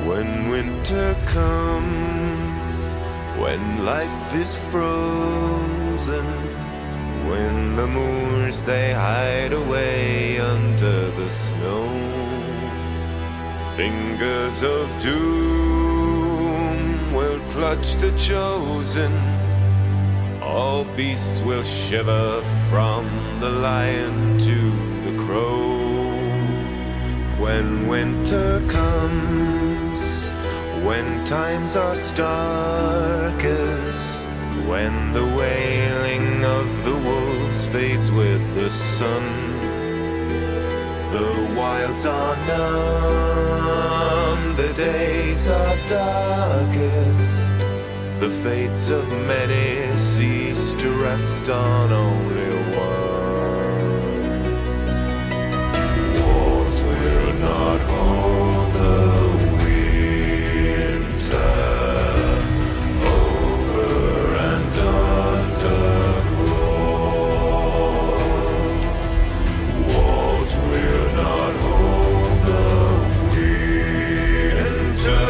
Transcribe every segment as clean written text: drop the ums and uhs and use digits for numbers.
When winter comes, when life is frozen, when the moors they hide away under the snow, fingers of doom will clutch the chosen. All beasts will shiver from the lion to the crow. When winter comes, when times are starkest, when the wailing of the wolves fades with the sun, the wilds are numb, the days are darkest, the fates of many cease to rest on only one. Walls will not hold the winter, over and underground. Walls will not hold the winter.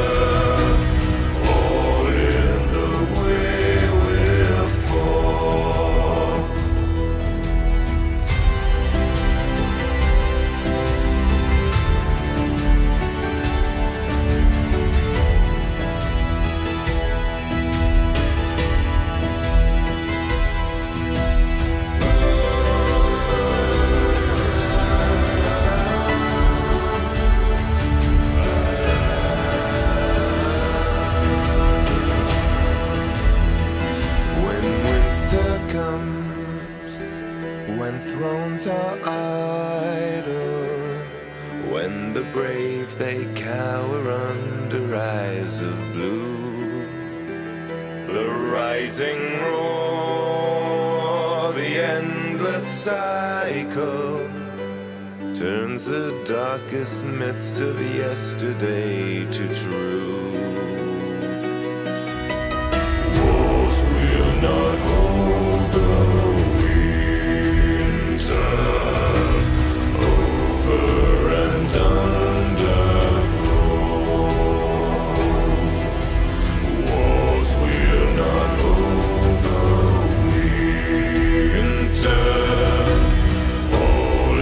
When thrones are idle, when the brave they cower under eyes of blue, the rising roar, the endless cycle, turns the darkest myths of yesterday to truth. Walls will not hold the over and underground. Walls will not hold the winter, all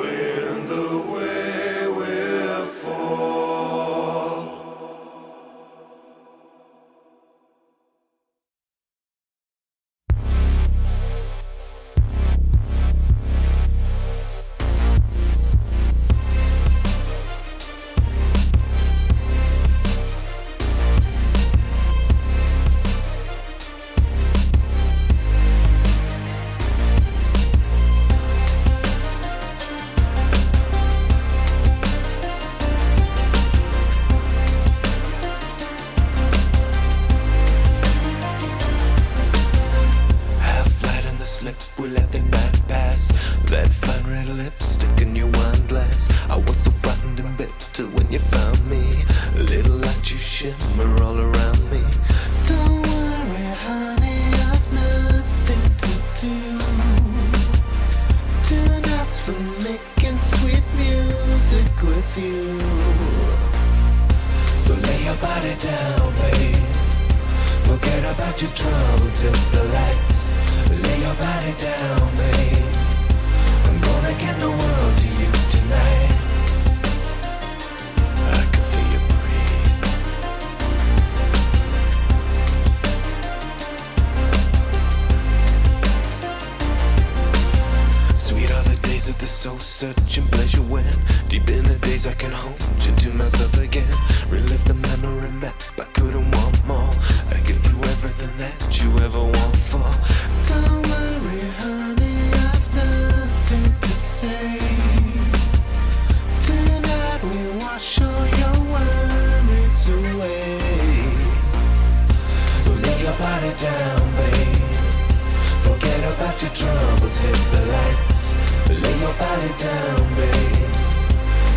in the way we'll fall. We let the night pass. That fine red lipstick in your wine glass. I was so frightened and bitter when you found me. A little light you shimmer all around me. Don't worry, honey, I've nothing to do. Tonight's for with you. So lay your body down, babe. Forget about your troubles, hit the lights. Lay your body down, babe. I'm gonna give the world to you tonight. I can feel you breathe. Sweet are the days of the soul search and pleasure when deep in the days I can hold you to myself again. Relive the memory map, I couldn't want more. I give you everything that you ever want for. Don't worry, honey, I've nothing to say. Tonight we wash all your worries away. So lay your body down, babe. Forget about your troubles, hit the lights. Lay your body down, babe.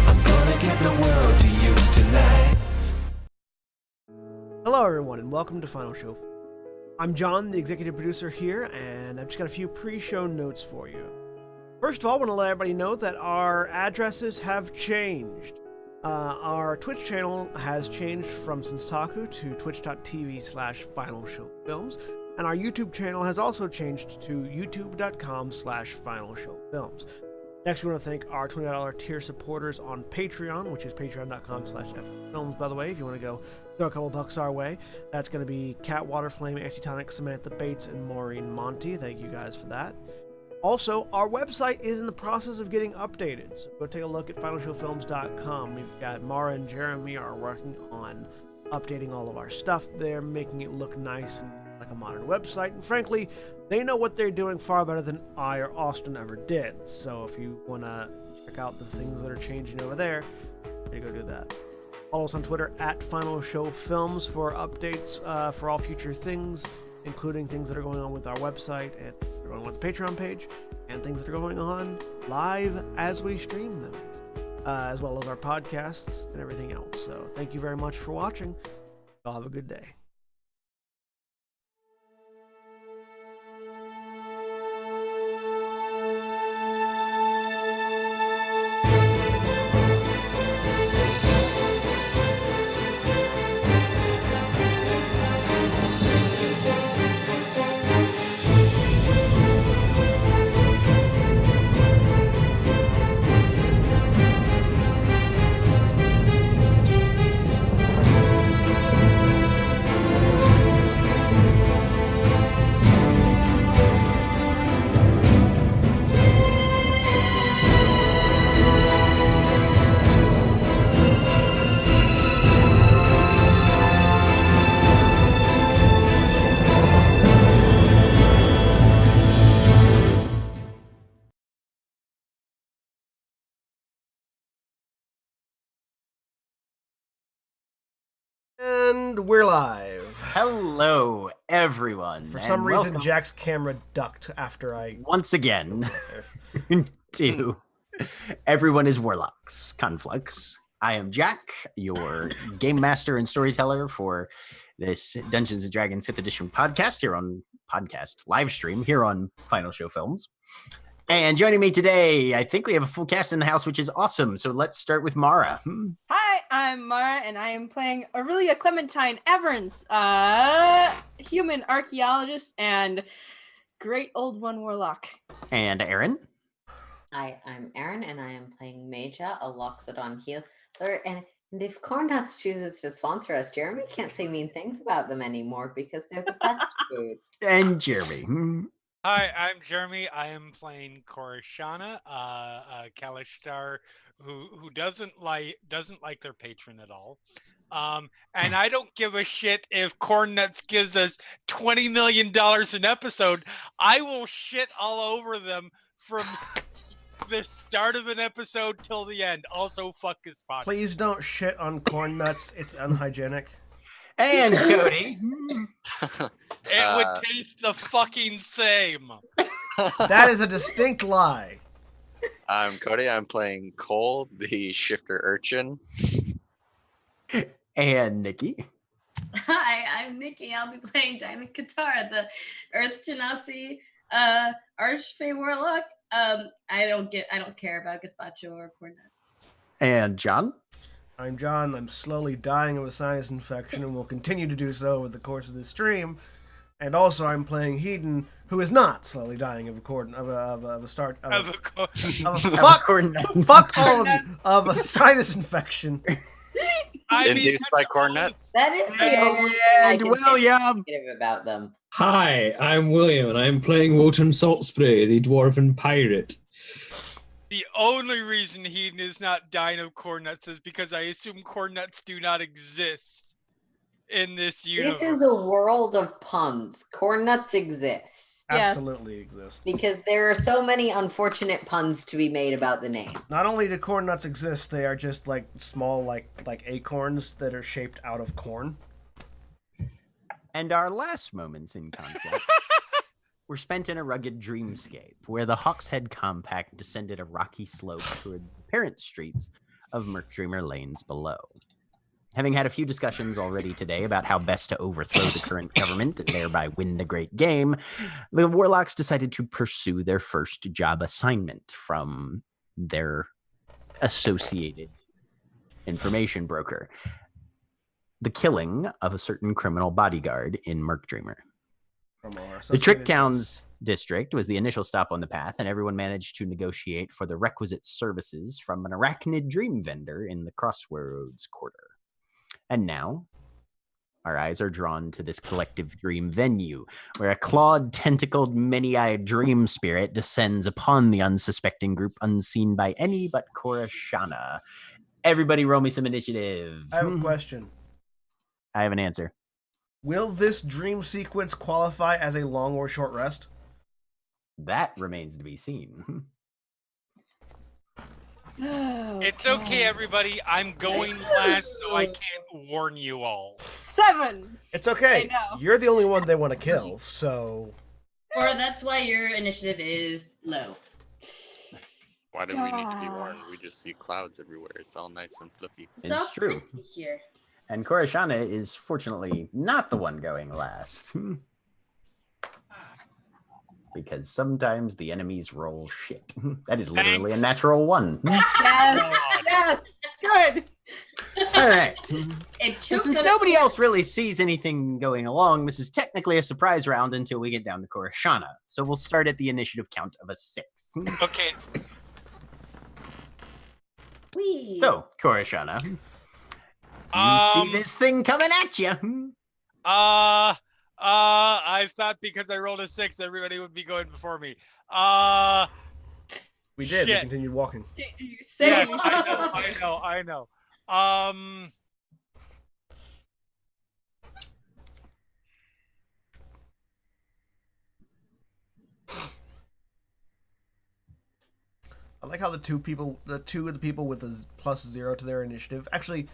I'm gonna give the world to you tonight. Hello everyone and welcome to Final Show. I'm John, the executive producer here, and I've just got a few pre-show notes for you. First of all, I want to let everybody know that our addresses have changed. Our Twitch channel has changed from Senstaku to twitch.tv/FinalShowFilms, and our YouTube channel has also changed to youtube.com/FinalShowFilms. Next, we want to thank our $20 tier supporters on Patreon, which is patreon.com/FFilms, by the way, if you want to go throw a couple bucks our way. That's going to be Cat Waterflame, Antitonic, Samantha Bates, and Maureen Monty. Thank you guys for that. Also, our website is in the process of getting updated, so go take a look at finalshowfilms.com. We've got Mara and Jeremy are working on updating all of our stuff there, making it look nice and like a modern website, and frankly, they know what they're doing far better than I or Austin ever did. So if you want to check out the things that are changing over there, you go do that. Follow us on Twitter at Final Show Films for updates for all future things, including things that are going on with our website and things that are going on with the Patreon page, and things that are going on live as we stream them, as well as our podcasts and everything else. So thank you very much for watching. Y'all have a good day. And we're live. Hello, everyone. For some reason, Jack's camera ducked after I... Once again, to Everyone is Warlocks, Conflux. I am Jack, your game master and storyteller for this Dungeons & Dragons 5th edition podcast here on live stream here on Final Show Films. And joining me today, I think we have a full cast in the house, which is awesome. So let's start with Mara. Hi, I'm Mara, and I am playing Aurelia Clementine Everns, human archaeologist and great old one warlock. And Aaron. Hi, I'm Aaron, and I am playing Maja, a Loxodon healer. And if Cornuts chooses to sponsor us, Jeremy can't say mean things about them anymore because they're the best food. And Jeremy. Hi, I'm Jeremy. I am playing Korishana, a Kalishtar who doesn't like their patron at all. And I don't give a shit if Cornuts gives us $20 million an episode. I will shit all over them from the start of an episode till the end. Also, fuck this podcast. Please don't shit on corn nuts. It's unhygienic. And Cody. It would taste the fucking same. That is a distinct lie. I'm Cody. I'm playing Cole, the shifter urchin. And Nikki. Hi, I'm Nikki. I'll be playing Diamond Katara, the Earth Genasi Archfey Warlock. I don't care about gazpacho or corn nuts. And John? I'm John. I'm slowly dying of a sinus infection and will continue to do so over the course of this stream. And also, I'm playing Hedon, who is not slowly dying of a fuck all of you, of a sinus infection. Induced by corn nuts. That is the only thing I And can William. think negative about them. Hi, I'm William, and I'm playing Wotan Saltspray, the dwarven pirate. The only reason Hedon is not dying of corn nuts is because I assume corn nuts do not exist in this universe. This is a world of puns. Corn nuts exist. Yes. Absolutely exist. Because there are so many unfortunate puns to be made about the name. Not only do corn nuts exist, they are just like small, like acorns that are shaped out of corn. And our last moments in conflict were spent in a rugged dreamscape, where the Hawkshead Compact descended a rocky slope toward the parent streets of Murkdreamer Lanes below. Having had a few discussions already today about how best to overthrow the current government and thereby win the great game, the Warlocks decided to pursue their first job assignment from their associated information broker: the killing of a certain criminal bodyguard in Murkdreamer. The Trick Towns district was the initial stop on the path, and everyone managed to negotiate for the requisite services from an arachnid dream vendor in the Crossroads Quarter. And now, our eyes are drawn to this collective dream venue, where a clawed, tentacled, many-eyed dream spirit descends upon the unsuspecting group unseen by any but Korashana. Everybody roll me some initiative. I have a question. I have an answer. Will this dream sequence qualify as a long or short rest? That remains to be seen. It's okay, everybody. I'm going last, so I can't warn you all. 7. It's okay. I know. You're the only one they want to kill, so... Or that's why your initiative is low. Why do we need to be warned? We just see clouds everywhere. It's all nice and fluffy. It's all true. pretty here. And Korashana is fortunately not the one going last. Because sometimes the enemies roll shit. That is literally a natural one. Yes. Yes. Good. All right. It So choked since on nobody else really sees anything going along, this is technically a surprise round until we get down to Korashana. So we'll start at the initiative count of a 6. Okay. Whee. So, Korashana, you see this thing coming at you. I thought because I rolled a 6, everybody would be going before me. We did. We Shit. continued walking. Yes, Same. I know. I like how the two of the people with a +0 to their initiative, actually,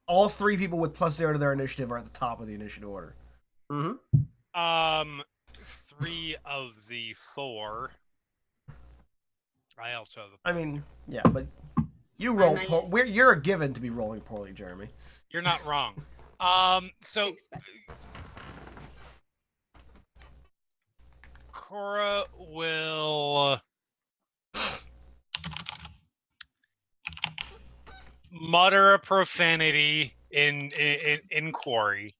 all 3 people with +0 to their initiative are at the top of the initiative order. Mm-hmm. 3 of the 4. I also have I mean, yeah, but you roll. nice. You're a given to be rolling poorly, Jeremy. You're not wrong. So Cora will mutter a profanity in quori.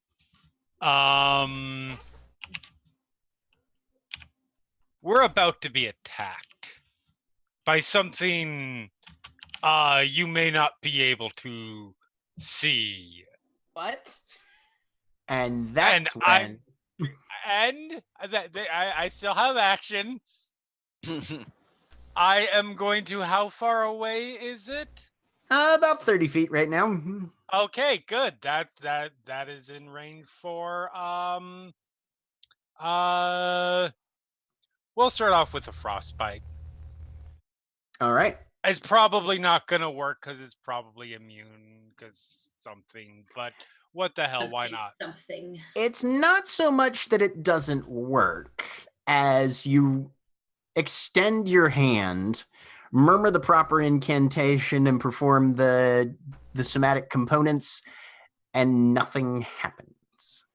We're about to be attacked by something you may not be able to see. What? And that's And when... And I still have action. I am going to. How far away is it? About 30 feet right now. Okay, good. That is in range for we'll start off with a frostbite. All right. It's probably not gonna work because it's probably immune because something, but what the hell, why not? Something. It's not so much that it doesn't work as you extend your hand, murmur the proper incantation, and perform the somatic components, and nothing happens.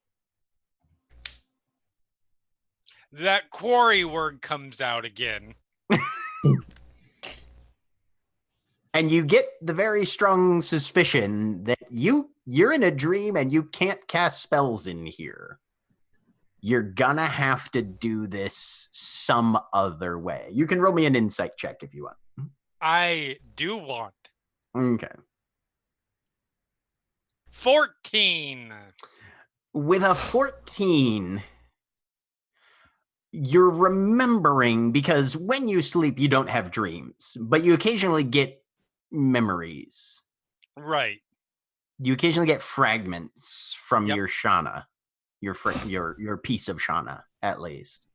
That quori word comes out again. And you get the very strong suspicion that you're in a dream and you can't cast spells in here. You're gonna have to do this some other way. You can roll me an insight check if you want. I do want. Okay. 14. With a 14, you're remembering, because when you sleep, you don't have dreams, but you occasionally get memories. Right. You occasionally get fragments from Yep. your Shana, your piece of Shana, at least.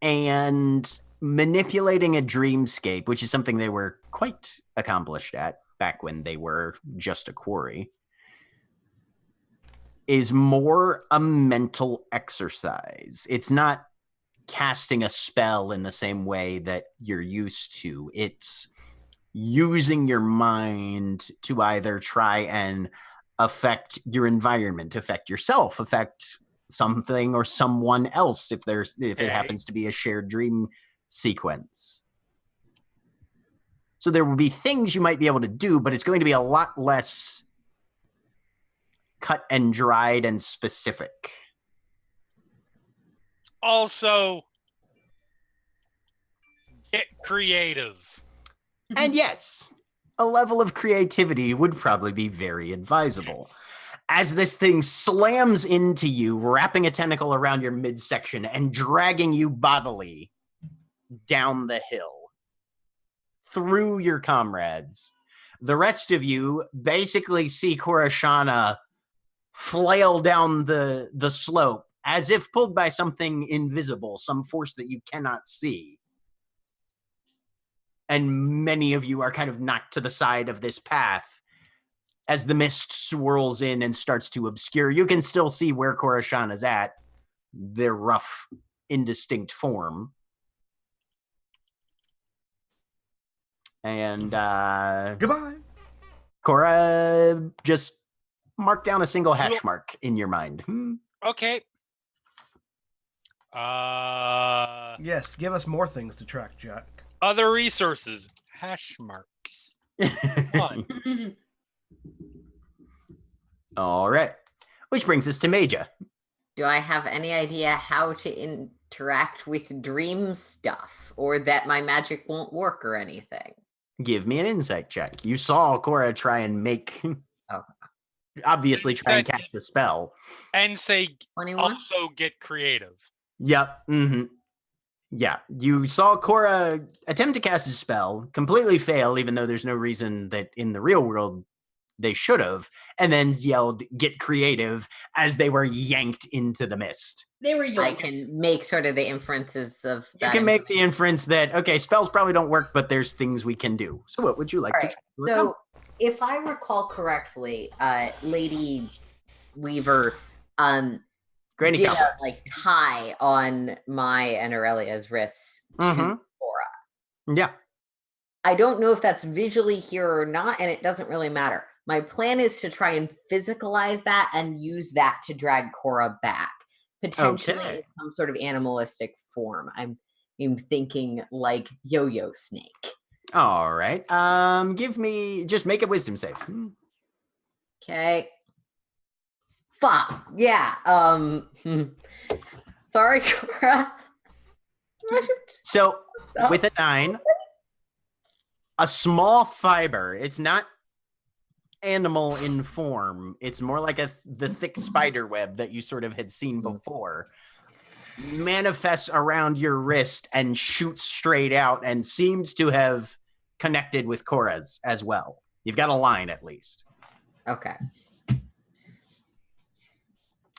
And manipulating a dreamscape, which is something they were quite accomplished at back when they were just a quori, is more a mental exercise. It's not casting a spell in the same way that you're used to. It's using your mind to either try and affect your environment, affect yourself, affect something or someone else if it happens to be a shared dream sequence. So there will be things you might be able to do, but it's going to be a lot less cut and dried and specific. Also, get creative. And yes, a level of creativity would probably be very advisable. As this thing slams into you, wrapping a tentacle around your midsection and dragging you bodily down the hill through your comrades, the rest of you basically see Korashana flail down the slope as if pulled by something invisible, some force that you cannot see. And many of you are kind of knocked to the side of this path as the mist swirls in and starts to obscure. You can still see where Korashana's at, their rough, indistinct form. And Goodbye. Cora, just mark down a single hash mark in your mind. Okay. Yes, give us more things to track, Jack. Other resources. Hash marks. Fun. All right. Which brings us to Major. Do I have any idea how to interact with dream stuff, or that my magic won't work or anything? Give me an insight check. You saw Cora try and make... obviously try and cast a spell. And say 21? also get creative. Yep. Mm-hmm. Yeah. You saw Cora attempt to cast a spell, completely fail, even though there's no reason that in the real world they should have, and then yelled, "Get creative," as they were yanked into the mist. They were I young. can make sort of the inferences of You that. can make the inference that, okay, spells probably don't work, but there's things we can do. So what would you like to try to accomplish? So, if I recall correctly, Lady Weaver Granny did a Conflux. tie on my and Aurelia's wrists to Cora. Yeah. I don't know if that's visually here or not, and it doesn't really matter. My plan is to try and physicalize that and use that to drag Cora back, potentially in some sort of animalistic form. I'm thinking like yo-yo snake. All right. Just make a wisdom save. Okay. Fuck. Yeah. Sorry, Cora. So with a 9, a small fiber, it's not animal in form, it's more like the thick spider web that you sort of had seen before, manifests around your wrist and shoots straight out and seems to have connected with Cora's as well. You've got a line at least. Okay.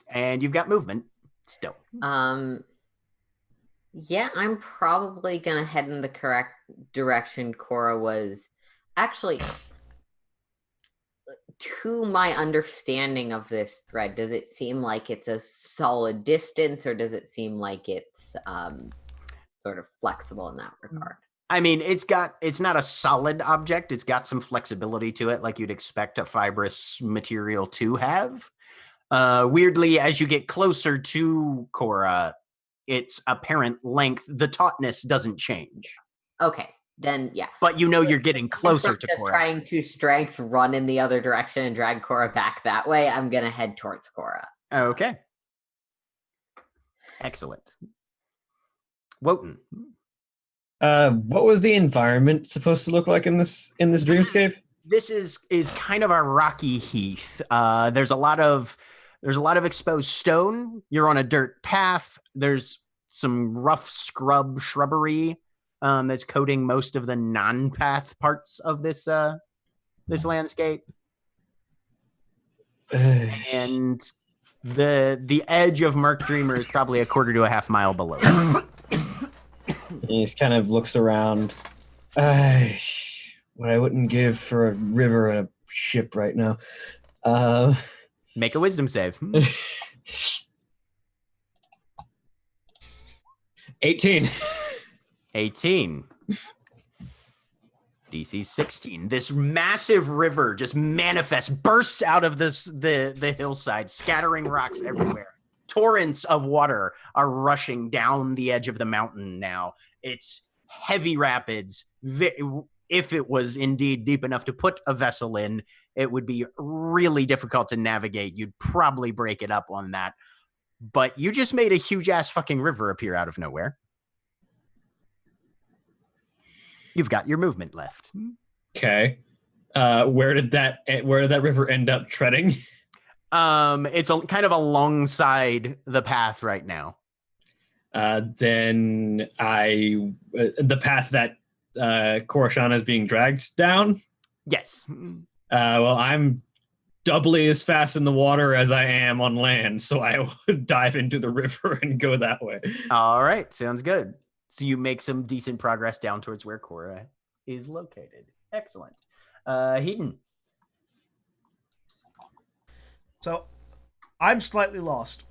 And you've got movement still. Yeah, I'm probably gonna head in the correct direction Cora was. Actually, to my understanding of this thread, does it seem like it's a solid distance, or does it seem like it's sort of flexible in that regard? I mean, it's not a solid object. It's got some flexibility to it, like you'd expect a fibrous material to have. Weirdly, as you get closer to Cora, its apparent length, the tautness doesn't change. Okay, then yeah. But you know you're getting closer to just Cora. trying to strength run in the other direction and drag Cora back that way, I'm gonna head towards Cora. Okay. Excellent. Wotan. What was the environment supposed to look like in this dreamscape? This is kind of a rocky heath. There's a lot of exposed stone. You're on a dirt path. There's some rough shrubbery that's coating most of the non-path parts of this landscape. And the edge of Mark Dreamer is probably a quarter to a half mile below. He just kind of looks around. What I wouldn't give for a river and a ship right now. Make a wisdom save. 18. 18. DC 16. This massive river just manifests, bursts out of the hillside, scattering rocks everywhere. Torrents of water are rushing down the edge of the mountain now. It's heavy rapids. If it was indeed deep enough to put a vessel in, it would be really difficult to navigate. You'd probably break it up on that. But you just made a huge ass fucking river appear out of nowhere. You've got your movement left. Okay. Where did that river end up treading? It's kind of alongside the path right now. Then the path that Korshana is being dragged down? Yes. Well, I'm doubly as fast in the water as I am on land, so I would dive into the river and go that way. All right, sounds good. So you make some decent progress down towards where Cora is located. Excellent. Heaton. So, I'm slightly lost.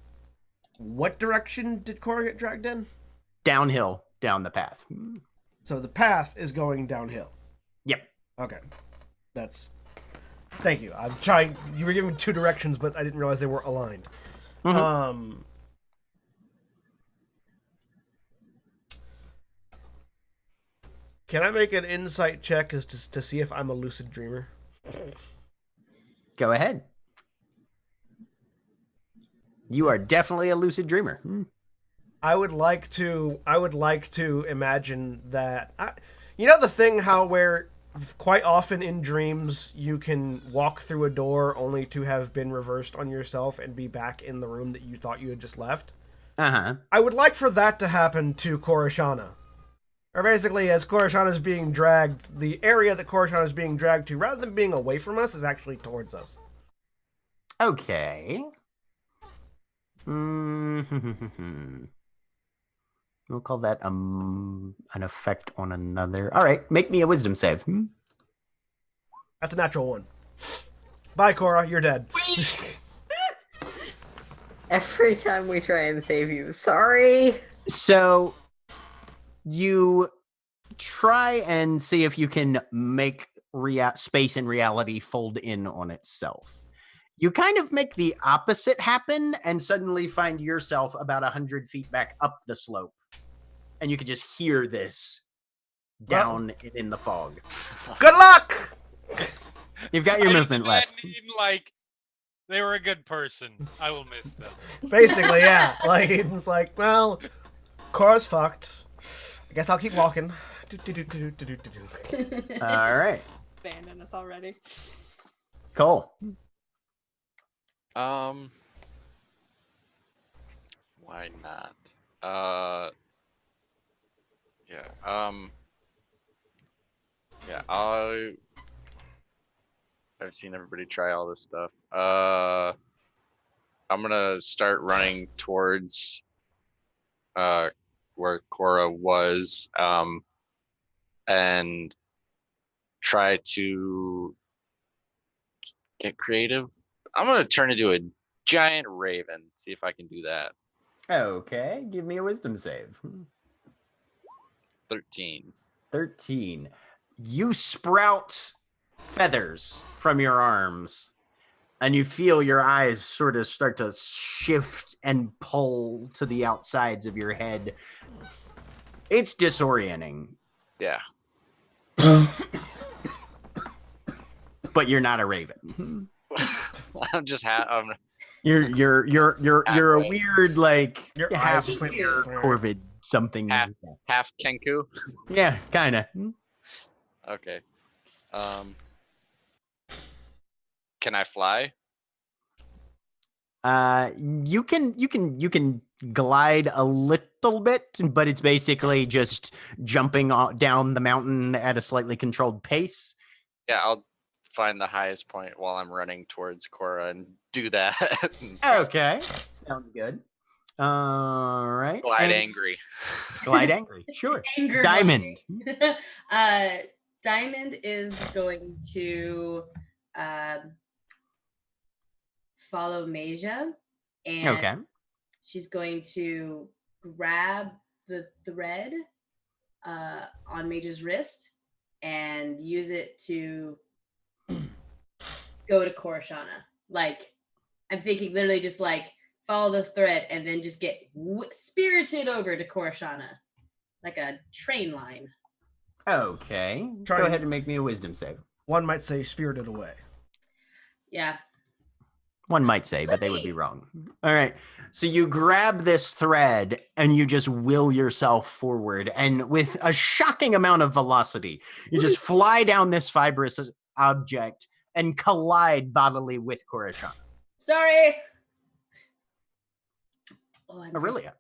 What direction did Cora get dragged in? Downhill, down the path. So the path is going downhill. Yep. Okay. Thank you. I'm trying. You were giving me two directions, but I didn't realize they were aligned. Mm-hmm. Can I make an insight check as to see if I'm a lucid dreamer? Go ahead. You are definitely a lucid dreamer. I would like to imagine that. You know the thing where quite often in dreams you can walk through a door only to have been reversed on yourself and be back in the room that you thought you had just left? Uh-huh. I would like for that to happen to Korshana. Or basically, as Korshana is being dragged, the area that Korshana is being dragged to, rather than being away from us, is actually towards us. Okay. We'll call that an effect on another. All right, make me a wisdom save. That's a natural one. Bye, Cora. You're dead. Every time we try and save you, sorry. So you try and see if you can make space and reality fold in on itself. You kind of make the opposite happen and suddenly find yourself about 100 feet back up the slope. And you can just hear this down in the fog. Good luck! You've got your movement left. Like, they were a good person. I will miss them. Basically, yeah. Like, it's like, well, Cora's fucked. I guess I'll keep walking. All right. Abandon us already. Cole. Why not? I've seen everybody try all this stuff. I'm gonna start running towards where Cora was, and try to get creative. I'm gonna turn into a giant raven. See if I can do that. Okay, give me a wisdom save. 13. 13. You sprout feathers from your arms, and you feel your eyes sort of start to shift and pull to the outsides of your head. It's disorienting. Yeah. But you're not a raven. I'm just You're a Halfway. weird like Your half eyes just went deer, corvid something. half Kenku. Yeah, kind of. Okay. Can I fly? You can glide a little bit, but it's basically just jumping down the mountain at a slightly controlled pace. Yeah, I'll find the highest point while I'm running towards Cora and do that. Okay, sounds good. All right. Glide and- angry. Glide angry. Sure. Anger Diamond. Diamond is going to follow Maja, and Okay. she's going to grab the thread on Maja's wrist and use it to go to Koroshana. Like, I'm thinking literally just like follow the thread and then just get spirited over to Koroshana. Like a train line. Okay. Try Go and- ahead and make me a wisdom save. One might say spirited away. Yeah. One might say, but they would be wrong. All right. So you grab this thread and you just will yourself forward. And with a shocking amount of velocity, you just fly down this fibrous object and collide bodily with Koroshana. Sorry. Oh, I'm Aurelia.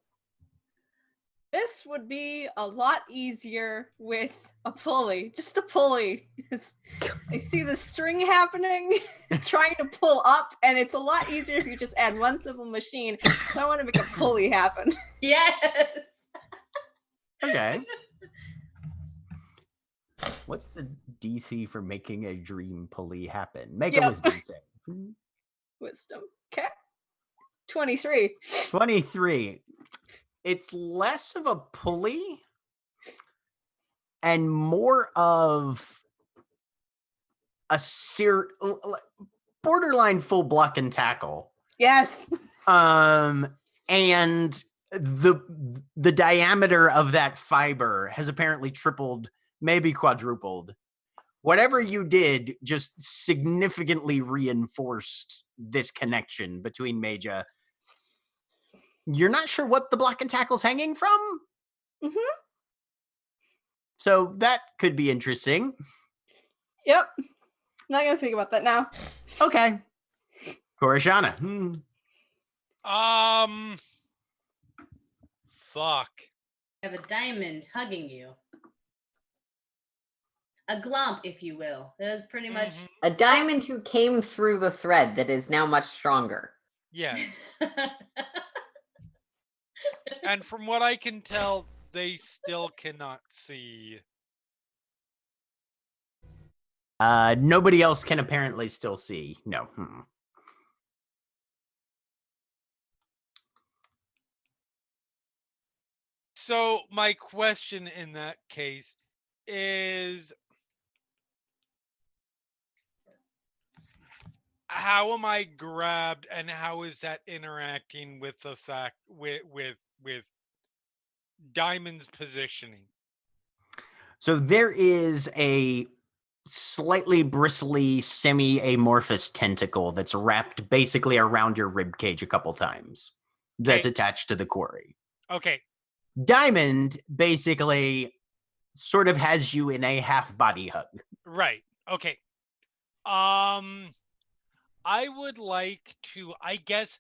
This would be a lot easier with a pulley. Just a pulley. I see the string happening, trying to pull up, and it's a lot easier if you just add one simple machine. So I want to make a pulley happen. Yes. Okay. What's the DC for making a dream pulley happen? Make a Yep. wisdom save. Wisdom. Okay. 23. 23. It's less of a pulley and more of a borderline full block and tackle. Yes. And the diameter of that fiber has apparently tripled, maybe quadrupled. Whatever you did just significantly reinforced this connection between Maja. You're not sure what the block and tackle's hanging from? Mm-hmm. So that could be interesting. Yep. Not gonna think about that now. Okay. Koroshana. Fuck. I have a diamond hugging you. A glomp, if you will. That is pretty much. A diamond who came through the thread that is now much stronger. Yes. And from what I can tell, they still cannot see. Nobody else can apparently still see. No. So my question in that case is, how am I grabbed, and how is that interacting with the fact with Diamond's positioning? So there is a slightly bristly, semi-amorphous tentacle that's wrapped basically around your rib cage a couple times. That's Okay. attached to the quori. Okay. Diamond basically sort of has you in a half body hug. Right. Okay. I would like to, I guess,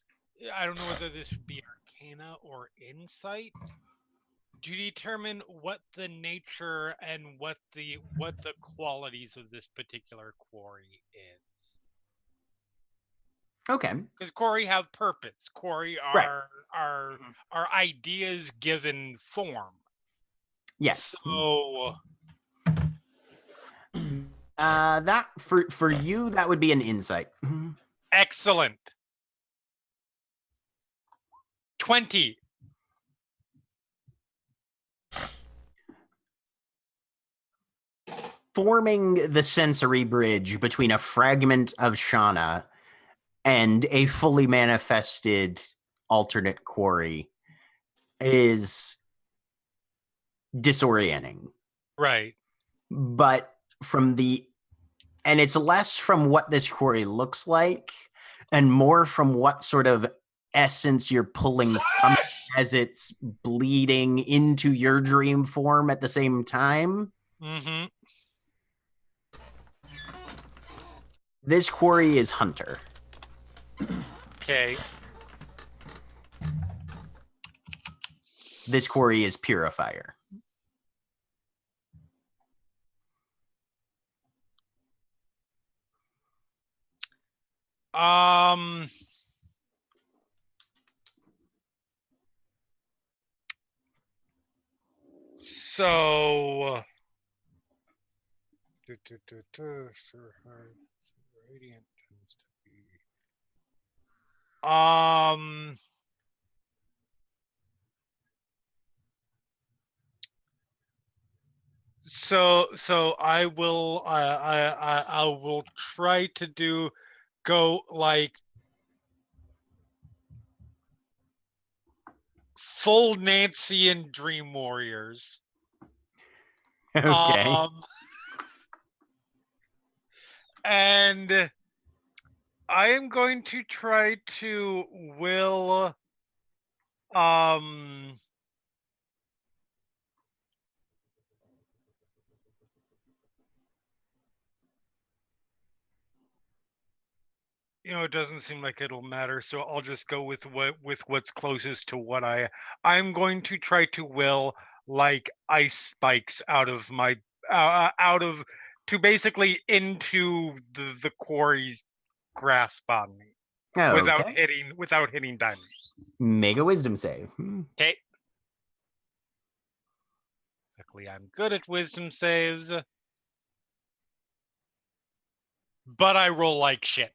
I don't know whether this would be Arcana or Insight, to determine what the nature and what the qualities of this particular quori is. Okay. Because quori have purpose. Quori are ideas given form. Yes. So That for you, that would be an insight. excellent. 20. Forming the sensory bridge between a fragment of Shauna and a fully manifested alternate quori is disorienting. Right. but and it's less from what this quori looks like and more from what sort of essence you're pulling from it as it's bleeding into your dream form at the same time. Mm-hmm. This quori is Hunter. Okay. This quori is Purifier. So radiant tends to be so I will I will try to go like full Nancy and Dream Warriors. Okay. And I am going to try to will it doesn't seem like it'll matter, so I'll just go with what's closest to what I'm going to try to will like ice spikes out of my to basically into the quarry's grasp on me without hitting diamond. Make a wisdom save. Okay. Luckily, I'm good at wisdom saves, but I roll like shit.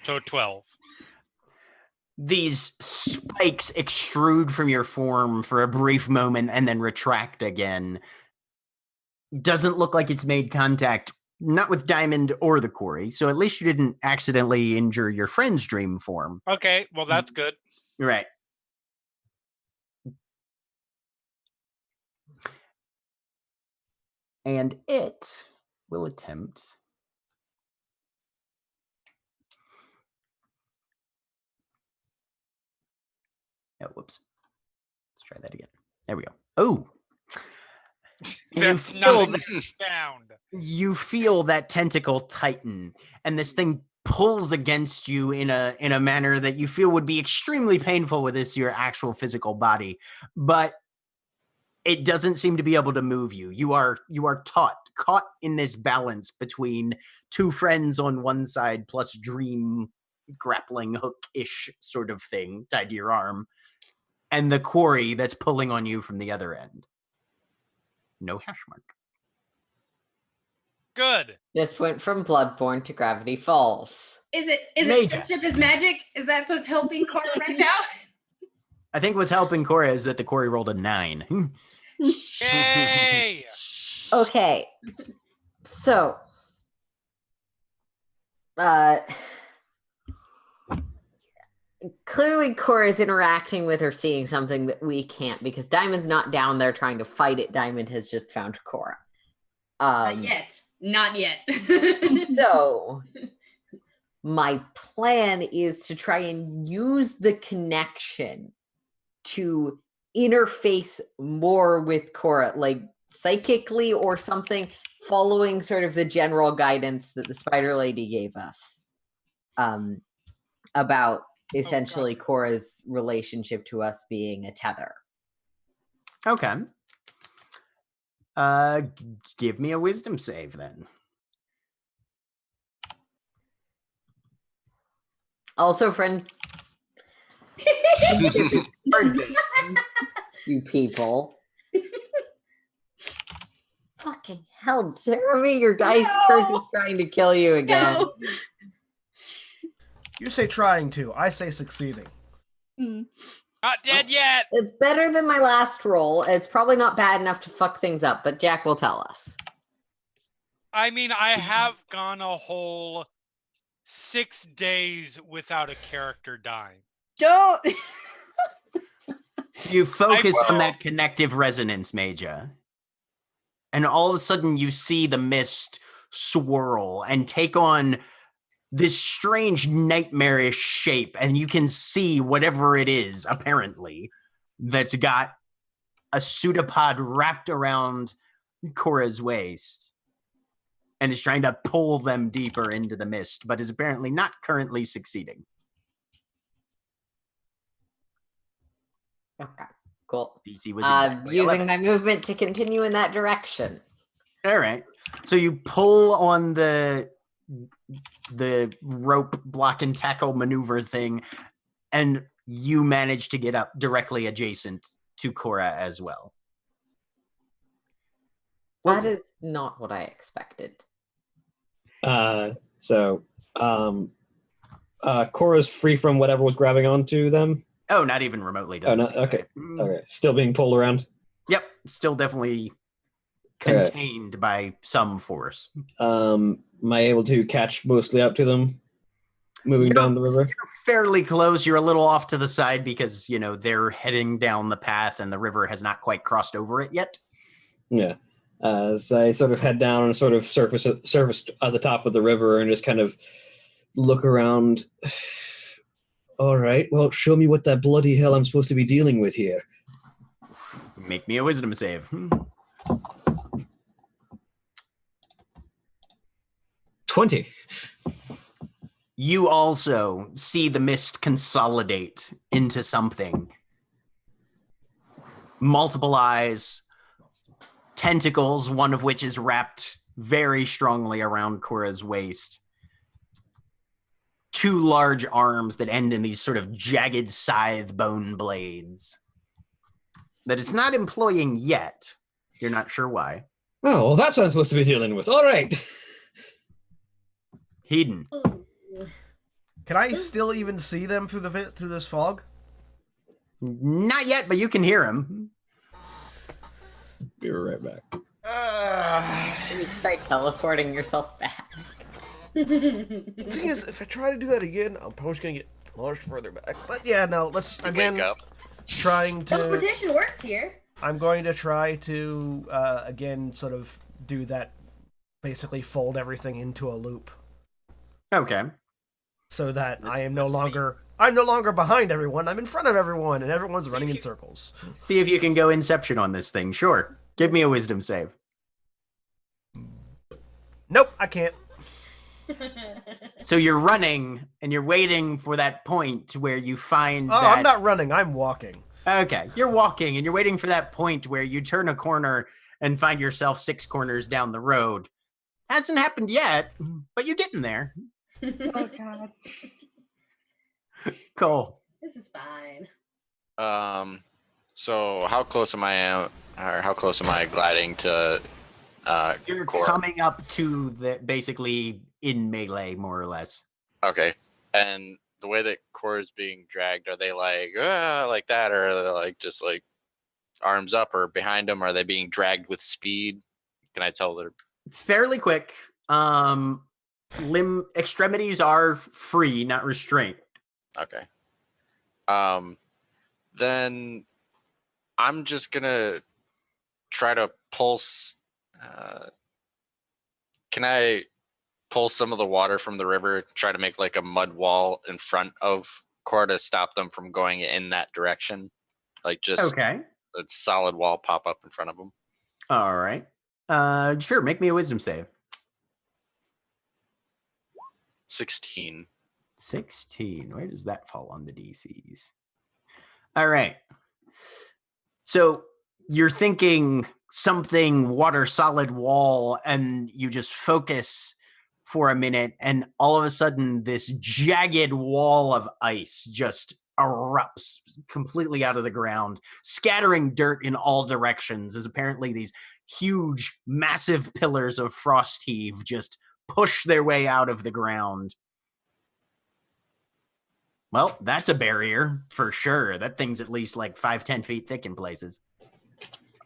So 12. These spikes extrude from your form for a brief moment and then retract again. Doesn't look like it's made contact, not with Diamond or the quori, so at least you didn't accidentally injure your friend's dream form. Okay, well, that's good. Right. And it will attempt... Oh, whoops. Let's try that again. There we go. Oh. That's not found. You feel that tentacle tighten, and this thing pulls against you in a manner that you feel would be extremely painful with your actual physical body, but it doesn't seem to be able to move you. You are caught in this balance between two friends on one side plus dream grappling hook-ish sort of thing tied to your arm, and the quori that's pulling on you from the other end. No hash mark. Good. Just went from Bloodborne to Gravity Falls. Is it friendship is magic? Is that what's helping Cora right now? I think what's helping Cora is that the quori rolled a 9. Yay! Okay. So clearly Cora is interacting with or seeing something that we can't, because Diamond's not down there trying to fight it. Diamond has just found Cora. Not yet. So my plan is to try and use the connection to interface more with Cora, like psychically or something, following sort of the general guidance that the Spider Lady gave us about essentially Cora's relationship to us being a tether. Okay. Give me a wisdom save then. Also, friend, you people. Fucking hell, Jeremy, your dice curse is trying to kill you again. No. You say trying to. I say succeeding. Not dead yet. It's better than my last roll. It's probably not bad enough to fuck things up, but Jack will tell us. I mean, I have gone a whole 6 days without a character dying. Don't. So you focus on that connective resonance, Major. and all of a sudden you see the mist swirl and take on this strange nightmarish shape, and you can see whatever it is, apparently, that's got a pseudopod wrapped around Cora's waist and is trying to pull them deeper into the mist, but is apparently not currently succeeding. Okay, cool. DC was exactly using 11. my movement to continue in that direction. All right. So you pull on the rope block and tackle maneuver thing, and you manage to get up directly adjacent to Cora as well. That is not what I expected. Cora's free from whatever was grabbing onto them. Oh, not even remotely. Oh, no, Doesn't seem okay. right. Okay. Still being pulled around. Yep. Still definitely contained by some force. Am I able to catch mostly up to them moving down the river? You're fairly close. You're a little off to the side because, they're heading down the path and the river has not quite crossed over it yet. Yeah. As I sort of head down and sort of surface at the top of the river and just kind of look around. All right, well, show me what that bloody hell I'm supposed to be dealing with here. Make me a wisdom save. 20. You also see the mist consolidate into something. Multiple eyes, tentacles, one of which is wrapped very strongly around Cora's waist. 2 large arms that end in these sort of jagged scythe bone blades that it's not employing yet. You're not sure why. Oh, well, that's what I'm supposed to be dealing with. All right. Hedon. Can I still even see them through this fog? Not yet, but you can hear him. Be right back. You try teleporting yourself back. The thing is, if I try to do that again, I'm probably going to get launched further back. But yeah, no, let's again Wake up. trying to. Teleportation works here. I'm going to try to again sort of do that, basically fold everything into a loop, Okay. so that I'm no that's longer behind everyone. I'm in front of everyone, and everyone's running in circles. See if you can go Inception on this thing. Sure. Give me a wisdom save. Nope, I can't. So you're running, and you're waiting for that point where you find Oh, that... I'm not running. I'm walking. Okay, you're walking, and you're waiting for that point where you turn a corner and find yourself 6 corners down the road. Hasn't happened yet, but you're getting there. Oh god. Cool. This is fine. So how close am I gliding to You're Cora? coming up to the basically in melee, more or less. Okay. And the way that Cora's being dragged, are they like that, or are they like just like arms up or behind them? Are they being dragged with speed? Can I tell they're Fairly quick. Limb extremities are free, not restrained. okay? Then I'm just gonna try to pulse. Can I pull some of the water from the river, try to make like a mud wall in front of Cora to stop them from going in that direction? Like just Okay. a solid wall pop up in front of them. All right. Sure. Make me a wisdom save. 16. 16. Where does that fall on the DCs? All right. So you're thinking something water solid wall, and you just focus for a minute, and all of a sudden this jagged wall of ice just erupts completely out of the ground, scattering dirt in all directions, as apparently these huge, massive pillars of frost heave just push their way out of the ground. Well, that's a barrier for sure. That thing's at least like 5-10 feet thick in places.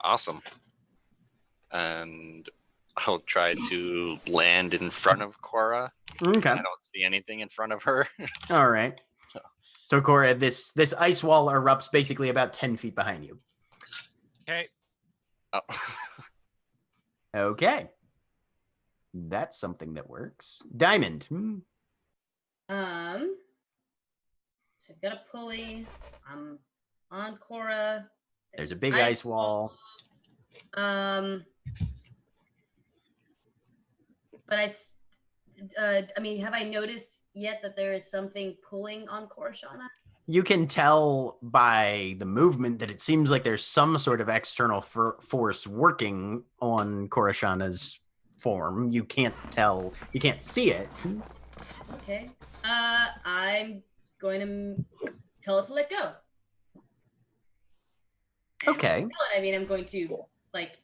Awesome. And I'll try to land in front of Cora. Okay. I don't see anything in front of her. All right. So Cora, this ice wall erupts basically about 10 feet behind you. Okay. Oh. Okay. That's something that works. Diamond. So I've got a pulley. I'm on Cora. There's a big ice wall. But I mean, have I noticed yet that there is something pulling on Korashana? You can tell by the movement that it seems like there's some sort of external force working on Korashana's form. You can't tell. You can't see it. Okay. I'm going to tell it to let go. And Okay. tell it, I mean, I'm going to let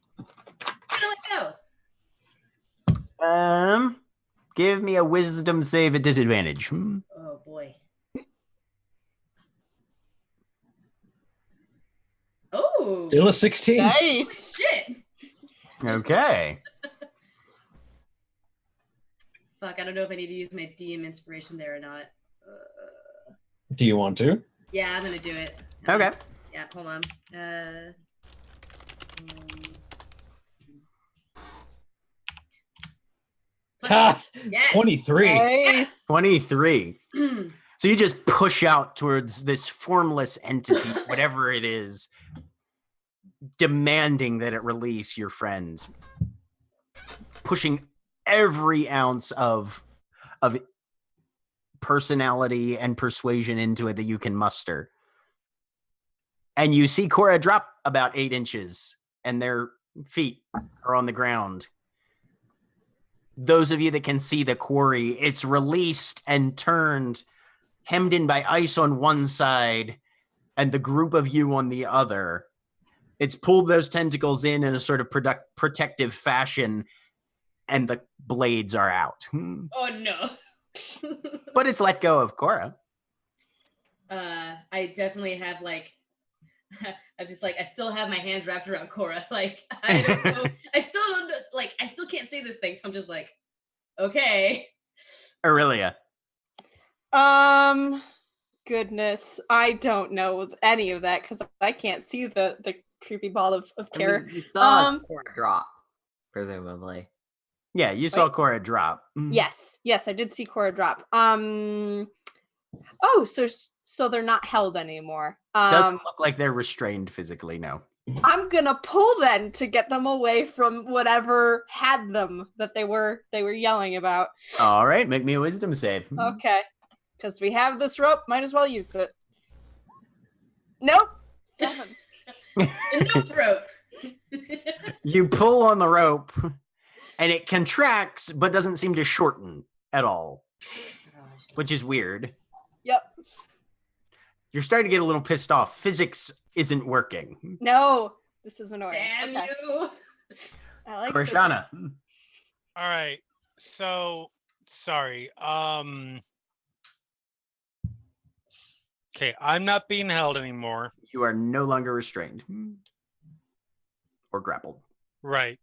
go. Give me a wisdom save at disadvantage. Oh boy. Oh. Still a 16. Nice. Shit. Okay. Fuck, I don't know if I need to use my DM inspiration there or not. Do you want to? Yeah, I'm gonna do it. Okay. Yeah, hold on. Ha! Yes. 23. Nice. 23. So you just push out towards this formless entity, whatever it is, demanding that it release your friend, pushing every ounce of personality and persuasion into it that you can muster. And you see Cora drop about 8 inches, and their feet are on the ground. Those of you that can see the quori, it's released and turned, hemmed in by ice on one side, and the group of you on the other. It's pulled those tentacles in a sort of protective fashion, and the blades are out. Oh no. But it's let go of Cora. I definitely have I'm just I still have my hands wrapped around Cora. I don't know. I still don't know. I still can't see this thing. So I'm just okay. Aurelia. Goodness, I don't know any of that because I can't see the creepy ball of terror. I mean, you saw Cora drop, presumably. Yeah, you saw Cora drop. Yes, I did see Cora drop. Oh, so they're not held anymore. Doesn't look like they're restrained physically, no. I'm gonna pull then to get them away from whatever had them that they were yelling about. All right, make me a wisdom save. Okay, because we have this rope, might as well use it. Nope. 7. The nope rope. You pull on the rope, and it contracts, but doesn't seem to shorten at all, which is weird. Yep. You're starting to get a little pissed off. Physics isn't working. No, this is annoying. Damn Okay. you. I like Korashana. All right. So sorry. Okay, I'm not being held anymore. You are no longer restrained or grappled. Right.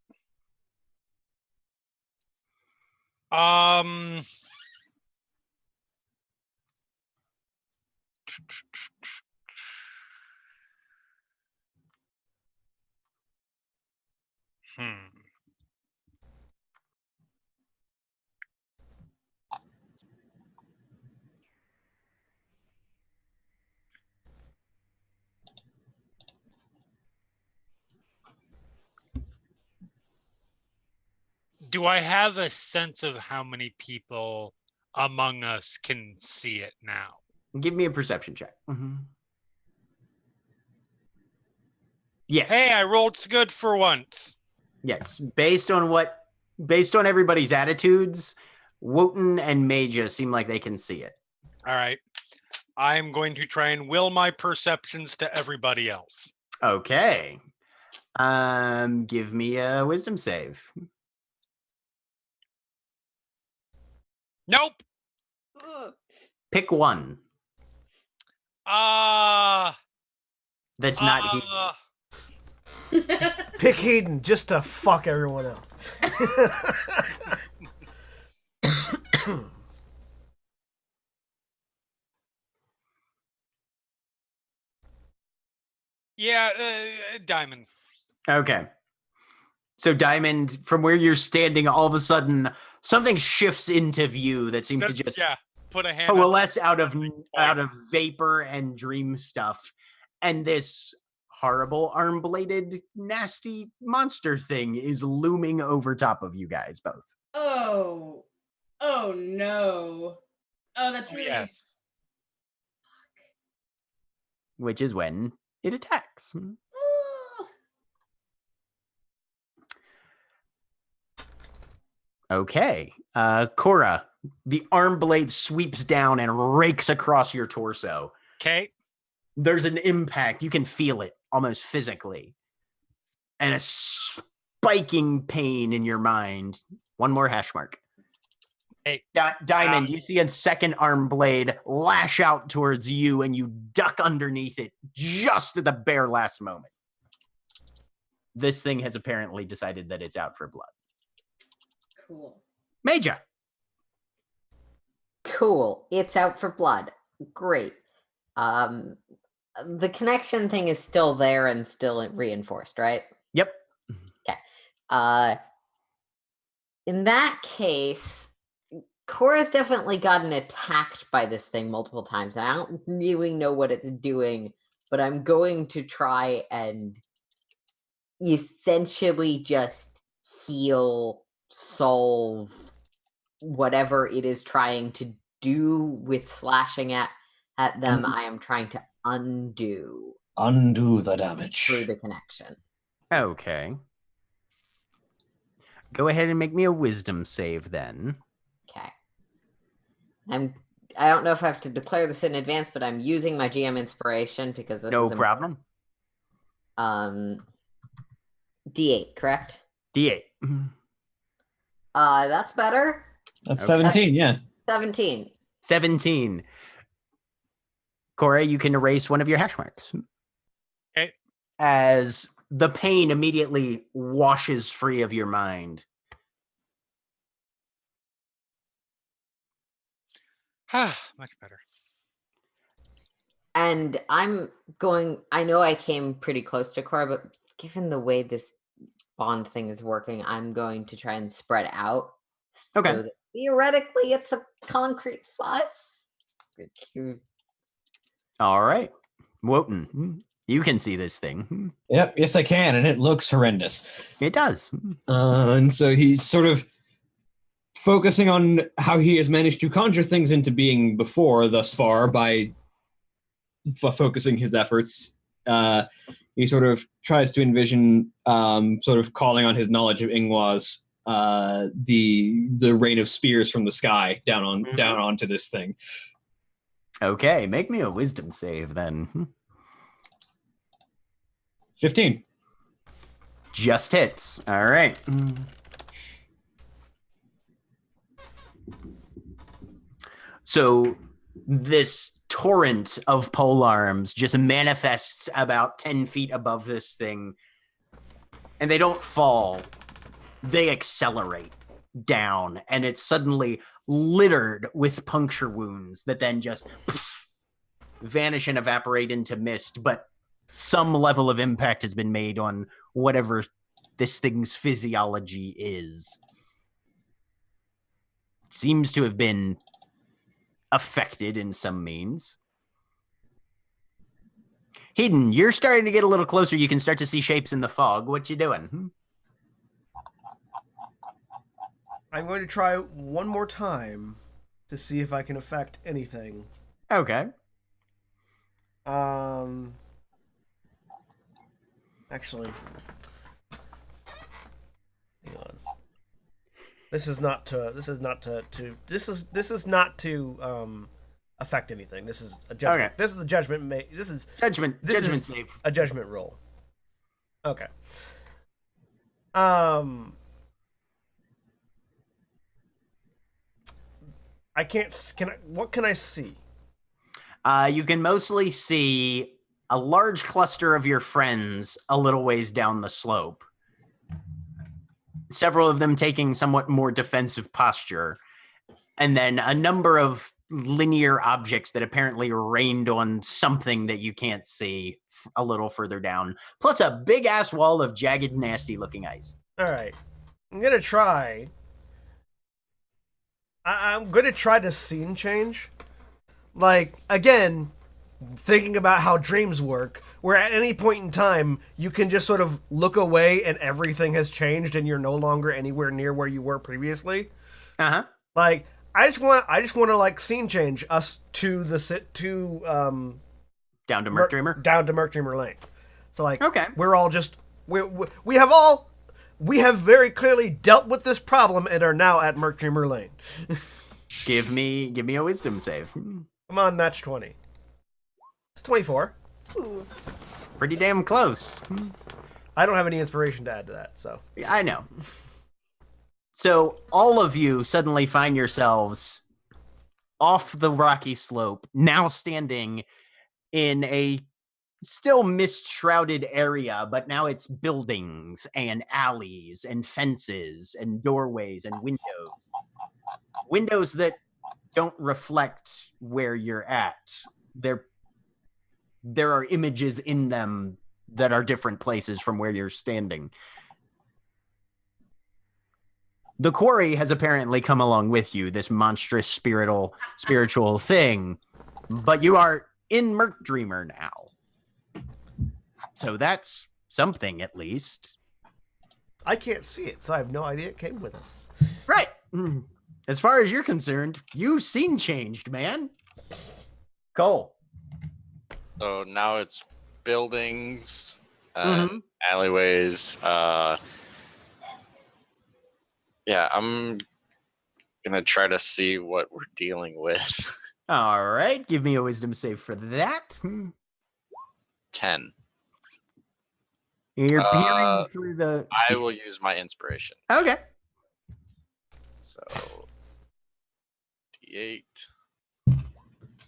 Do I have a sense of how many people among us can see it now? Give me a perception check. Yes. Hey, I rolled good for once. Yes. Based on everybody's attitudes, Wotan and Maja seem like they can see it. All right. I'm going to try and will my perceptions to everybody else. Okay. Give me a wisdom save. Nope. Pick one. That's not Heaton. Pick Heaton just to fuck everyone else. Yeah, Diamond. Okay. So Diamond, from where you're standing, all of a sudden something shifts into view that seems to just put a hand on coalesce out of vapor and dream stuff, and this horrible arm-bladed, nasty monster thing is looming over top of you guys both. Oh no! Oh, that's really. Yes. Which is when it attacks. Okay. Cora, the arm blade sweeps down and rakes across your torso. Okay. There's an impact. You can feel it almost physically. And a spiking pain in your mind. One more hash mark. Hey, Diamond, you see a second arm blade lash out towards you, and you duck underneath it just at the bare last moment. This thing has apparently decided that it's out for blood. Cool. Major. Cool. It's out for blood. Great. The connection thing is still there and still reinforced, right? Yep. Okay. In that case, Cora's definitely gotten attacked by this thing multiple times. And I don't really know what it's doing, but I'm going to try and essentially just heal, solve whatever it is trying to do with slashing at them. I am trying to undo the damage through the connection. Okay. Go ahead and make me a wisdom save then. Okay. I don't know if I have to declare this in advance, but I'm using my GM inspiration because this no is problem. D8, correct? D8. That's better. That's 17, yeah. 17. 17. Cora, you can erase one of your hash marks. Okay. As the pain immediately washes free of your mind. Much better. And I know I came pretty close to Cora, but given the way this bond thing is working, I'm going to try and spread out. Okay. So that theoretically, it's a concrete size. All right. Wotan, you can see this thing. Yep, yes I can, and it looks horrendous. It does. And so he's sort of focusing on how he has managed to conjure things into being before thus far by focusing his efforts. He sort of tries to envision sort of calling on his knowledge of Ingwa's the rain of spears from the sky down onto this thing. Okay, make me a wisdom save then. 15. Just hits. All right. So this torrent of polearms just manifests about 10 feet above this thing, and they don't fall. They accelerate down, and it's suddenly littered with puncture wounds that then just vanish and evaporate into mist, but some level of impact has been made on whatever this thing's physiology is. Seems to have been affected in some means. Hidden, you're starting to get a little closer. You can start to see shapes in the fog. What you doing? I'm going to try one more time to see if I can affect anything. Okay. Actually, hang on. This is not to affect anything. This is a judgment. Okay. This is a judgment. This is Judgment save. a judgment roll. Okay. I can't. What can I see? You can mostly see a large cluster of your friends a little ways down the slope. Several of them taking somewhat more defensive posture. And then a number of linear objects that apparently rained on something that you can't see a little further down. Plus a big-ass wall of jagged, nasty-looking ice. All right. I'm gonna try. I'm gonna try to scene change. Like again, thinking about how dreams work, where at any point in time you can just sort of look away and everything has changed and you're no longer anywhere near where you were previously. Uh-huh. Like I just want to like scene change us to Down to Merc Dreamer. down to Merc Dreamer Lane. So like Okay. we're all just we have very clearly dealt with this problem and are now at Merc Dreamer Lane. Give me a wisdom save. Come on, Natch 20. It's 24. Ooh. Pretty damn close. I don't have any inspiration to add to that, so. I know. So all of you suddenly find yourselves off the rocky slope, now standing in a still mist-shrouded area, but now it's buildings and alleys and fences and doorways and windows. Windows that don't reflect where you're at. There are images in them that are different places from where you're standing. The quori has apparently come along with you, this monstrous spiritual thing, but you are in Merc Dreamer now. So that's something, at least. I can't see it, so I have no idea it came with us. Right. As far as you're concerned, you scene changed, man. Cole. So now it's buildings, Mhm. alleyways. Yeah, I'm gonna try to see what we're dealing with. All right. Give me a wisdom save for that. 10. You're peering through the... I will use my inspiration. Okay. So D8.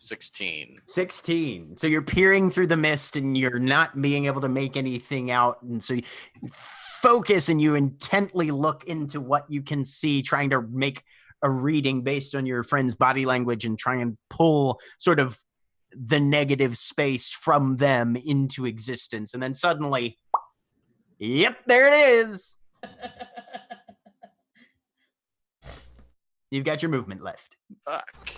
16. 16. So you're peering through the mist and you're not being able to make anything out. And so you focus and you intently look into what you can see, trying to make a reading based on your friend's body language and try and pull sort of the negative space from them into existence. And then suddenly, yep, there it is. You've got your movement left. Fuck.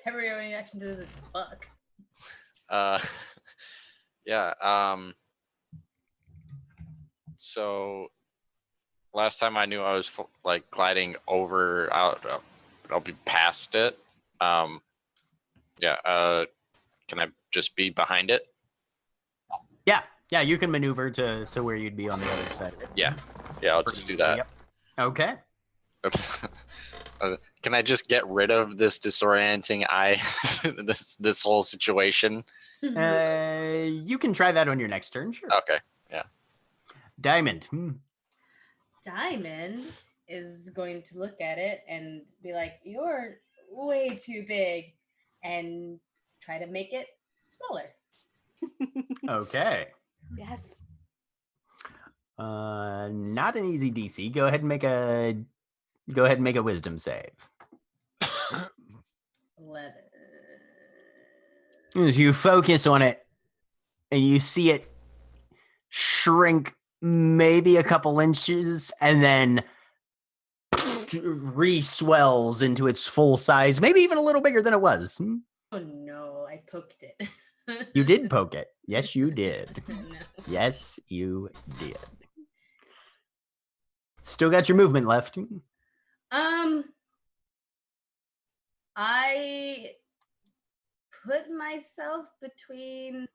Every reaction to this is fuck. Yeah. So last time I knew I was like gliding over, I'll be past it. Yeah. Can I just be behind it? Yeah, you can maneuver to where you'd be on the other side of it. Yeah. I'll just do that. Yep. Okay. Can I just get rid of this disorienting eye, this whole situation? You can try that on your next turn, sure. Okay, yeah. Diamond. Diamond is going to look at it and be like, "You're way too big," and try to make it smaller. Okay. Yes. Not an easy DC. Go ahead and make a wisdom save. 11. As you focus on it and you see it shrink maybe a couple inches and then re-swells into its full size, maybe even a little bigger than it was. Oh no, I poked it. You did poke it. Yes, you did. No. Yes, you did. Still got your movement left. I put myself between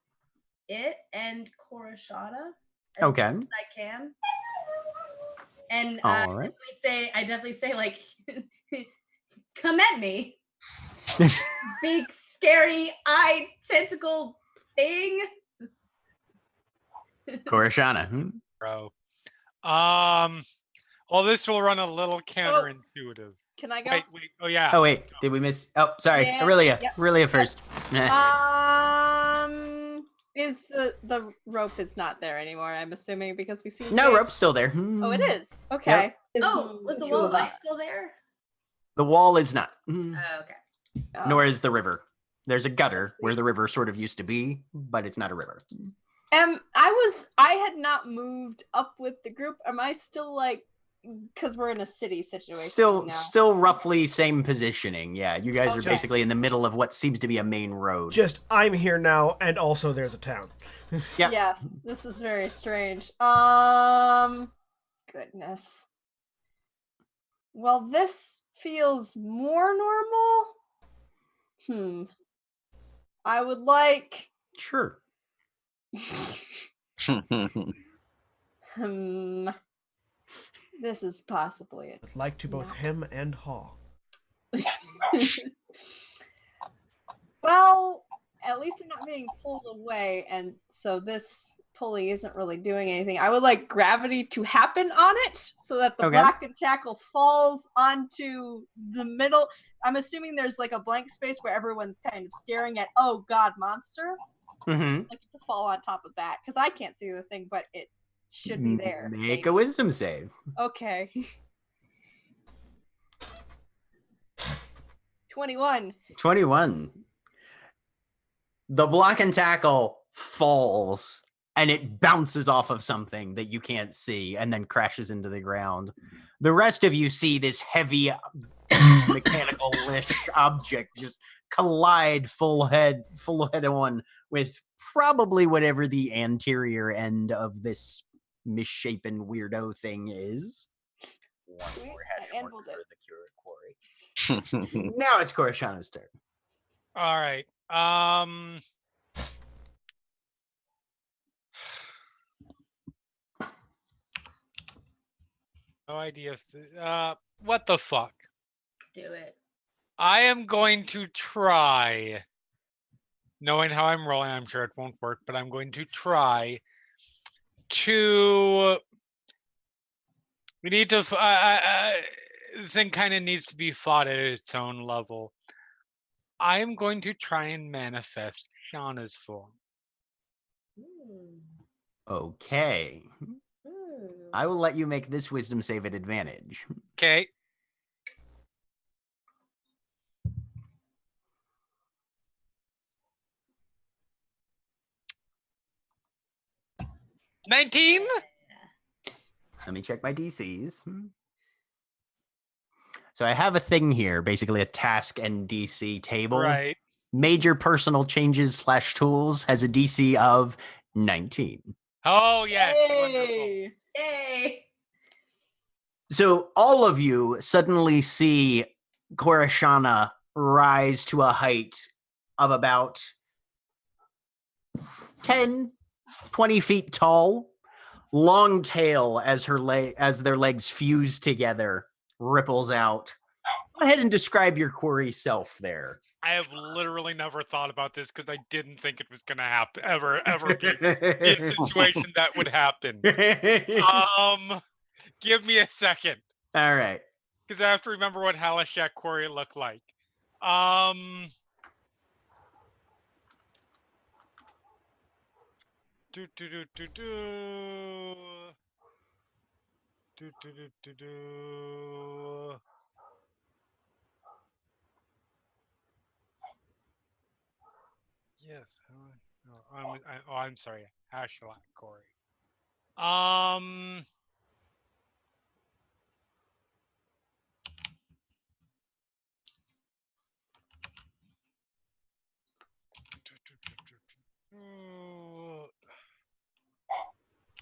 it and Korashana as Okay. best as I can. And All right. I definitely say like, come at me. Big scary eye tentacle thing. Korashana. Bro. Well, this will run a little counterintuitive. Can I go? Wait. Oh yeah. Oh, wait. Did we miss? Oh, sorry. Yeah, Aurelia. yep. Aurelia first. Is the rope is not there anymore? I'm assuming because we see No, rope's still there. Oh, it is. Okay. Oh, was the wall light still there? The wall is not. Oh, okay. Nor is the river. There's a gutter where the river sort of used to be, but it's not a river. I had not moved up with the group. Am I still like, because we're in a city situation now. Still roughly same positioning. Yeah, you guys are Okay. basically in the middle of what seems to be a main road. Just I'm here now, and also there's a town. Yep. Yes, this is very strange. Goodness. Well, this feels more normal. I would like. Sure. This is possibly it. I'd like to both him and Haw. Well, at least they're not being pulled away, and so this pulley isn't really doing anything. I would like gravity to happen on it so that the block and tackle falls onto the middle. I'm assuming there's like a blank space where everyone's kind of staring at, oh god, monster. Mm-hmm. Like to fall on top of that, because I can't see the thing, but it should be there. Make a wisdom save. Okay. 21. 21. The block and tackle falls and it bounces off of something that you can't see and then crashes into the ground. The rest of you see this heavy mechanical-ish object just collide full head on with probably whatever the anterior end of this misshapen weirdo thing is. One more hash mark for the quori. Now it's Korishana's turn. All right. No idea. What the fuck? Do it. I am going to try. Knowing how I'm rolling, I'm sure it won't work, but I'm going to try to. We need to. The thing kind of needs to be fought at its own level. I am going to try and manifest Shauna's form. Okay. I will let you make this wisdom save at advantage. Okay. $19? Let me check my DCs. So I have a thing here, basically a task and DC table. Right. Major personal changes / tools has a DC of 19. Oh, yes. Yay. Wonderful. Yay! So all of you suddenly see Korishana rise to a height of about 10, 20 feet tall, long tail as their legs fuse together, ripples out. Go ahead and describe your quori self there. I have literally never thought about this because I didn't think it was going to happen, ever be a situation that would happen. Give me a second. All right. Because I have to remember what Halashak quori looked like. Do. Yes. I'm sorry. Hashlak quori.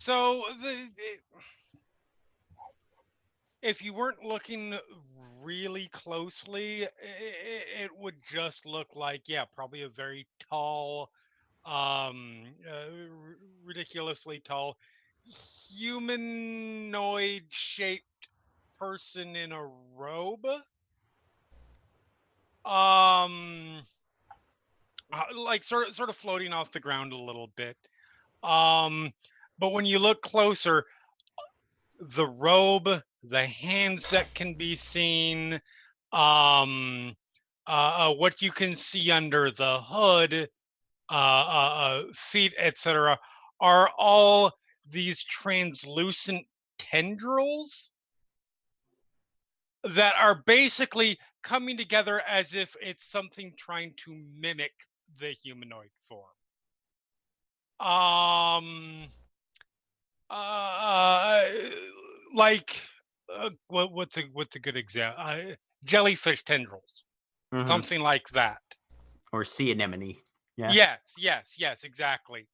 So if you weren't looking really closely, it would just look like, yeah, probably a very tall, ridiculously tall, humanoid-shaped person in a robe. Like sort of floating off the ground a little bit. But when you look closer, the robe, the hands that can be seen, what you can see under the hood, feet, etc., are all these translucent tendrils that are basically coming together as if it's something trying to mimic the humanoid form. Like what's a good example? Jellyfish tendrils, something like that. Or sea anemone. Yeah. Yes, exactly.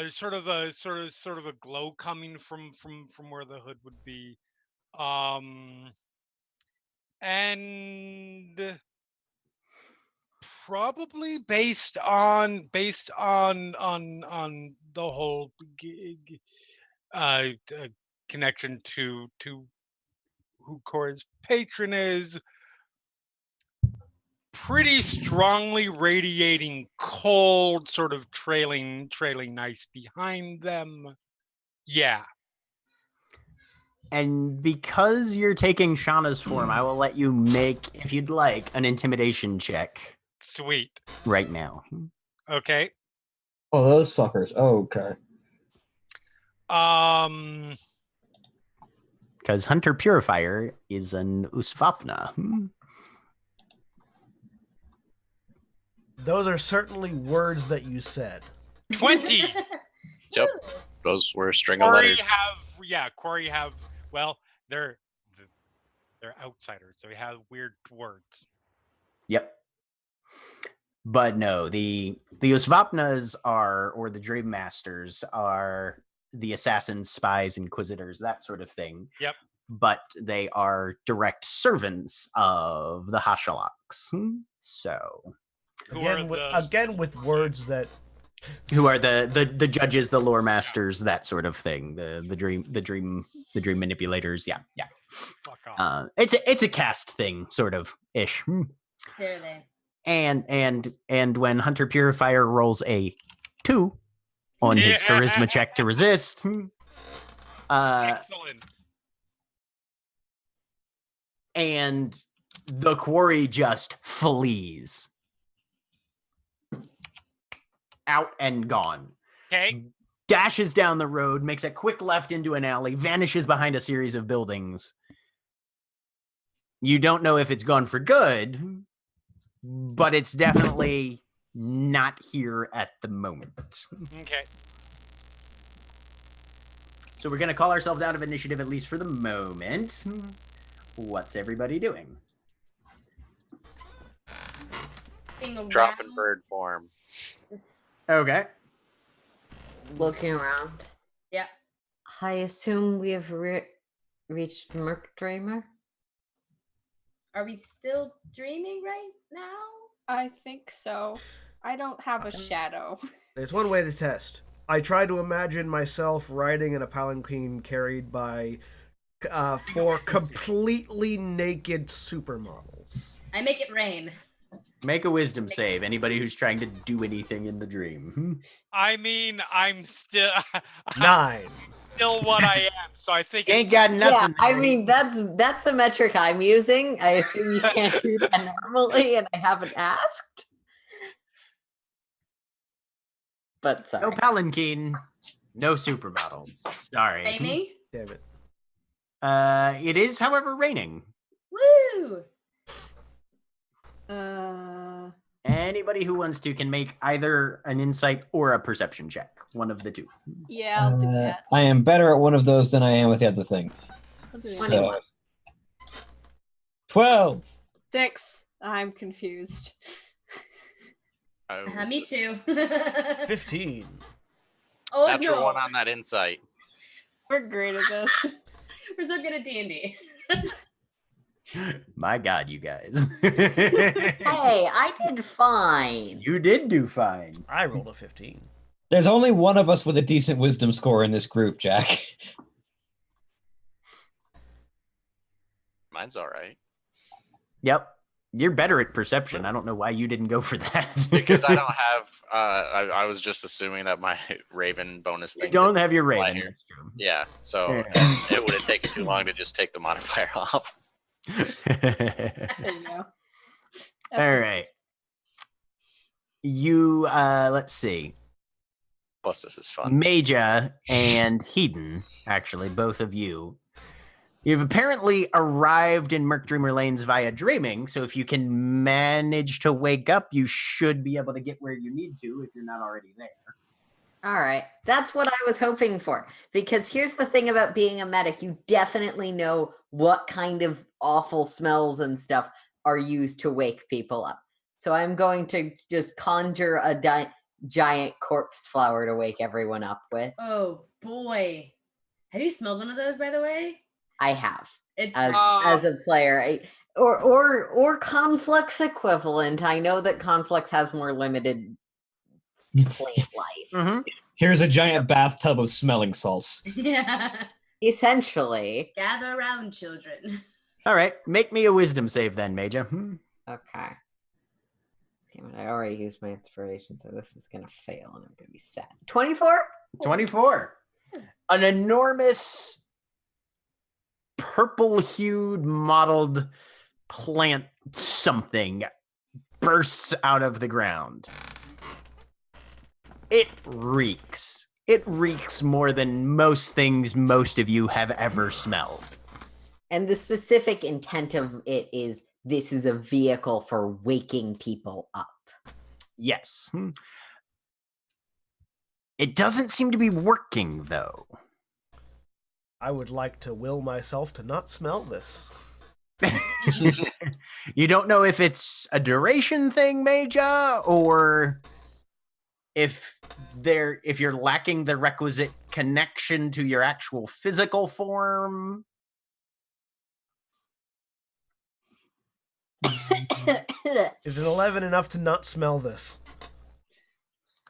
Sort of a glow coming from where the hood would be. And probably based on the whole connection to who Cora's patron is, pretty strongly radiating cold, sort of trailing nice behind them. Yeah. And because you're taking Shauna's form, I will let you make, if you'd like, an intimidation check. Sweet. Right now. Okay. Oh, those fuckers. Oh, okay. Because Hunter Purifier is an Usvapna. Those are certainly words that you said. 20. Yep. Those were a string of Quori letters. Quori have, well, they're outsiders, so we have weird words. Yep. But no, the Usvapnas are, or the Dream Masters are the assassins, spies, inquisitors, that sort of thing. Yep. But they are direct servants of the Hashalaks. So Again with words that who are the judges, the lore masters, that sort of thing. The dream manipulators. Yeah. Fuck off. It's a caste thing, sort of ish. Clearly. And when Hunter Purifier rolls a 2 on his charisma check to resist, Excellent. and the quori just flees out and gone. Okay. Dashes down the road, makes a quick left into an alley, vanishes behind a series of buildings. You don't know if it's gone for good, but it's definitely not here at the moment. Okay. So we're going to call ourselves out of initiative, at least for the moment. What's everybody doing? Dropping bird form. Okay. Looking around. Yeah. I assume we have reached Merc Dreamer. Are we still dreaming right now? I think so. I don't have a shadow. there's one way to test. I try to imagine myself riding in a palanquin carried by 4 completely naked supermodels. I make it rain. Make a wisdom save, anybody who's trying to do anything in the dream. I mean, I'm still 9. still what I am, so I think Ain't got Yeah, nothing. I mean that's the metric I'm using. I assume you can't do that normally, and I haven't asked. But sorry. No palanquin, no supermodels. Sorry. Raining? Damn it. It is, however, raining. Woo! Anybody who wants to can make either an insight or a perception check. One of the two. Yeah, I'll do that. I am better at one of those than I am with the other thing. I'll do that. 21. 12. 6. I'm confused. Oh, Me too. 15. Oh natural no, one on that insight. We're great at this. we're so good at D&D. My God, you guys. Hey, I did fine. You did do fine. I rolled a 15. There's only one of us with a decent wisdom score in this group, Jack. Mine's all right. Yep. You're better at perception. I don't know why you didn't go for that. Because I don't have. I was just assuming that my Raven bonus You thing. don't didn't have your apply raven. here. That's true. Yeah, so Yeah. it would have taken too long to just take the modifier off. There you go. All right. You let's see. Plus, this is fun. Maja and Hedon, actually, both of you You've apparently arrived in Merc Dreamer Lanes via dreaming, so if you can manage to wake up, you should be able to get where you need to if you're not already there. All right. That's what I was hoping for. Because here's the thing about being a medic. You definitely know what kind of awful smells and stuff are used to wake people up. So I'm going to just conjure a giant corpse flower to wake everyone up with. Oh boy. Have you smelled one of those, by the way? I have. It's As a player. Or Conflux equivalent. I know that Conflux has more limited plant life. Mm-hmm. Here's a giant bathtub of smelling salts. Yeah. Essentially. Gather around, children. All right, make me a wisdom save then, Major. Okay. Damn it, I already used my inspiration, so this is gonna fail and I'm gonna be sad. 24? 24. An enormous purple-hued mottled plant something bursts out of the ground. It reeks. It reeks more than most things most of you have ever smelled. And the specific intent of it is this is a vehicle for waking people up. Yes. It doesn't seem to be working, though. I would like to will myself to not smell this. You don't know if it's a duration thing, Major, or if you're lacking the requisite connection to your actual physical form. Is an 11 enough to not smell this?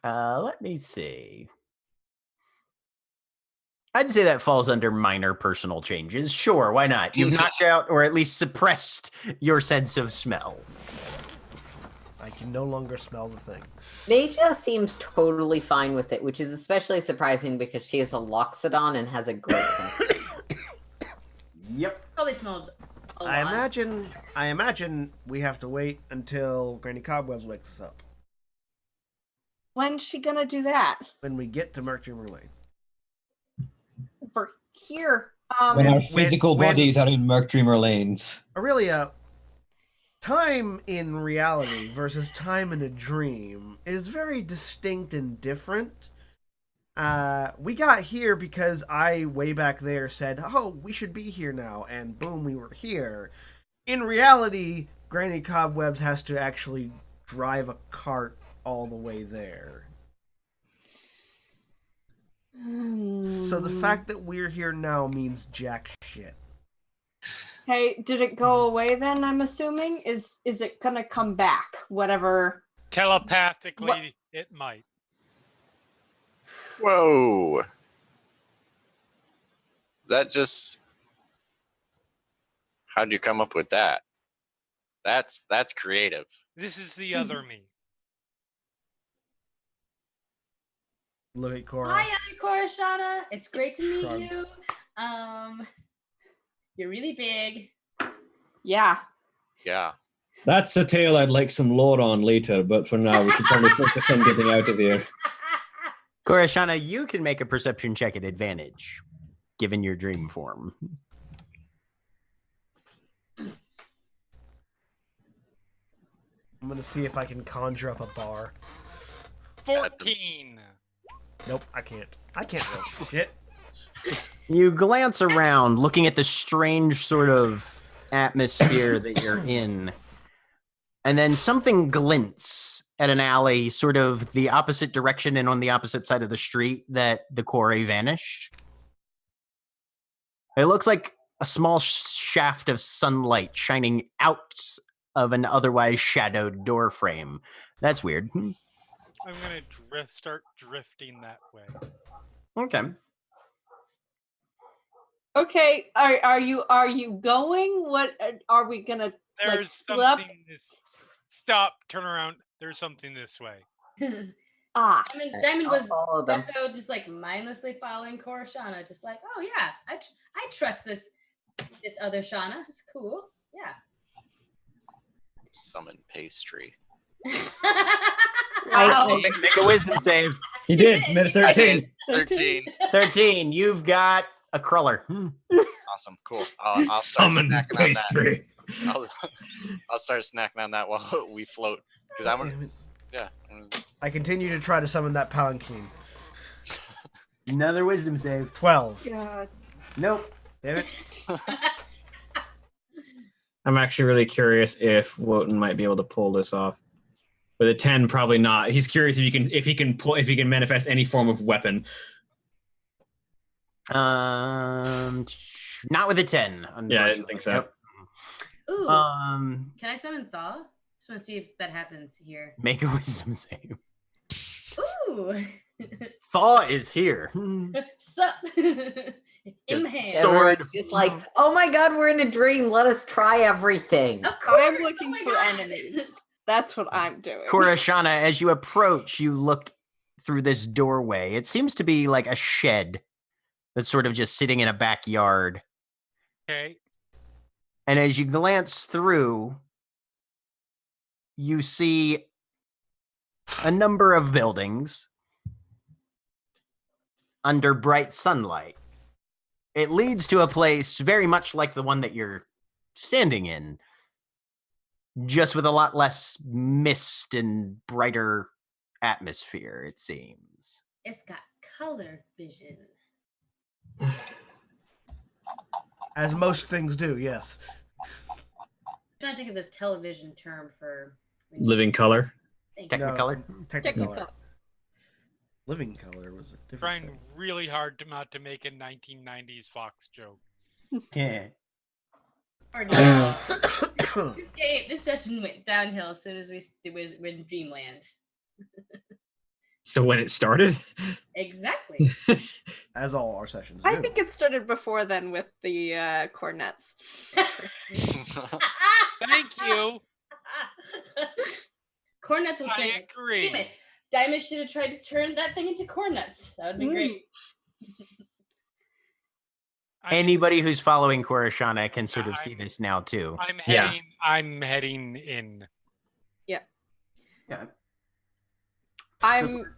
Let me see. I'd say that falls under minor personal changes. Sure, why not? You've knocked out or at least suppressed your sense of smell. I can no longer smell the thing. Neja seems totally fine with it, which is especially surprising because she is a Loxodon and has a great sense. Yep. Probably smelled a lot. I imagine we have to wait until Granny Cobwebs wakes us up. When's she gonna do that? When we get to Merc Dreamer Lane. For here. When our physical bodies are in Merc Dreamer Lanes. Aurelia, time in reality versus time in a dream is very distinct and different. We got here because I, way back there, said, oh, we should be here now, and boom, we were here. In reality, Granny Cobwebs has to actually drive a cart all the way there. So the fact that we're here now means jack shit. Hey, did it go away then, I'm assuming? Is it gonna come back? Whatever. Telepathically, it might. Whoa. Is that just... How'd you come up with that? That's creative. This is the other me. Look at Cora. Hi, I'm Korashana. It's great to meet Shrug. you. You're really big. Yeah. Yeah. That's a tale I'd like some lore on later, but for now we should probably focus on getting out of here. Korashana, you can make a perception check at advantage, given your dream form. I'm gonna see if I can conjure up a bar. 14. Nope, I can't. I can't roll shit. You glance around, looking at the strange sort of atmosphere that you're in, and then something glints at an alley, sort of the opposite direction and on the opposite side of the street that the quori vanished. It looks like a small shaft of sunlight shining out of an otherwise shadowed door frame. That's weird. I'm gonna start drifting that way. Okay. Okay, are you going? What are we gonna There's split up? something this. Stop. Turn around. There's something this way. Diamond was follow them. defo just like mindlessly following Korashana, just like, oh yeah, I trust this other Shauna. It's cool. Yeah. Summon pastry. Wow. Make a wisdom save. He did. Made a 13. 13. 13. You've got a cruller. Awesome. Cool. I'll start Summon snacking on that. pastry. I'll start snacking on that while we float. Because I'm Damn it. yeah. I continue to try to summon that palanquin. Another wisdom save. 12. God. Nope. Damn it. I'm actually really curious if Wotan might be able to pull this off. With a 10, probably not. He's curious if he can manifest any form of weapon. Not with a 10. Yeah, I didn't think so. Yep. Ooh. Um, Can I summon Thaw? Just want to see if that happens here. make a wisdom save. Ooh. Thaw is here. Sup? Just Imhand. sword. It's like, oh my god, we're in a dream. Let us try everything. Of course. I'm looking oh my for God. enemies. That's what I'm doing. Korashana, as you approach, you look through this doorway. It seems to be like a shed that's sort of just sitting in a backyard. Okay. And as you glance through, you see a number of buildings under bright sunlight. It leads to a place very much like the one that you're standing in, just with a lot less mist and brighter atmosphere, it seems. It's got color vision. As most things do, yes. I'm trying to think of the television term for Living color. Thank you. Technicolor? Technicolor. Living color was a different Trying thing. really hard not to make a 1990s Fox joke. Yeah. This session went downhill as soon as we're in Dreamland. So when it started? Exactly. As all our sessions I do. think it started before then with the cornets. Thank you. Cornets will I say it. agree. Damn it. Diamond should have tried to turn that thing into cornets. That would be great. Anybody who's following Korashana can sort of see I'm- this now too. I'm heading in. Yeah. I'm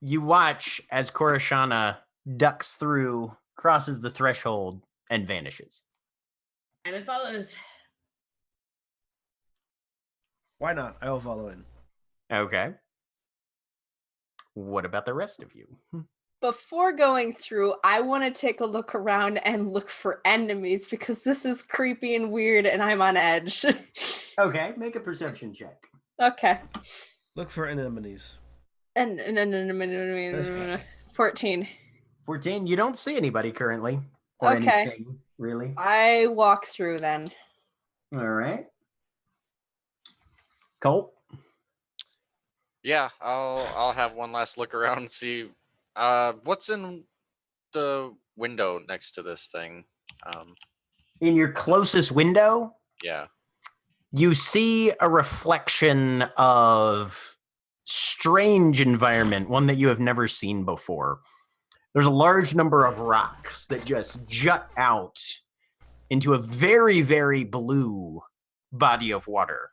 You watch as Korashana ducks through, crosses the threshold, and vanishes. And it follows. Why not? I will follow in. Okay. What about the rest of you? before going through, I want to take a look around and look for enemies because this is creepy and weird and I'm on edge. Okay, make a perception check. Okay. Look for anemones. And 14. 14, you don't see anybody currently. Or Okay. anything, really. I walk through then. All right. Colt? Yeah, I'll have one last look around and see what's in the window next to this thing. In your closest window, Yeah. you see a reflection of strange environment, one that you have never seen before. There's a large number of rocks that just jut out into a very, very blue body of water.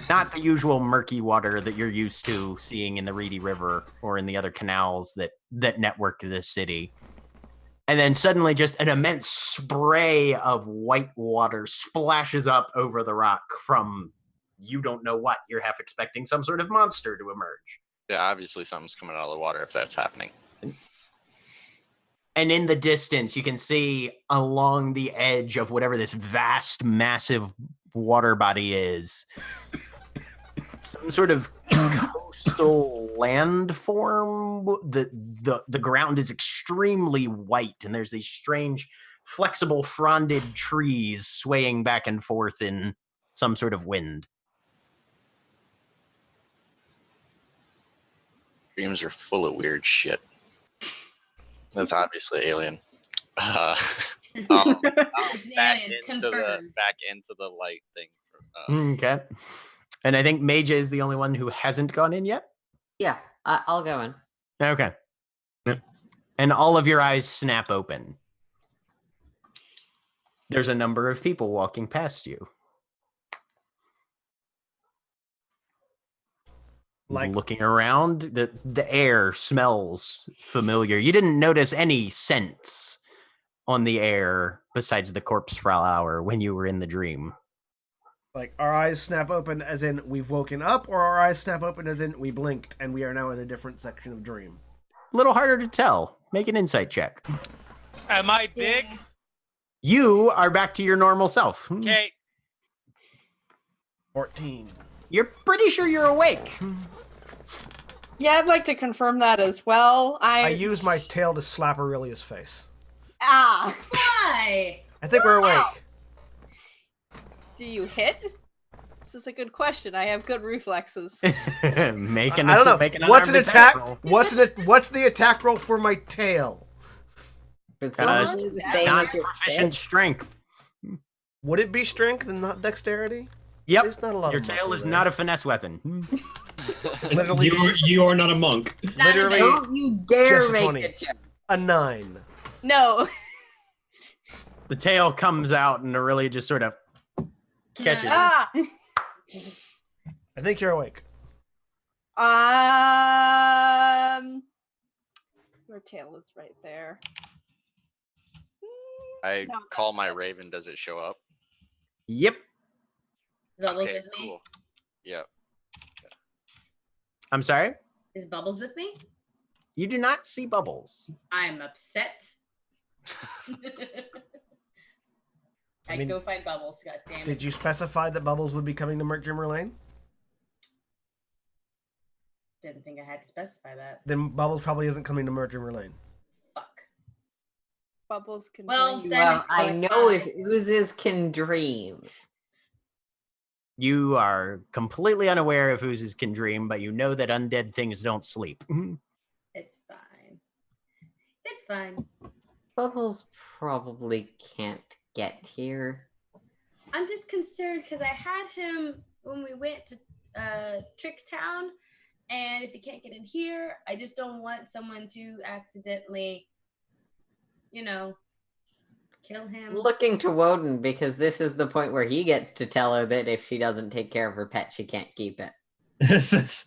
Not the usual murky water that you're used to seeing in the Reedy River or in the other canals that network this city. And then suddenly just an immense spray of white water splashes up over the rock from you don't know what. You're half expecting some sort of monster to emerge. Yeah, obviously something's coming out of the water if that's happening. And in the distance, you can see along the edge of whatever this vast, massive water body is, some sort of coastal landform. The ground is extremely white, and there's these strange, flexible, fronded trees swaying back and forth in some sort of wind. Dreams are full of weird shit. That's obviously alien. Back Alien, confirmed. back into the light thing. Okay. And I think Maja is the only one who hasn't gone in yet. Yeah, I'll go in. Okay. And all of your eyes snap open. There's a number of people walking past you. Like, looking around, the air smells familiar. You didn't notice any scents on the air besides the corpse flower when you were in the dream? Like, our eyes snap open as in we've woken up, or our eyes snap open as in we blinked and we are now in a different section of dream? A little harder to tell. Make an insight check. Am I big? You are back to your normal self. Okay. 14. You're pretty sure you're awake. Yeah, I'd like to confirm that as well. I use my tail to slap Aurelia's face. Ah! Why? I think we're awake. Do you hit? This is a good question. I have good reflexes. Make an I don't know. make an What's an unarmed attack? roll. What's the attack roll for my tail? It's Uh, almost the same as your Non-proficient strength. Would it be strength and not dexterity? Yep. There's not a lot Your of tail muscle is there. not a finesse weapon. Literally, You are not a monk. literally Don't you dare just a make 20. it, Jeff. a 9. No. The tail comes out and Aurelia just sort of catches it. Ah! I think you're awake. Your tail is right there. I No. call my raven. Does it show up? Yep. Is Bubbles Okay, with me? cool. Yep. I'm sorry? Is Bubbles with me? You do not see bubbles. I'm upset. I mean, go find Bubbles. God damn it. Did you specify that Bubbles would be coming to Merc Dreamer Lane? Didn't think I had to specify that. Then Bubbles probably isn't coming to Merc Dreamer Lane. Fuck. Bubbles can Well, dream. then- Well, I know if oozes can dream. You are completely unaware of oozes can dream, but you know that undead things don't sleep. It's fine. It's fine. Bubbles probably can't get here. I'm just concerned because I had him when we went to Trickstown, and if he can't get in here, I just don't want someone to accidentally, kill him. Looking to Woden because this is the point where he gets to tell her that if she doesn't take care of her pet, she can't keep it. This is,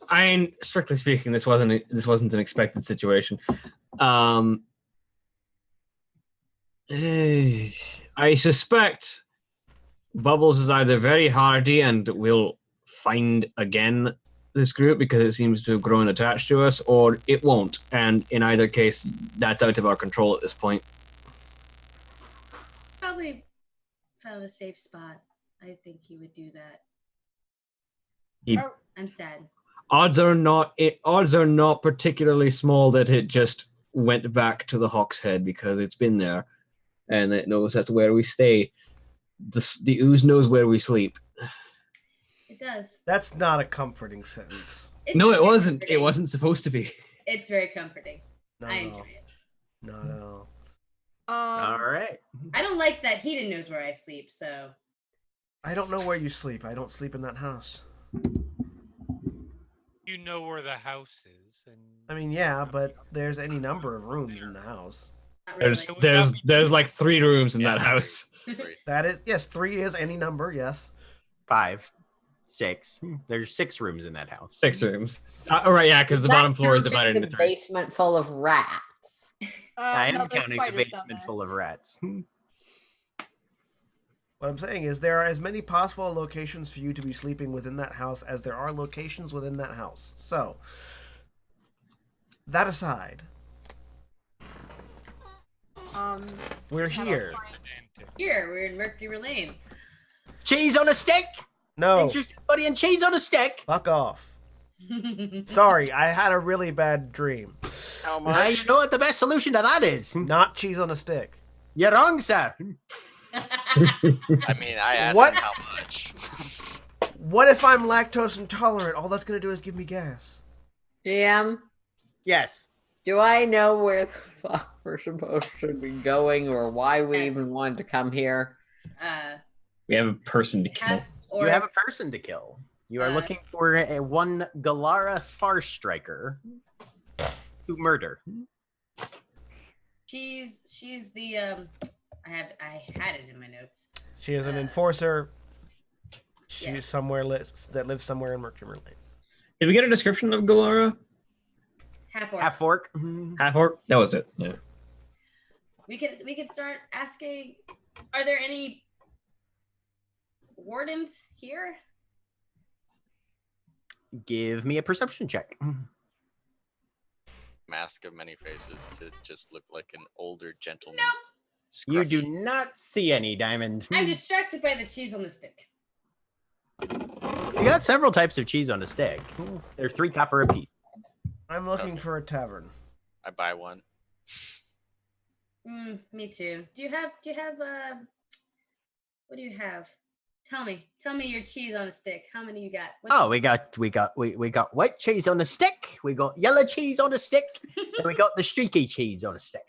I mean, strictly speaking, this wasn't an expected situation. I suspect Bubbles is either very hardy and will find again this group because it seems to have grown attached to us, or it won't. And in either case, that's out of our control at this point. Probably found a safe spot. I think he would do that. I'm sad. Odds are not particularly small that it just went back to the Hawk's Head because it's been there, and it knows that's where we stay. The ooze knows where we sleep. It does. That's not a comforting sentence. It's No, it very wasn't. It comforting. wasn't supposed to be. It's very comforting. Not I at enjoy all. it. Not at all. All right. I don't like that he didn't knows where I sleep, so I don't know where you sleep. I don't sleep in that house. You know where the house is, and I mean, yeah, but there's any number of rooms in the house. not really. There's like 3 rooms in Yeah, that house. Three. That is, yes, 3 is any number, yes. 5, 6. There's 6 rooms in that house. 6 rooms. All right, yeah, because the bottom floor is divided into the 3. basement full of rats. I no, am there's counting the spiders down basement there. full of rats. What I'm saying is there are as many possible locations for you to be sleeping within that house as there are locations within that house. So, that aside, we're here. Here, we're in Mercury Lane. Cheese on a stick? No, Interesting, buddy, and cheese on a stick. fuck off. Sorry, I had a really bad dream. How Now you know what the best solution to that is. Not cheese on a stick. You're wrong, sir. I mean, I asked What? him how much. What if I'm lactose intolerant? All that's gonna do is give me gas. GM, Yes. do I know where the fuck we're supposed to be going or why we Yes. even wanted to come here? We have a person to kill. Have or You have a person to kill. You are looking for one Galara Farstriker to murder. she's the I had it in my notes. She is an enforcer. She's Yes. somewhere that lives somewhere in Mercury Lane. Did we get a description of Galara? Half orc. Half orc. Half orc? That was it. Yeah. We could start asking. Are there any wardens here? Give me a perception check. Mask of many faces to just look like an older gentleman. Nope. You do Scruffy. not see any, Diamond. I'm distracted by the cheese on the stick. You got several types of cheese on a stick. They're 3 copper apiece. I'm looking Okay. for a tavern. I buy one. Me too. Do you have what do you have? Tell me your cheese on a stick. How many you got? What's Oh, we got white cheese on a stick. We got yellow cheese on a stick. And we got the streaky cheese on a stick.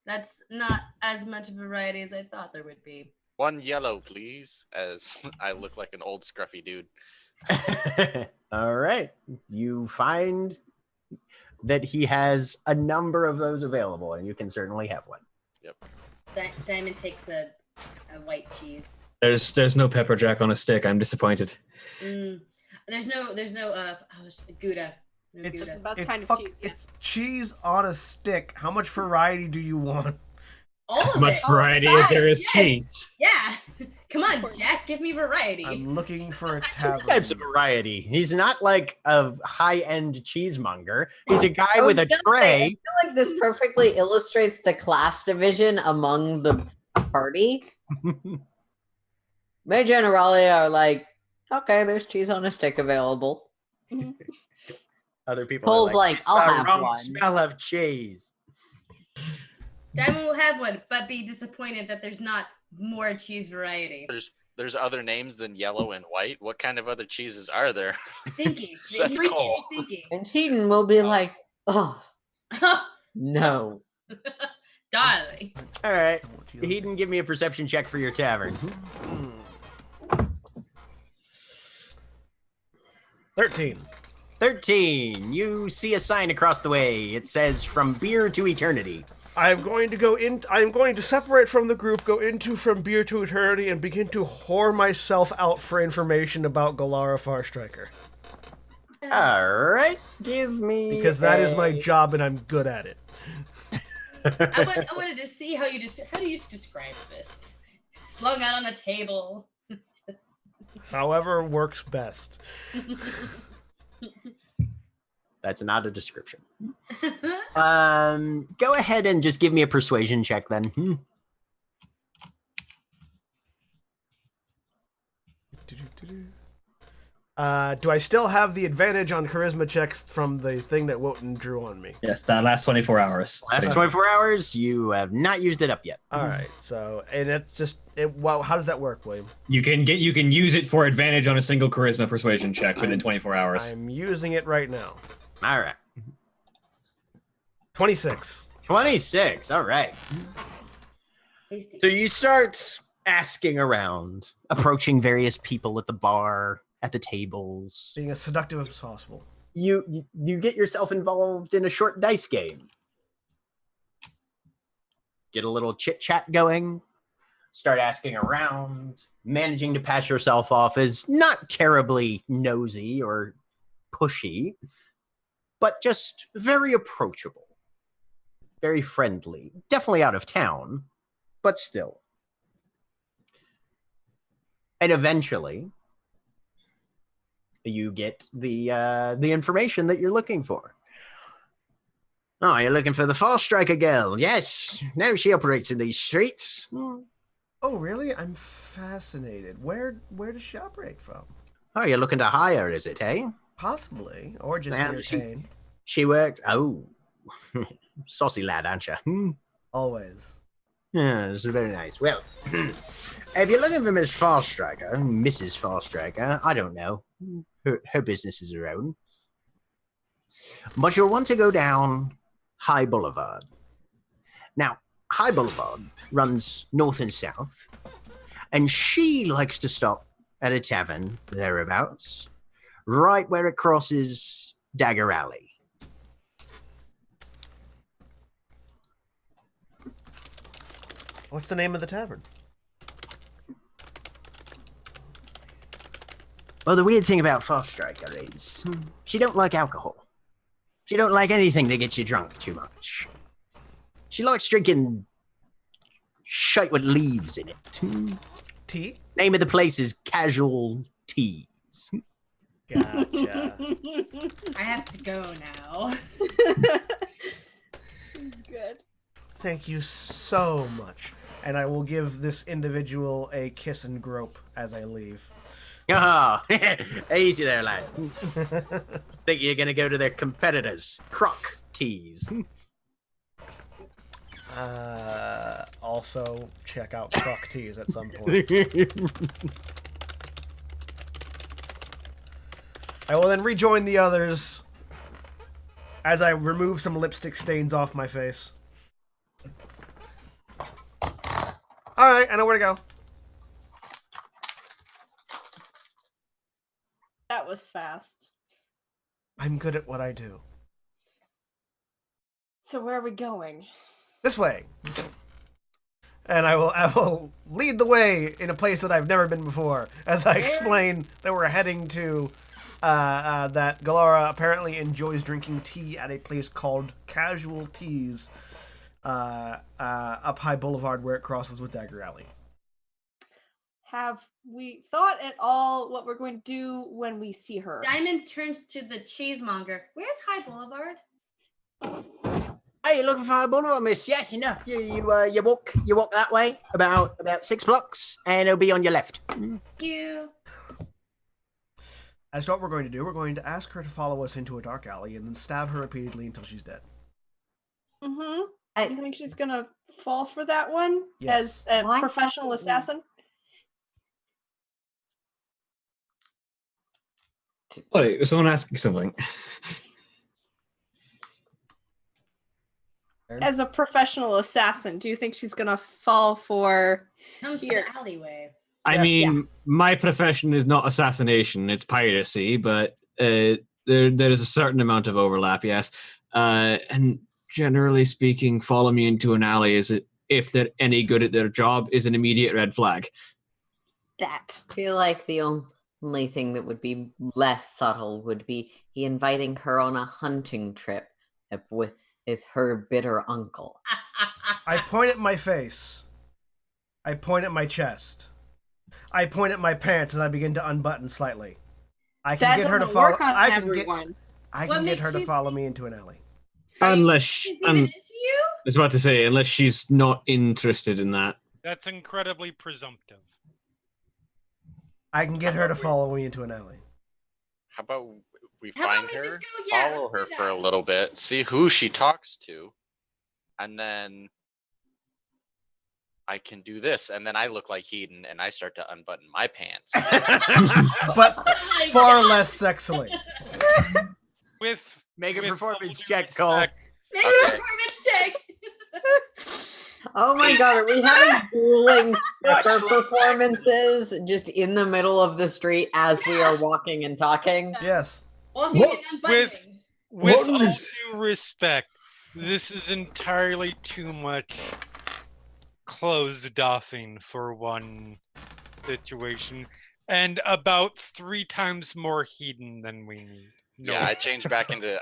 That's not as much variety as I thought there would be. One yellow, please, as I look like an old scruffy dude. All right. You find that he has a number of those available, and you can certainly have one. Diamond takes a white cheese. There's no pepper jack on a stick. I'm disappointed. There's no Gouda. No It's Gouda. That's it's kind of fuck- cheese, yeah. It's cheese on a stick. How much variety do you want? All As of much it. variety Oh, as there is yes. cheese. Yeah. Come on, Jack. Give me variety. I'm looking for a Two tavern. types of variety. He's not like a high-end cheesemonger. He's a guy I with was a gonna say, tray. I feel like this perfectly illustrates the class division among the party. My generali are like, okay, there's cheese on a stick available. Other people Cole's are like, "It's I'll the have wrong one." smell of cheese. Diamond will have one, but be disappointed that there's not more cheese variety. There's other names than yellow and white. What kind of other cheeses are there? Thinking. That's Freaky cool. thinking. And Heaton will be like, oh, no. Darling. All right. What you He didn't give me a perception check for your tavern. 13. 13. You see a sign across the way. It says "From beer to eternity." I'm going to separate from the group, go into From Beer to Eternity, and begin to whore myself out for information about Galara Farstriker. All right. Give me Because that is my job and I'm good at it. I wanted to see how do you describe this? Slung out on the table. Just- However works best. That's not a description. Go ahead and just give me a persuasion check then. Do I still have the advantage on charisma checks from the thing that Wotan drew on me? Yes, that last 24 hours. Last So- 24 hours, you have not used it up yet. All right. So, and it's just well, how does that work, William? You can use it for advantage on a single charisma persuasion check within 24 hours. I'm using it right now. All right. 26. 26. All right. Tasty. So you start asking around, approaching various people at the bar, at the tables. Being as seductive as possible. You get yourself involved in a short dice game. Get a little chit chat going. Start asking around, managing to pass yourself off as not terribly nosy or pushy, but just very approachable, very friendly. Definitely out of town, but still. And eventually, you get the information that you're looking for. Oh, you're looking for the Farstriker girl? Yes. No, she operates in these streets. Oh, really? I'm fascinated. Where does she operate from? Oh, you're looking to hire, is it, eh? Possibly, or just Well, entertain. She worked. Oh, saucy lad, aren't you? Always. Yeah, it's very nice. Well, if you're looking for Miss Farstriker, Mrs. Farstriker, I don't know. Her business is her own. But you'll want to go down High Boulevard. Now, High Boulevard runs north and south, and she likes to stop at a tavern thereabouts, right where it crosses Dagger Alley. What's the name of the tavern? Well, the weird thing about Farstriker is she don't like alcohol. She don't like anything that gets you drunk too much. She likes drinking shite with leaves in it. Tea? Name of the place is Casual Teas. Gotcha. I have to go now. He's good. Thank you so much. And I will give this individual a kiss and grope as I leave. Oh, easy there, lad. Think you're gonna go to their competitors, Croc Teas. Also check out Croc Teas at some point. I will then rejoin the others as I remove some lipstick stains off my face. Alright, I know where to go. That was fast. I'm good at what I do. So where are we going? This way. And I will lead the way in a place that I've never been before, as I explain that we're heading to that Galara apparently enjoys drinking tea at a place called Casual Teas up High Boulevard where it crosses with Dagger Alley. Have we thought at all what we're going to do when we see her? Diamond turns to the cheesemonger. Where's High Boulevard? Hey, you looking for a Boulevard, miss? Yeah, you know, you walk that way about 6 blocks, and it'll be on your left. Thank you. As to what we're going to do, we're going to ask her to follow us into a dark alley and then stab her repeatedly until she's dead. Mm-hmm. You think she's gonna fall for that one? Yes. As a Why professional not? assassin? Wait, was someone asking something? As a professional assassin, do you think she's gonna fall for Come to Here. the alleyway. I Yes. mean, my profession is not assassination; it's piracy. But there is a certain amount of overlap, yes. And generally speaking, follow me into an alley is it if they're any good at their job is an immediate red flag. that? I feel like the only thing that would be less subtle would be he inviting her on a hunting trip with her bitter uncle. I point at my face. I point at my chest. I point at my pants as I begin to unbutton slightly. I can That get her to doesn't follow. work on I can everyone. I What can get makes her to you follow me into an alley. Unless She's even into you? I was about to say, unless she's not interested in that. That's incredibly presumptive. I can get her to follow me into an alley. How about we How about find we her, just go- yeah, follow let's her do for a that. little bit, see who she talks to, and then I can do this, and then I look like Hedon, and I start to unbutton my pants. But my far less sexily. With Make a with performance all due check, Cole. respect, Make Okay. a performance check. Oh my god, are we having dueling pepper performances just in the middle of the street as we are walking and talking? Yes. Well, you What? get unbuttoning. with What all is- due respect, this is entirely too much closed offing for one situation, and about 3 times more Hedon than we need. No. Yeah, I changed back into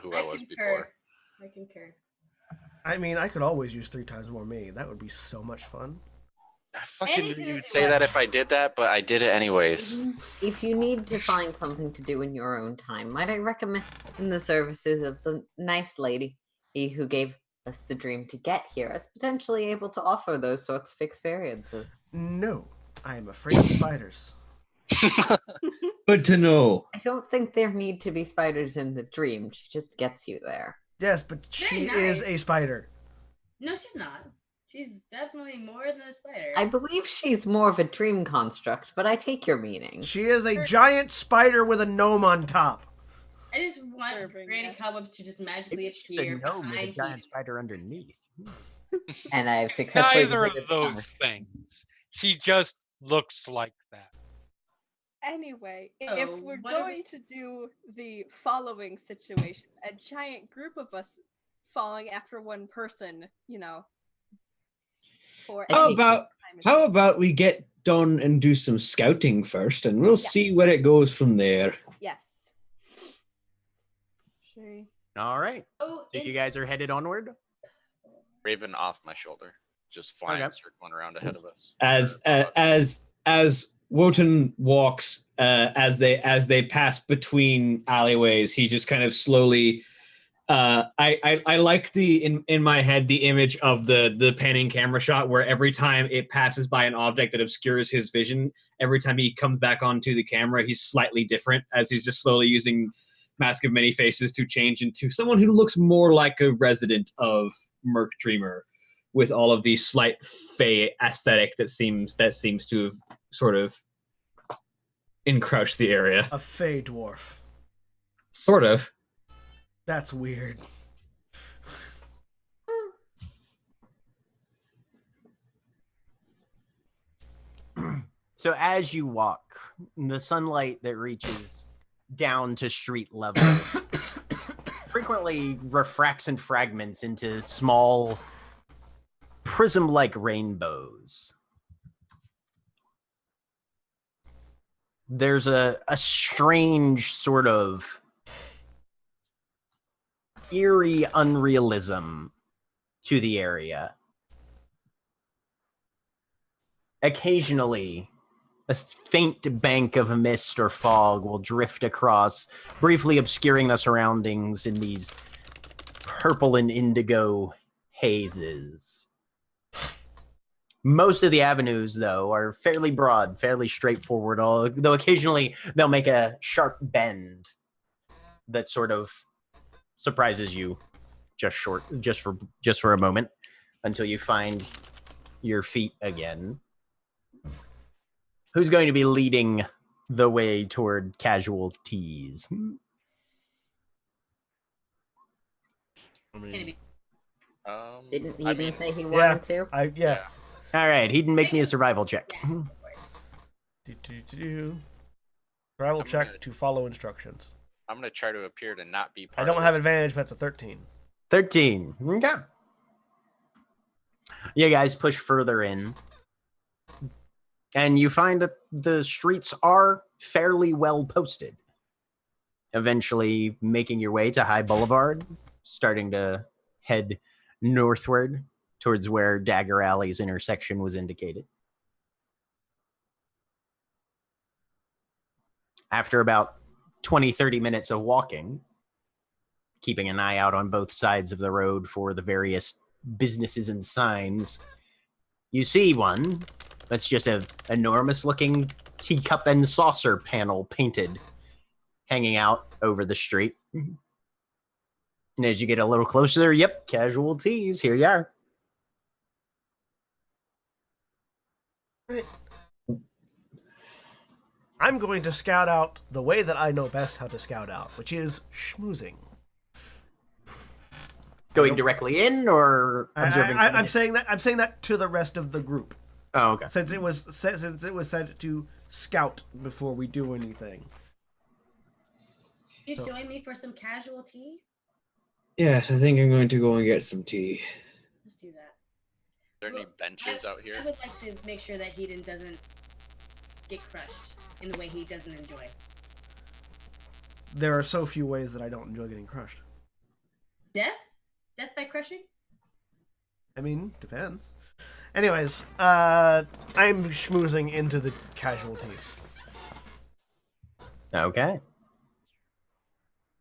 who I was before. I concur. I mean, I could always use 3 times more me. That would be so much fun. I fucking knew Anywho's you'd say that if I did that, but I did it anyways. If you need to find something to do in your own time, might I recommend the services of the nice lady who gave us the dream to get here as potentially able to offer those sorts of experiences? No, I am afraid of spiders. Good to know. I don't think there need to be spiders in the dream. She just gets you there. Yes, but she Very is nice. a spider. No, she's not. She's definitely more than a spider. I believe she's more of a dream construct, but I take your meaning. She is a giant spider with a gnome on top. I just want Serving, Granny yes. Cobwebs to just magically Maybe she's appear a gnome with a behind giant you. spider underneath. And I've successfully Neither of defeated those things. She just looks like that. Anyway, Oh, if we're what are we- going to do the following situation, a giant group of us following after one person, for How any about- time is- How about we get done and do some scouting first, and we'll Yeah. see where it goes from there. Yes. She... All right. Oh, So you guys are headed onward? Raven off my shoulder, just flying, circling around ahead of us. As Wotan walks, as they pass between alleyways, he just kind of slowly. I like in my head the image of the panning camera shot where every time it passes by an object that obscures his vision, every time he comes back onto the camera, he's slightly different as he's just slowly using Mask of Many Faces to change into someone who looks more like a resident of Merc Dreamer, with all of the slight fey aesthetic that seems to have sort of encroached the area. A fey dwarf. Sort of. That's weird. So as you walk, the sunlight that reaches down to street level frequently refracts and fragments into small prism-like rainbows. There's a strange sort of eerie unrealism to the area. Occasionally, a faint bank of mist or fog will drift across, briefly obscuring the surroundings in these purple and indigo hazes. Most of the avenues, though, are fairly broad, fairly straightforward, although occasionally they'll make a sharp bend that sort of surprises you just for a moment until you find your feet again. Who's going to be leading the way toward casualties? Kennedy. Didn't he say he wanted to? Yeah. All right, he didn't make me a survival check. Survival check to follow instructions. I'm going to try to appear to not be part I of don't this. have advantage, but it's a 13. 13. Okay. You guys push further in, and you find that the streets are fairly well posted. Eventually making your way to High Boulevard, starting to head northward towards where Dagger Alley's intersection was indicated. After about 20-30 minutes of walking, keeping an eye out on both sides of the road for the various businesses and signs, you see one that's just an enormous looking teacup and saucer panel painted hanging out over the street. And as you get a little closer, yep, casualties, here you are. I'm going to scout out the way that I know best how to scout out, which is schmoozing. Going directly in, or observing? I'm saying that to the rest of the group. Oh, okay. Since it was said to scout before we do anything. You join me for some casual tea? Yes, I think I'm going to go and get some tea. Let's do that. Are there any benches out here? I would like to make sure that Hedon doesn't get crushed in the way he doesn't enjoy. There are so few ways that I don't enjoy getting crushed. Death? Death by crushing? I mean, depends. Anyways, I'm schmoozing into the casualties. Okay.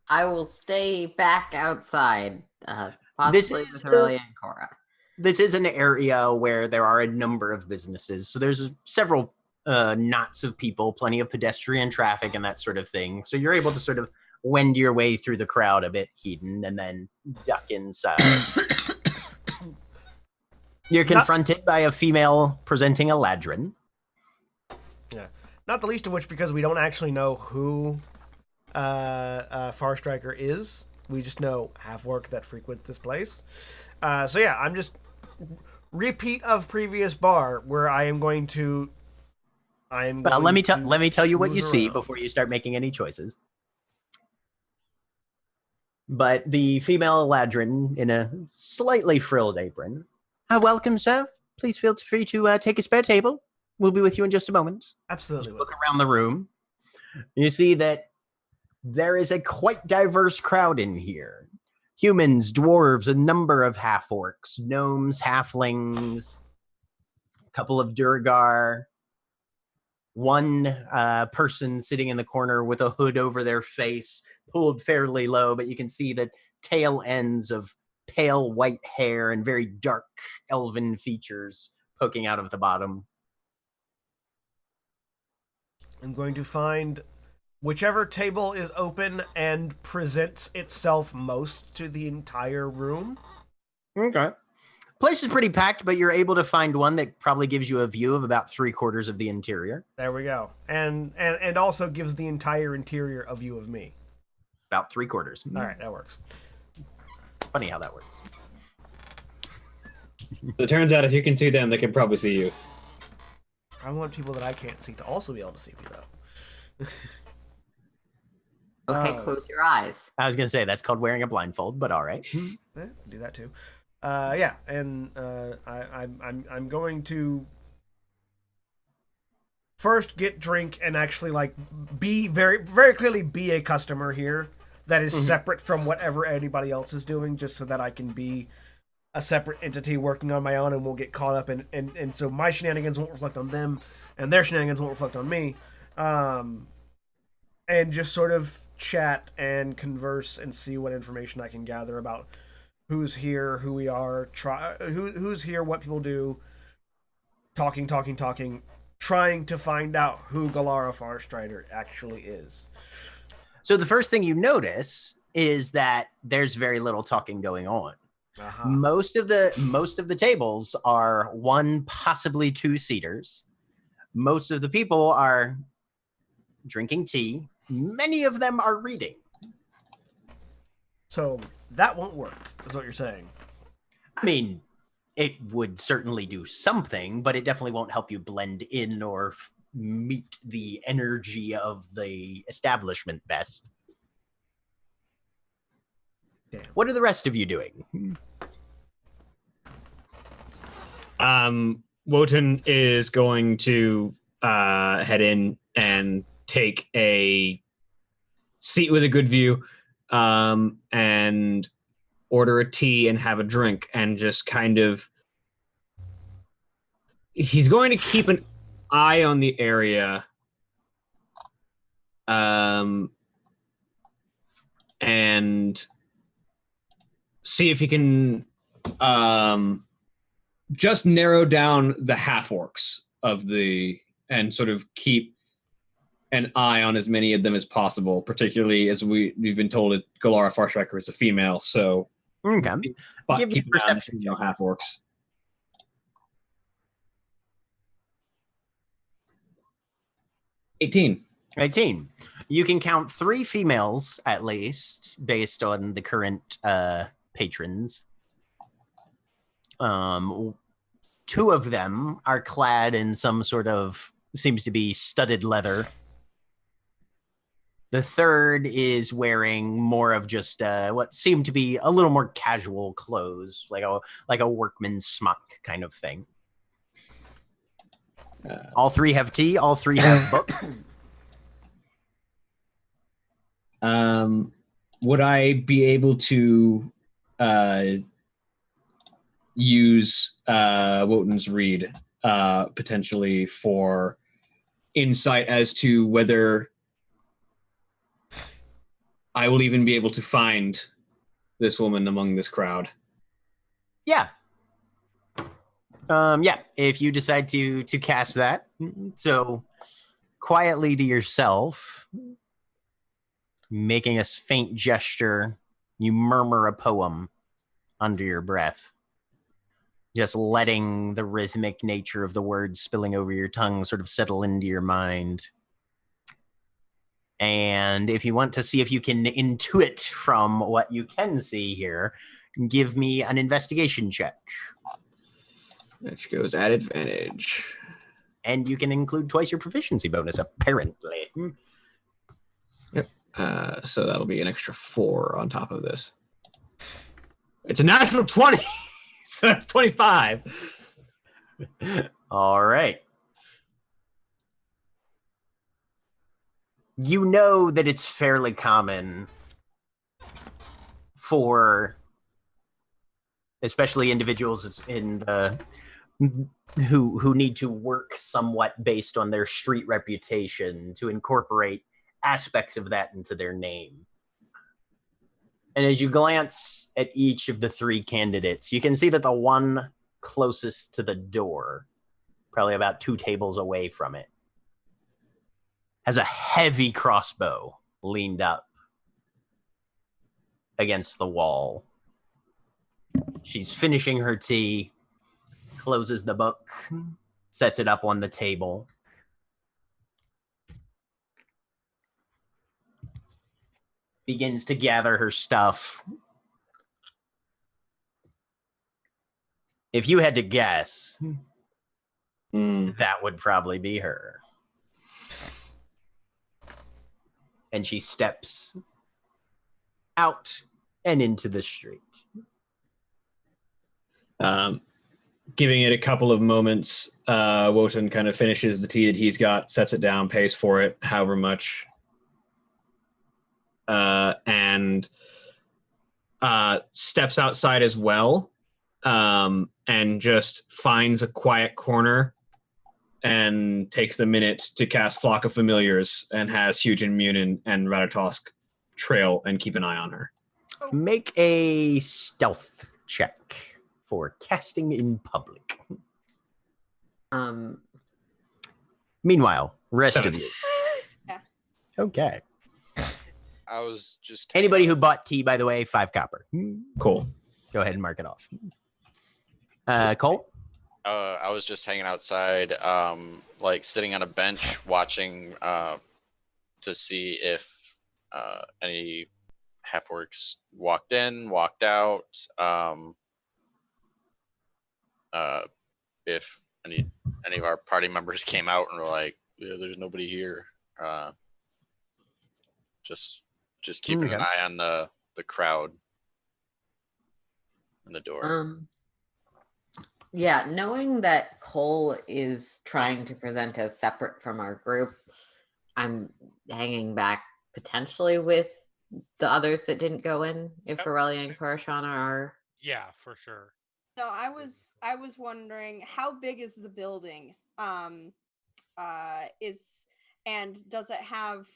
I will stay back outside, possibly with Aurelia and Cora. This is an area where there are a number of businesses, so there's several knots of people, plenty of pedestrian traffic and that sort of thing. So you're able to sort of wend your way through the crowd a bit, Hedon, and then duck inside. You're confronted by a female presenting a ladrin. Yeah. Not the least of which because we don't actually know who Farstriker is. We just know half-orc that frequents this place. So yeah, I'm just repeat of previous bar where I am going to. But let me tell you what you see before you start making any choices. But the female ladrin in a slightly frilled apron. Welcome, sir. Please feel free to take a spare table. We'll be with you in just a moment. Absolutely. Look around the room. You see that there is a quite diverse crowd in here. humans, dwarves, a number of half-orcs, gnomes, halflings, a couple of Durgar, one person sitting in the corner with a hood over their face, pulled fairly low, but you can see the tail ends of pale white hair and very dark elven features poking out of the bottom. I'm going to find whichever table is open and presents itself most to the entire room. Okay. Place is pretty packed, but you're able to find one that probably gives you a view of about 3/4 of the interior. There we go. And also gives the entire interior a view of me. About 3/4. All right, that works. Funny how that works. It turns out if you can see them, they can probably see you. I want people that I can't see to also be able to see me, though. Okay, close your eyes. I was going to say, that's called wearing a blindfold, but all right. Yeah, do that too. Yeah, and I'm going to first get drink and actually like be very clearly be a customer here that is separate from whatever anybody else is doing, just so that I can be a separate entity working on my own and won't get caught up and so my shenanigans won't reflect on them and their shenanigans won't reflect on me. And just sort of chat and converse and see what information I can gather about who's here, who we are, who's here, what people do, talking, trying to find out who Galara Farstrider actually is. So the first thing you notice is that there's very little talking going on. Uh-huh. Most of the tables are 1, possibly 2-seaters. Most of the people are drinking tea. Many of them are reading. So that won't work, is what you're saying. I mean, it would certainly do something, but it definitely won't help you blend in or meet the energy of the establishment best. Damn. What are the rest of you doing? Wotan is going to head in and take a seat with a good view, and order a tea and have a drink, and just kind of he's going to keep an eye on the area, and see if he can just narrow down the half-orcs of the, and sort of keep an eye on as many of them as possible, particularly as we've been told that Galara Farstrider is a female, so Okay. but Give me keep a an eye on the perception female check. half-orcs. 18. 18. You can count 3 females, at least, based on the current patrons. 2 of them are clad in some sort of, seems to be studded leather. The third is wearing more of just what seemed to be a little more casual clothes, like a workman's smock kind of thing. All 3 have tea. All 3 have books. Would I be able to use Wotan's read potentially for insight as to whether I will even be able to find this woman among this crowd? Yeah. Yeah, if you decide to cast that. So quietly to yourself, making a faint gesture, you murmur a poem under your breath, just letting the rhythmic nature of the words spilling over your tongue sort of settle into your mind. And if you want to see if you can intuit from what you can see here, give me an investigation check. Which goes at advantage. And you can include twice your proficiency bonus, apparently. Yep. So that'll be an extra 4 on top of this. It's a natural 20! So that's 25. All right. You know that it's fairly common for especially individuals in the who need to work somewhat based on their street reputation to incorporate aspects of that into their name. And as you glance at each of the three candidates, you can see that the one closest to the door, probably about 2 tables away from it, has a heavy crossbow leaned up against the wall. She's finishing her tea, closes the book, sets it up on the table. Begins to gather her stuff. If you had to guess, that would probably be her. And she steps out and into the street. Giving it a couple of moments, Wotan kind of finishes the tea that he's got, sets it down, pays for it, however much, and steps outside as well, and just finds a quiet corner and takes the minute to cast Flock of Familiars and has Huge and Munin and Ratatosk trail and keep an eye on her. Make a stealth check for casting in public. Meanwhile, rest of you. Yeah. Okay. I was just Anybody who bought tea, by the way, 5 copper. Cool. Go ahead and mark it off. Cole? I was just hanging outside, like sitting on a bench watching to see if any half-orcs walked in, walked out, if any of our party members came out and were like, yeah, there's nobody here. Just keeping an eye on the crowd and the door. Yeah, knowing that Cole is trying to present as separate from our group, I'm hanging back potentially with the others that didn't go in, if Aurelia and Karashana are. Yeah, for sure. So I was wondering, how big is the building? Does it have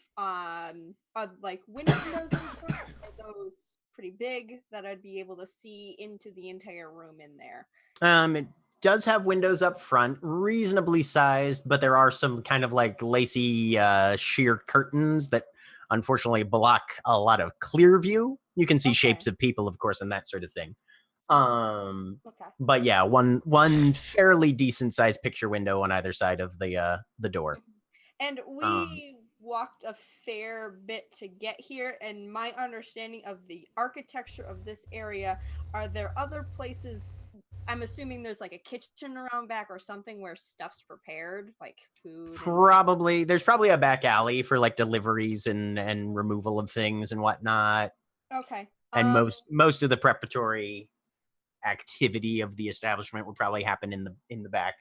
like windows in front? Are those pretty big that I'd be able to see into the entire room in there? It does have windows up front, reasonably sized, but there are some kind of like lacy sheer curtains that unfortunately block a lot of clear view. You can see shapes of people, of course, and that sort of thing. But yeah, one fairly decent sized picture window on either side of the door. And we walked a fair bit to get here, and my understanding of the architecture of this area, are there other places? I'm assuming there's like a kitchen around back or something where stuff's prepared, like food. Probably. There's probably a back alley for like deliveries and removal of things and whatnot. Okay. And most of the preparatory activity of the establishment would probably happen in the back.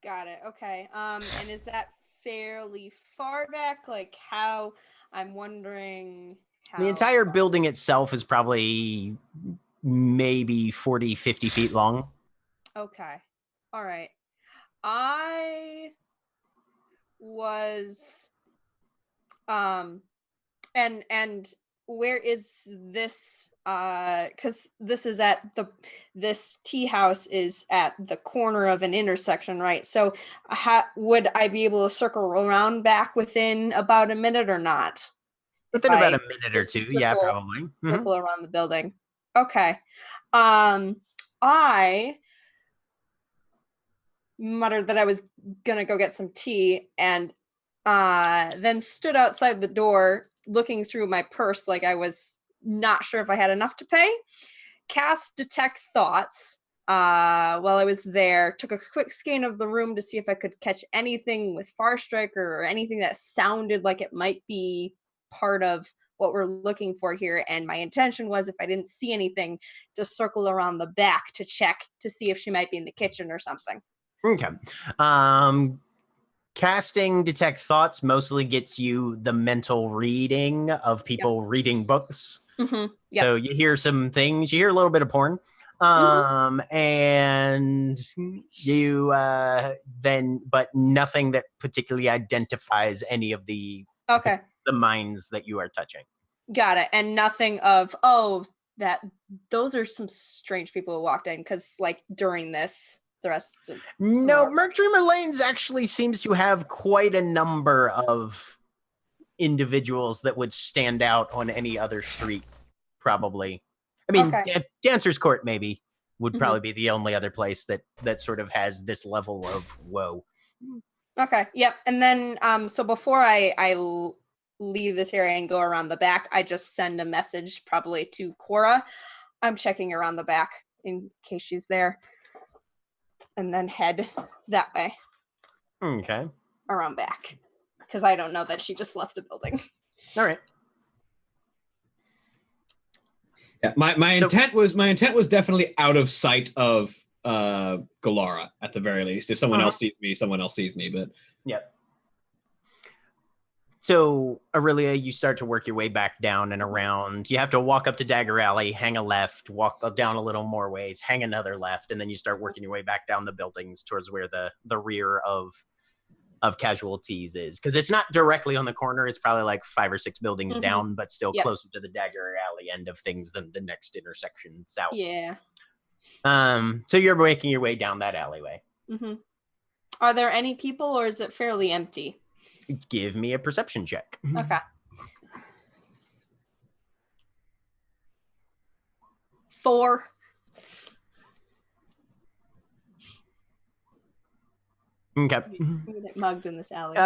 Got it. Okay. And is that fairly far back? Like how? I'm wondering how. The entire building itself is probably maybe 40, 50 feet long. Okay. All right. I was and where is this because this is at this tea house is at the corner of an intersection, right? So would I be able to circle around back within about a minute or not? Within about a minute or two, yeah, probably. Circle around the building. Okay. I muttered that I was gonna go get some tea, and then stood outside the door looking through my purse like I was not sure if I had enough to pay. Cast Detect Thoughts while I was there. Took a quick scan of the room to see if I could catch anything with Farstriker or anything that sounded like it might be part of what we're looking for here. And my intention was, if I didn't see anything, to circle around the back to check to see if she might be in the kitchen or something. Okay. Casting Detect Thoughts mostly gets you the mental reading of people reading books. Yep. So you hear some things. You hear a little bit of porn. And you then, but nothing that particularly identifies any of the minds that you are touching. Got it. And nothing of, those are some strange people who walked in, because like during this, the rest of no, Merc Dreamer Lanes actually seems to have quite a number of individuals that would stand out on any other street, probably. I mean, Dancer's Court maybe would probably be the only other place that sort of has this level of whoa. Okay. Yep. And then so before I leave this area and go around the back, I just send a message probably to Cora. I'm checking around the back in case she's there. And then head that way. Okay. Around back. Because I don't know that she just left the building. All right. Yeah, my intent was definitely out of sight of Galara at the very least. If someone else sees me, but yep. So Aurelia, you start to work your way back down and around. You have to walk up to Dagger Alley, hang a left, walk down a little more ways, hang another left, and then you start working your way back down the buildings towards where the rear of Casualties is, because it's not directly on the corner. It's probably like 5 or 6 buildings down, but still closer to the Dagger Alley end of things than the next intersection south. Yeah. So you're making your way down that alleyway. Are there any people, or is it fairly empty? Give me a perception check. Okay. 4. Okay. I'm gonna get mugged in this alley.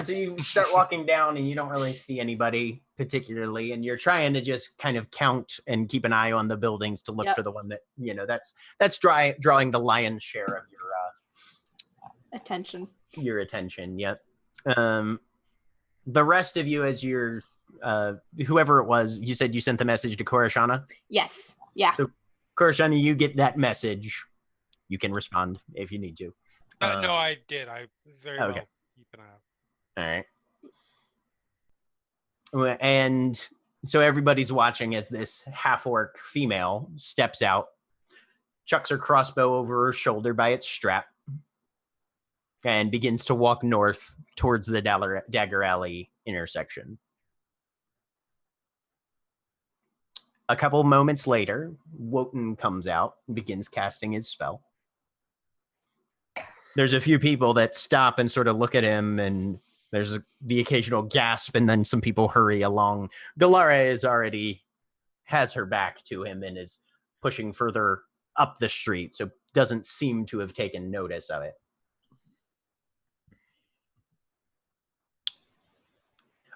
So you start walking down and you don't really see anybody particularly, and you're trying to just kind of count and keep an eye on the buildings to look for the one that, that's drawing the lion's share of your attention. Your attention, yep. The rest of you, as you're whoever it was, you said you sent the message to Korashana? Yes. Yeah. So Korashana, you get that message. You can respond if you need to. No, I did. I very well keep an eye out. All right. And so everybody's watching as this half-orc female steps out, chucks her crossbow over her shoulder by its strap, and begins to walk north towards the Dagger Alley intersection. A couple moments later, Wotan comes out and begins casting his spell. There's a few people that stop and sort of look at him, and there's the occasional gasp, and then some people hurry along. Galara has her back to him and is pushing further up the street, so doesn't seem to have taken notice of it.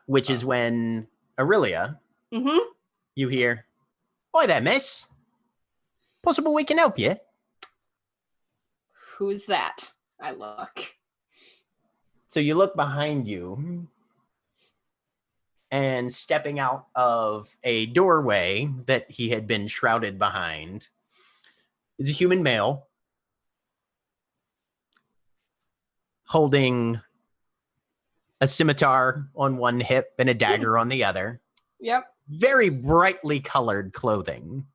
Which is when Aurelia, you hear, "Hi there, miss. Possible we can help you?" Who's that? I look. So you look behind you, and stepping out of a doorway that he had been shrouded behind is a human male holding a scimitar on one hip and a dagger on the other. Yep. Very brightly colored clothing,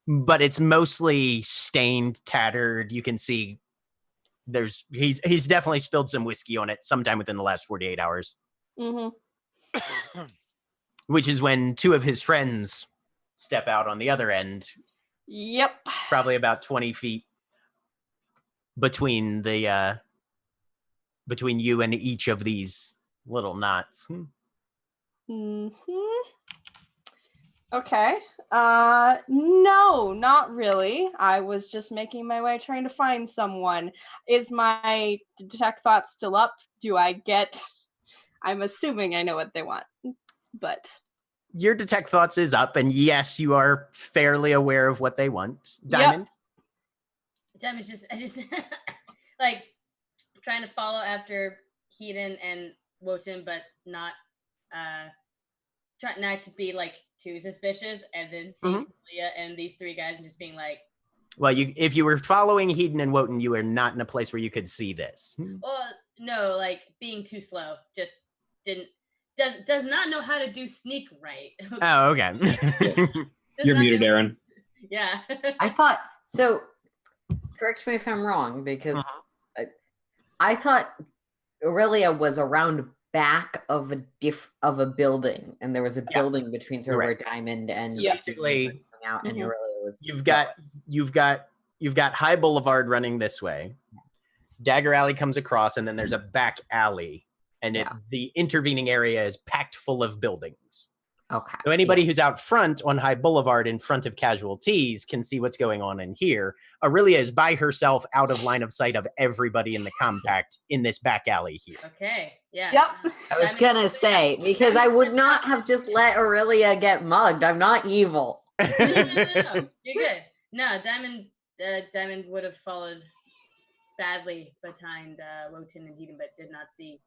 but it's mostly stained, tattered. You can see he's definitely spilled some whiskey on it sometime within the last 48 hours. Which is when 2 of his friends step out on the other end. Yep. Probably about 20 feet between the between you and each of these little knots. Okay. No, not really. I was just making my way trying to find someone. Is my detect thought still up? I'm assuming I know what they want, but your detect thoughts is up, and yes, you are fairly aware of what they want. Diamond? Diamond's just like trying to follow after Heaton and Wotan, but not trying not to be like too suspicious, and then seeing Leah and these 3 guys and just being like, well, if you were following Heaton and Wotan, you were not in a place where you could see this. Well, no, like being too slow, just didn't does not know how to do sneak right. Oh, okay. Does You're not muted, know- Aaron. Yeah. I thought so. Correct me if I'm wrong, because I thought Aurelia was around back of a building, and there was a building between sort of where Diamond and So basically, out, and Aurelia was. you've got High Boulevard running this way. Dagger Alley comes across, and then there's a back alley, and the intervening area is packed full of buildings. Okay. So anybody who's out front on High Boulevard in front of Casualties can see what's going on in here. Aurelia is by herself out of line of sight of everybody in the compact in this back alley here. Okay. Yeah. Yep. I was gonna say, because I would not have just let Aurelia get mugged. I'm not evil. No. You're good. No, Diamond would have followed badly behind Wotan and Eden, but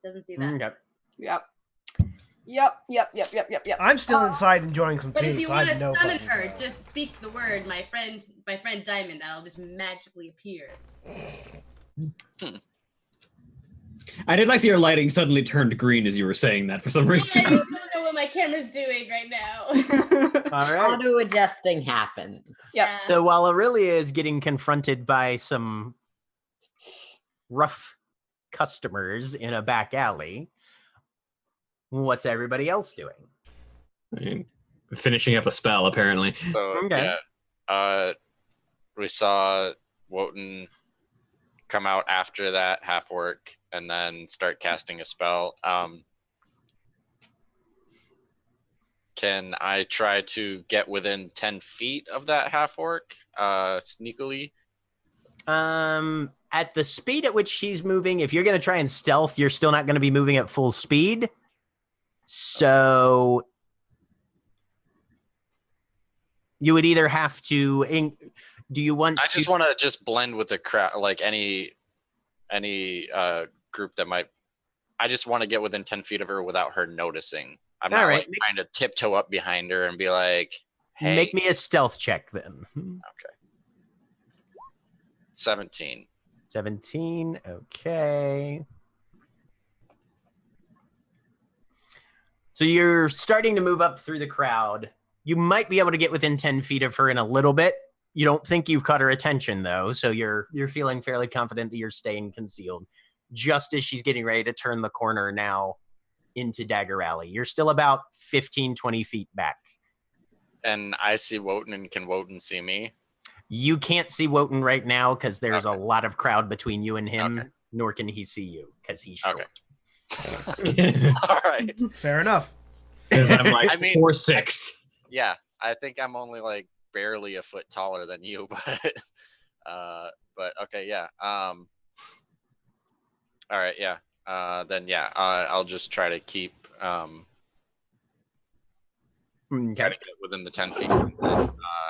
doesn't see that. Yep. I'm still inside enjoying some But tea, if you so I want to have no summon fucking her, clue. just speak the word, my friend Diamond, and I'll just magically appear. I did like that your lighting suddenly turned green as you were saying that for some reason. Yeah, you don't know what my camera's doing right now. All right. Auto adjusting happens. Yep. So while Aurelia is getting confronted by some rough customers in a back alley, what's everybody else doing? I mean, finishing up a spell, apparently. So Okay. we saw Wotan come out after that half orc and then start casting a spell. Can I try to get within 10 feet of that half orc sneakily? At the speed at which she's moving, if you're going to try and stealth, you're still not going to be moving at full speed. So you would either have to. Do you want? I just want to just blend with the crowd, like any group that might. I just want to get within 10 feet of her without her noticing. I'm not like trying to tiptoe up behind her and be like, "Hey." Make me a stealth check then. Okay. 17. 17. Okay. So you're starting to move up through the crowd. You might be able to get within 10 feet of her in a little bit. You don't think you've caught her attention though, so you're feeling fairly confident that you're staying concealed. Just as she's getting ready to turn the corner now into Dagger Alley. You're still about 15, 20 feet back. And I see Wotan, and can Wotan see me? You can't see Wotan right now because there's a lot of crowd between you and him, nor can he see you because he's short. All right. Fair enough. Because I'm like I mean, 4'6". Yeah, I think I'm only like barely a foot taller than you, but okay, yeah. All right, yeah. Then yeah, I'll just try to keep try to get within the 10 feet. And then,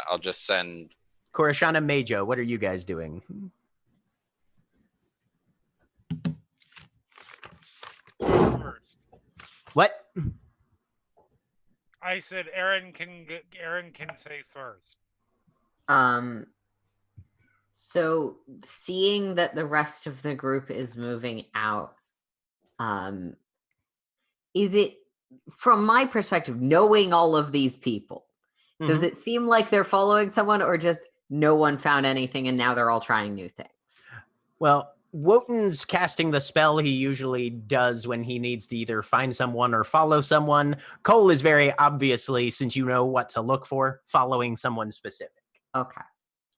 I'll just send Korishana, Majo, what are you guys doing? First. What? I said Aaron can say first. So seeing that the rest of the group is moving out, is it, from my perspective, knowing all of these people, does it seem like they're following someone, or just no one found anything and now they're all trying new things? Well, Wotan's casting the spell he usually does when he needs to either find someone or follow someone. Cole is very obviously, since you know what to look for, following someone specific. Okay.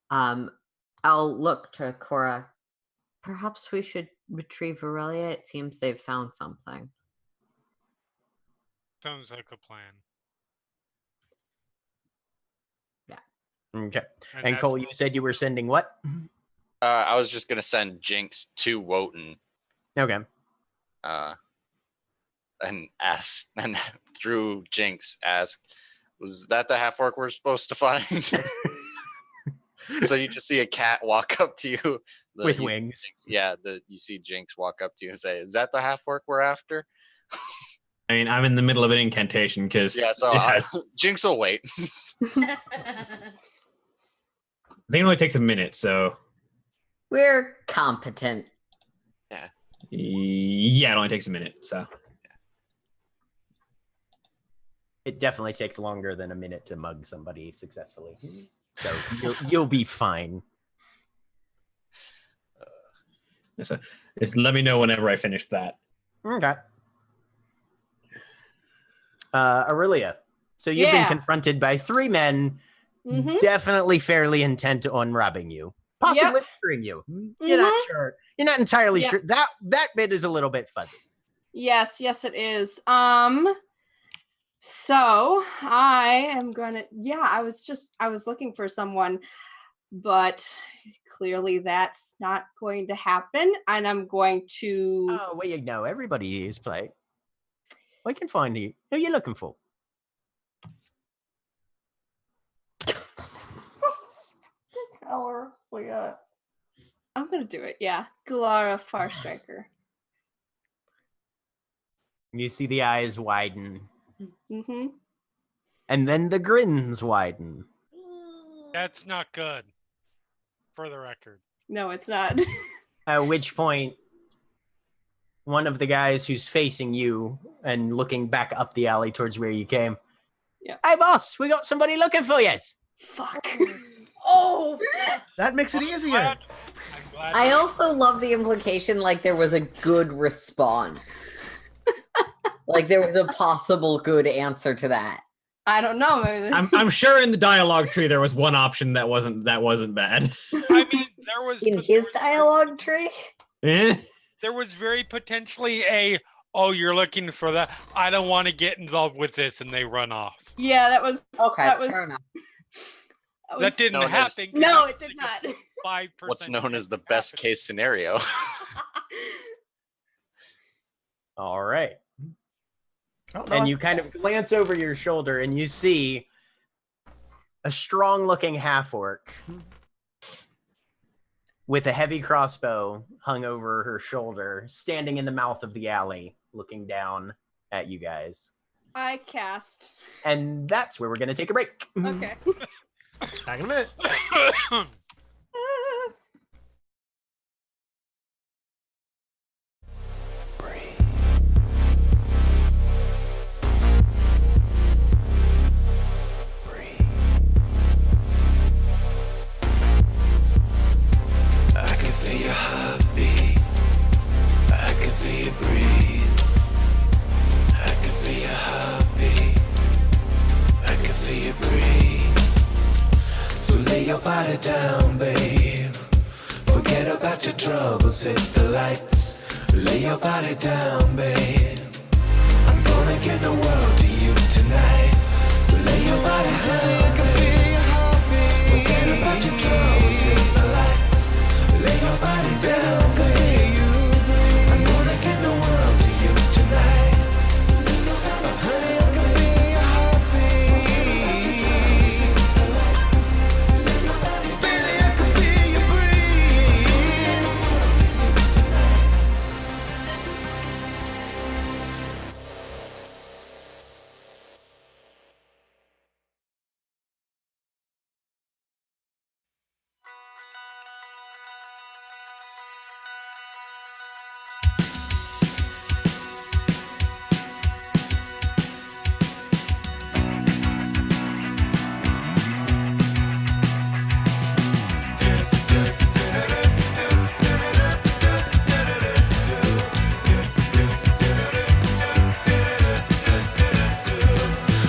I'll look to Cora. Perhaps we should retrieve Aurelia. It seems they've found something. Sounds like a plan. Okay. And that's Cole, you said you were sending what? I was just gonna send Jinx to Wotan. Okay. And ask, and through Jinx ask, was that the half orc we're supposed to find? So you just see a cat walk up to you with wings. Yeah, you see Jinx walk up to you and say, "Is that the half orc we're after?" I mean, I'm in the middle of an incantation because Jinx will wait. I think it only takes a minute, so We're competent. yeah, it only takes a minute. So It definitely takes longer than a minute to mug somebody successfully. So you'll be fine. So just let me know whenever I finish that. Okay. Aurelia, so you've been confronted by 3 men, definitely fairly intent on robbing you, possibly murdering you. You're not sure. You're not entirely sure. That bit is a little bit fuzzy. Yes, it is. So I am gonna. I was looking for someone, but clearly that's not going to happen, and I'm going to. Oh, well, everybody is playing. We can find you. Who are you looking for? I'm gonna do it. Yeah, Galara Farstriker. You see the eyes widen. Mm-hmm. And then the grins widen. That's not good. For the record. No, it's not. At which point, one of the guys who's facing you and looking back up the alley towards where you came. Yeah. Hey, boss, we got somebody looking for you. Fuck. Oh, that makes it easier. I'm glad I also love the implication like there was a good response. Like there was a possible good answer to that. I don't know. Maybe I'm sure in the dialogue tree there was one option that wasn't bad. I mean, there was In his dialogue tree? Eh? There was very potentially you're looking for that. I don't want to get involved with this, and they run off. Yeah, that was Okay, That was fair enough. That didn't known as- happen. No, it did not. 5%. What's known as the best case scenario. All right. Oh, no, And you kind of glance over your shoulder and you see a strong-looking half-orc with a heavy crossbow hung over her shoulder, standing in the mouth of the alley, looking down at you guys. I cast. And that's where we're going to take a break. Okay. Back in a minute. I can feel your heartbeat. I can feel you breathe. I can feel your heartbeat. I can feel you breathe. So lay your body down, babe. Forget about your troubles, hit the lights. Lay your body down, babe. I'm gonna give the world to you tonight. So lay your body down. I can feel your heartbeat. Forget about your troubles, hit the lights. Lay your body down, babe. I'm gonna give the world to you tonight. Honey, I can feel your heartbeat. Baby, I can feel you breathe.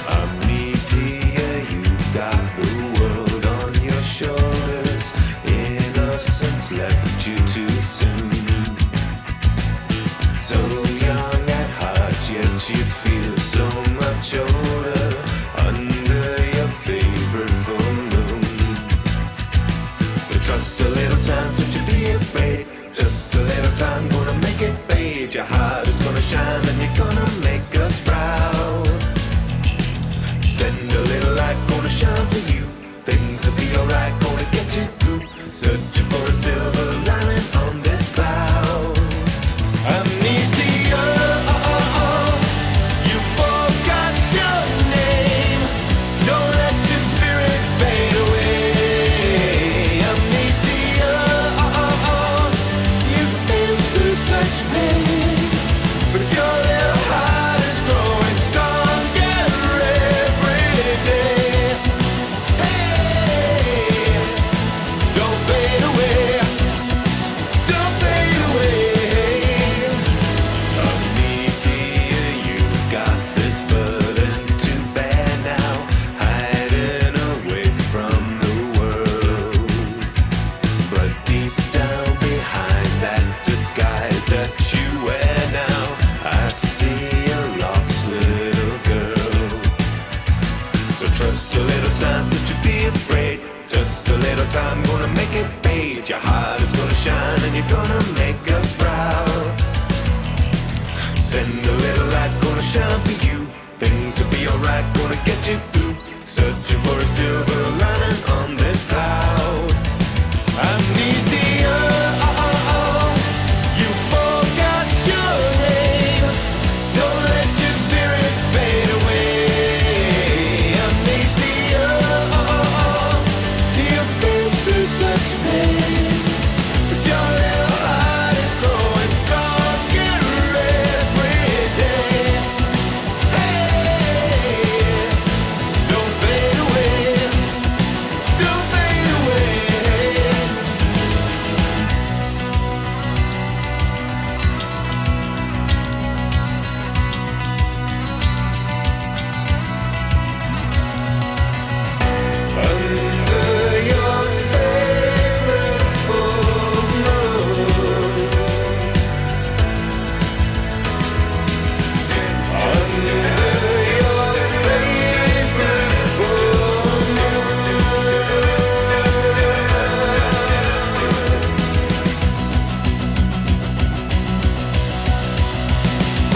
Amnesia, you've got the world on your shoulders. Innocence left you too soon. So young at heart, yet you feel so much older. Under your favorite full moon. So trust a little time, so to be afraid. Just a little time, gonna make it fade. Your heart is gonna shine and you're gonna make us proud. Send a little light, gonna shine for you. Things will be alright, gonna get you through. Searching for a silver lining on this cloud. Amnesia, you forgot your name. Don't let your spirit fade away. Amnesia, you've been through such pain, but your little heart is growing stronger. fade. Our time gonna make it fade. Your heart is gonna shine and you're gonna make us proud. Send a little light, gonna shine for you. Things will be alright, gonna get you through. Searching for a silver lining on this cloud. Amnesia, you forgot your name. Don't let your spirit fade away. Amnesia, you've been through such pain, but your little heart is growing stronger every day. Hey, don't fade away. Don't fade away. Under your favorite full moon. Under your favorite full moon.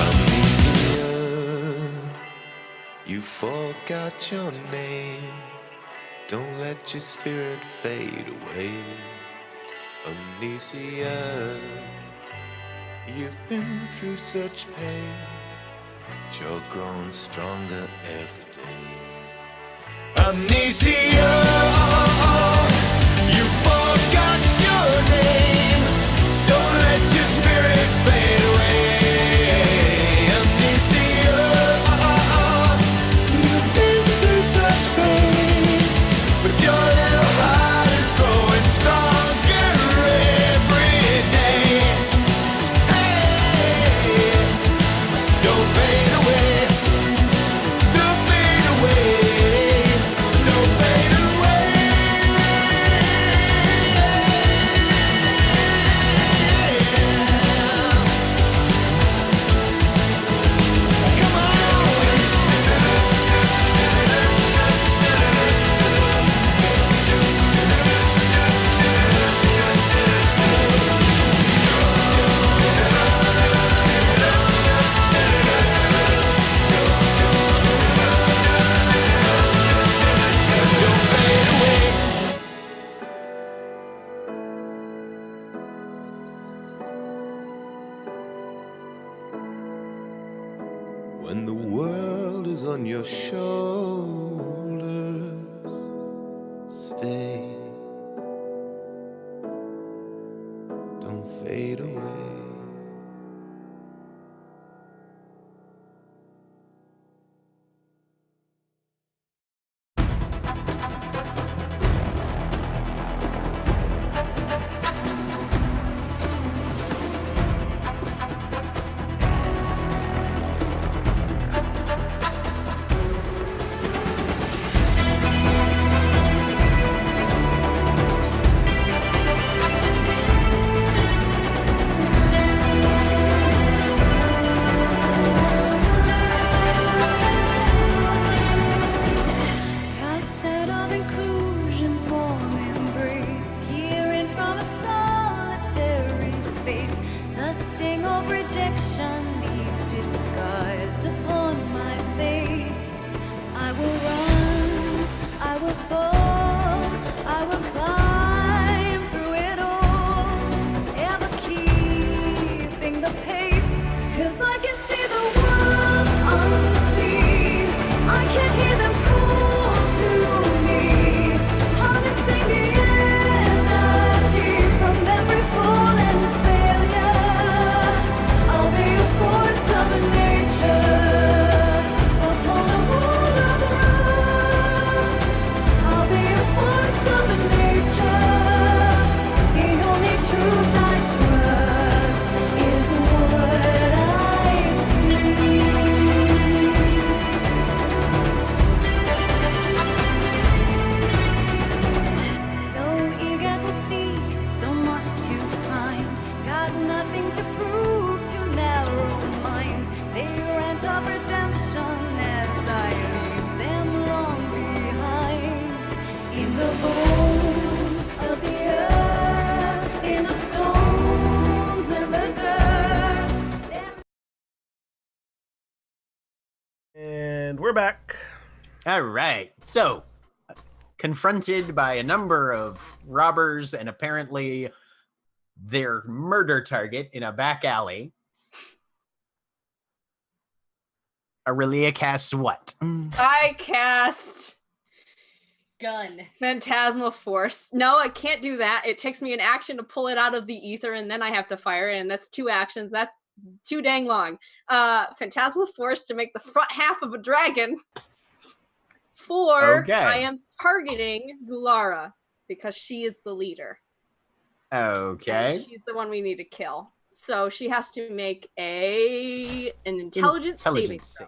Amnesia, you forgot your name. Don't let your spirit fade away. Amnesia, you've been through such pain, but you're growing stronger every day. Amnesia, you forgot your name. Don't let your spirit fade away. Amnesia, you've been through such pain, but your little heart is growing stronger every day. Hey, don't fade away. Don't fade away. Don't fade away. Come on. Don't fade away. When the world is on your shoulders, stay. Don't fade away. Casted of inclusion's warm embrace, peering from a solitary space. The sting of rejection leaves its scars upon my face. I will run, I will fall, I will climb through it all, ever keeping the pace. 'Cause I can see the world unseen. I can hear them call to me, harnessing the energy from every fall and failure. I'll be a All right. So, confronted by a number of robbers and apparently their murder target in a back alley, Aurelia casts what? I cast Gun. Phantasmal Force. No, I can't do that. It takes me an action to pull it out of the ether, and then I have to fire it, and that's 2 actions. That's too dang long. Phantasmal Force to make the front half of a dragon. Okay. I am targeting Gulara because she is the leader. Okay. And she's the one we need to kill. So she has to make an intelligence saving throw.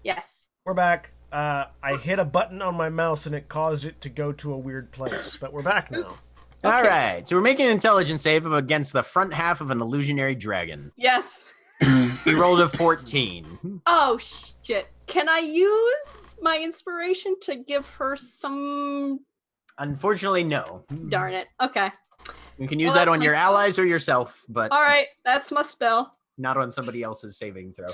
Yes. We're back. I hit a button on my mouse and it caused it to go to a weird place, but we're back now. All right. So we're making an intelligence save against the front half of an illusionary dragon. Yes. He rolled a 14. Oh, shit. Can I use my inspiration to give her some... Unfortunately, no. Darn it. Okay. You can use that on your allies or yourself, but all right, that's my spell. Not on somebody else's saving throw.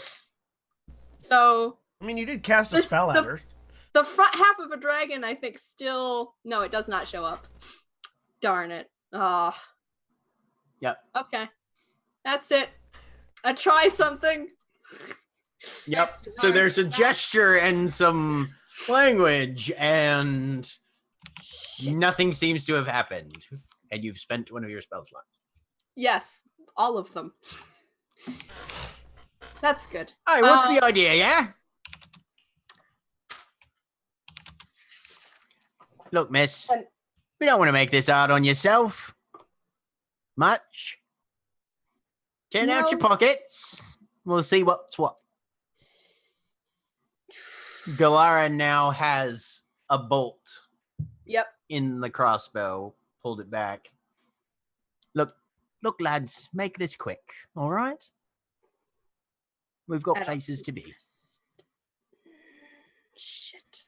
So... I mean, you did cast a spell at her. The front half of a dragon, I think, still... No, it does not show up. Darn it. Oh. Yep. Okay. That's it. I try something. Yep. So there's a gesture and some language, and nothing seems to have happened. And you've spent one of your spell slots. Yes, all of them. That's good. All right, what's the idea, yeah? Look, miss, we don't want to make this hard on yourself. Much. Turn out your pockets. We'll see what's what. Galara now has a bolt. Yep. In the crossbow. Pulled it back. Look, lads, make this quick, all right? We've got places to be. Shit.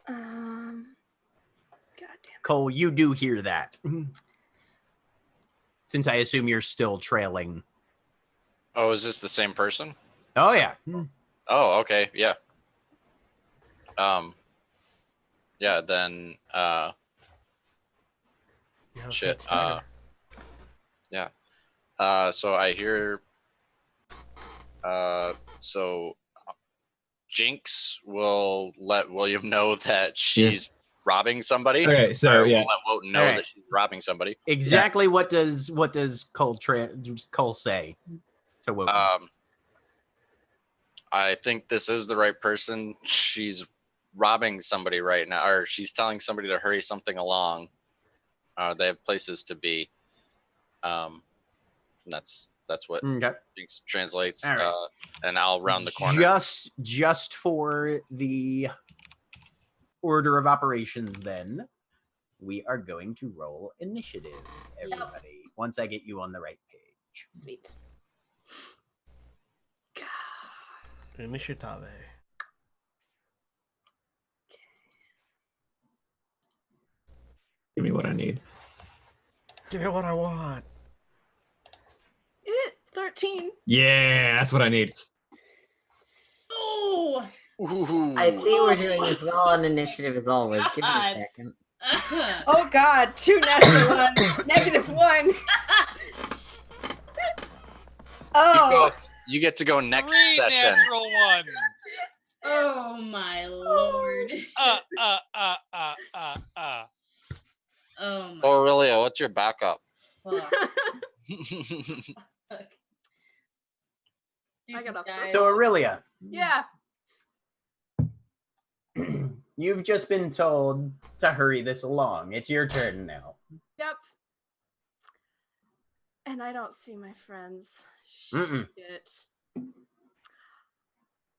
Goddamn. Cole, you do hear that. Since I assume you're still trailing. Oh, is this the same person? Oh, yeah. Oh, okay, yeah. Yeah, then, shit, yeah. So I hear, so Jinx will let William know that she's robbing somebody. Okay, so yeah. Let Wotan know that she's robbing somebody. Exactly what does Cole say to Wotan? I think this is the right person. She's robbing somebody right now, or she's telling somebody to hurry something along. They have places to be. And that's what Jinx translates. Right. And I'll round the corner. Just for the order of operations, then we are going to roll initiative, everybody. Once I get you on the right page. Sweet. Initiative. Give me what I need. Give me what I want. 13. Yeah, that's what I need. Oh! I see we're doing as well on initiative as always. Give me a second. Oh god, 2 natural ones. -1. Oh. You get to go next 3 session. natural ones. Oh my lord. Oh my Aurelia, what's your backup? fuck. I got a So Aurelia, Yeah. you've just been told to hurry this along. It's your turn now. Yep. And I don't see my friends. Mm-mm. Shit.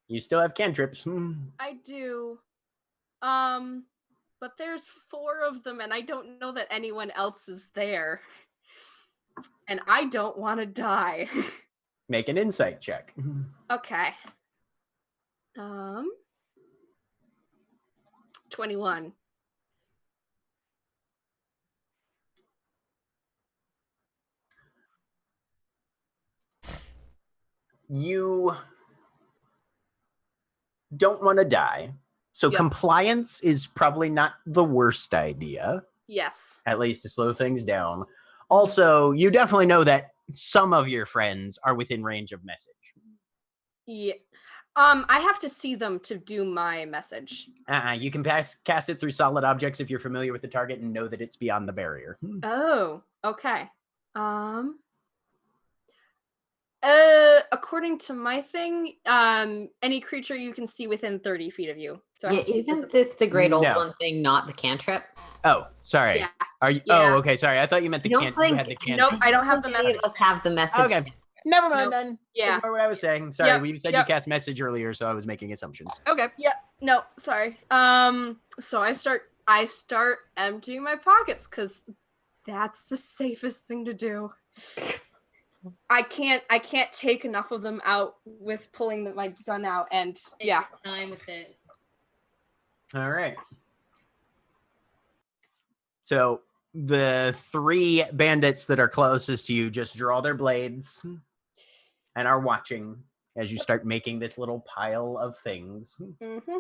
You still have cantrips. I do. But there's 4 of them and I don't know that anyone else is there. And I don't want to die. Make an insight check. Okay. 21. you don't want to die. So Yep. compliance is probably not the worst idea, Yes. at least to slow things down. Also, you definitely know that some of your friends are within range of message. Yeah. I have to see them to do my message. You can cast it through solid objects if you're familiar with the target and know that it's beyond the barrier. Oh, okay. According to my thing, any creature you can see within 30 feet of you. So it Yeah, has to be isn't this the great old No. one thing, not the cantrip? Oh, sorry. Yeah. Are you? Yeah. Oh, okay. Sorry. I thought you meant the I don't can. You had the think- can. Nope, I don't have the Any message. of us have the message. Okay. Never mind Nope. then. Yeah. Ignore what I was saying. Sorry. Yep, We said yep. you cast message earlier, so I was making assumptions. Okay. No, sorry. So I start emptying my pockets because that's the safest thing to do. I can't take enough of them out with pulling my gun out, and Take yeah. your time with it. All right. So the 3 bandits that are closest to you just draw their blades and are watching as you start making this little pile of things. Mm-hmm.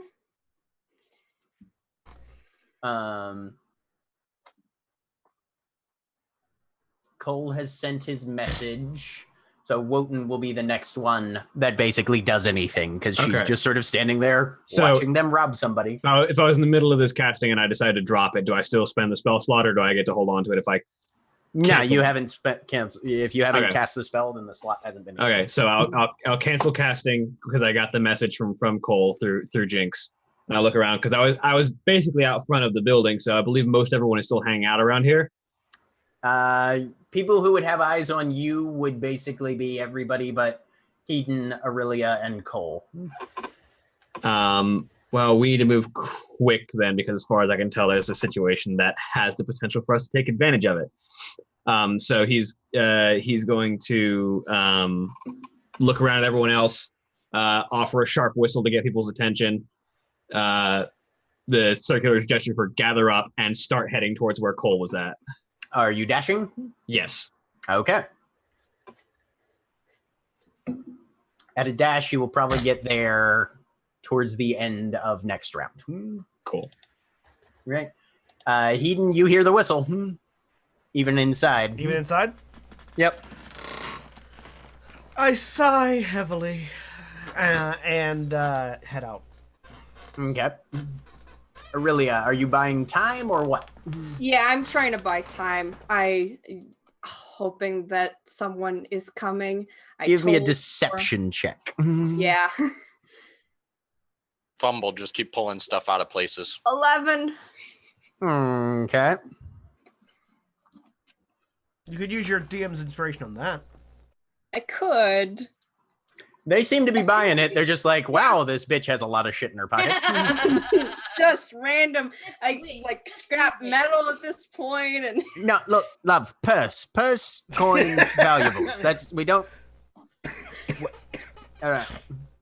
Cole has sent his message. So Wotan will be the next one that basically does anything because she's Okay. just sort of standing there So- watching them rob somebody. Now, if I was in the middle of this casting and I decided to drop it, do I still spend the spell slot, or do I get to hold on to it if I? No, Cancel. you haven't cancel. If you haven't Okay. cast the spell, then the slot hasn't been. Okay, so I'll cancel casting because I got the message from Cole through Jinx, and I'll look around because I was basically out front of the building, so I believe most everyone is still hanging out around here. People who would have eyes on you would basically be everybody but Eden, Aurelia, and Cole. Well, we need to move quick then, because as far as I can tell, there's a situation that has the potential for us to take advantage of it. So he's going to look around at everyone else, offer a sharp whistle to get people's attention. The circular gesture for gather up and start heading towards where Cole was at. Are you dashing? Yes. Okay. At a dash, you will probably get there towards the end of next round. Cool. Right. Eden, you hear the whistle. Even inside. Even inside? Yep. I sigh heavily and head out. Okay. Aurelia, are you buying time or what? Yeah, I'm trying to buy time. Hoping that someone is coming. Give me a deception check. Yeah. Fumble, just keep pulling stuff out of places. 11. Okay. You could use your DM's inspiration on that. I could. They seem to be buying it. They're just like, wow, this bitch has a lot of shit in her pockets. Just random. Like scrap metal at this point, and No, look, love, purse, coin, valuables. That's, we don't. All right.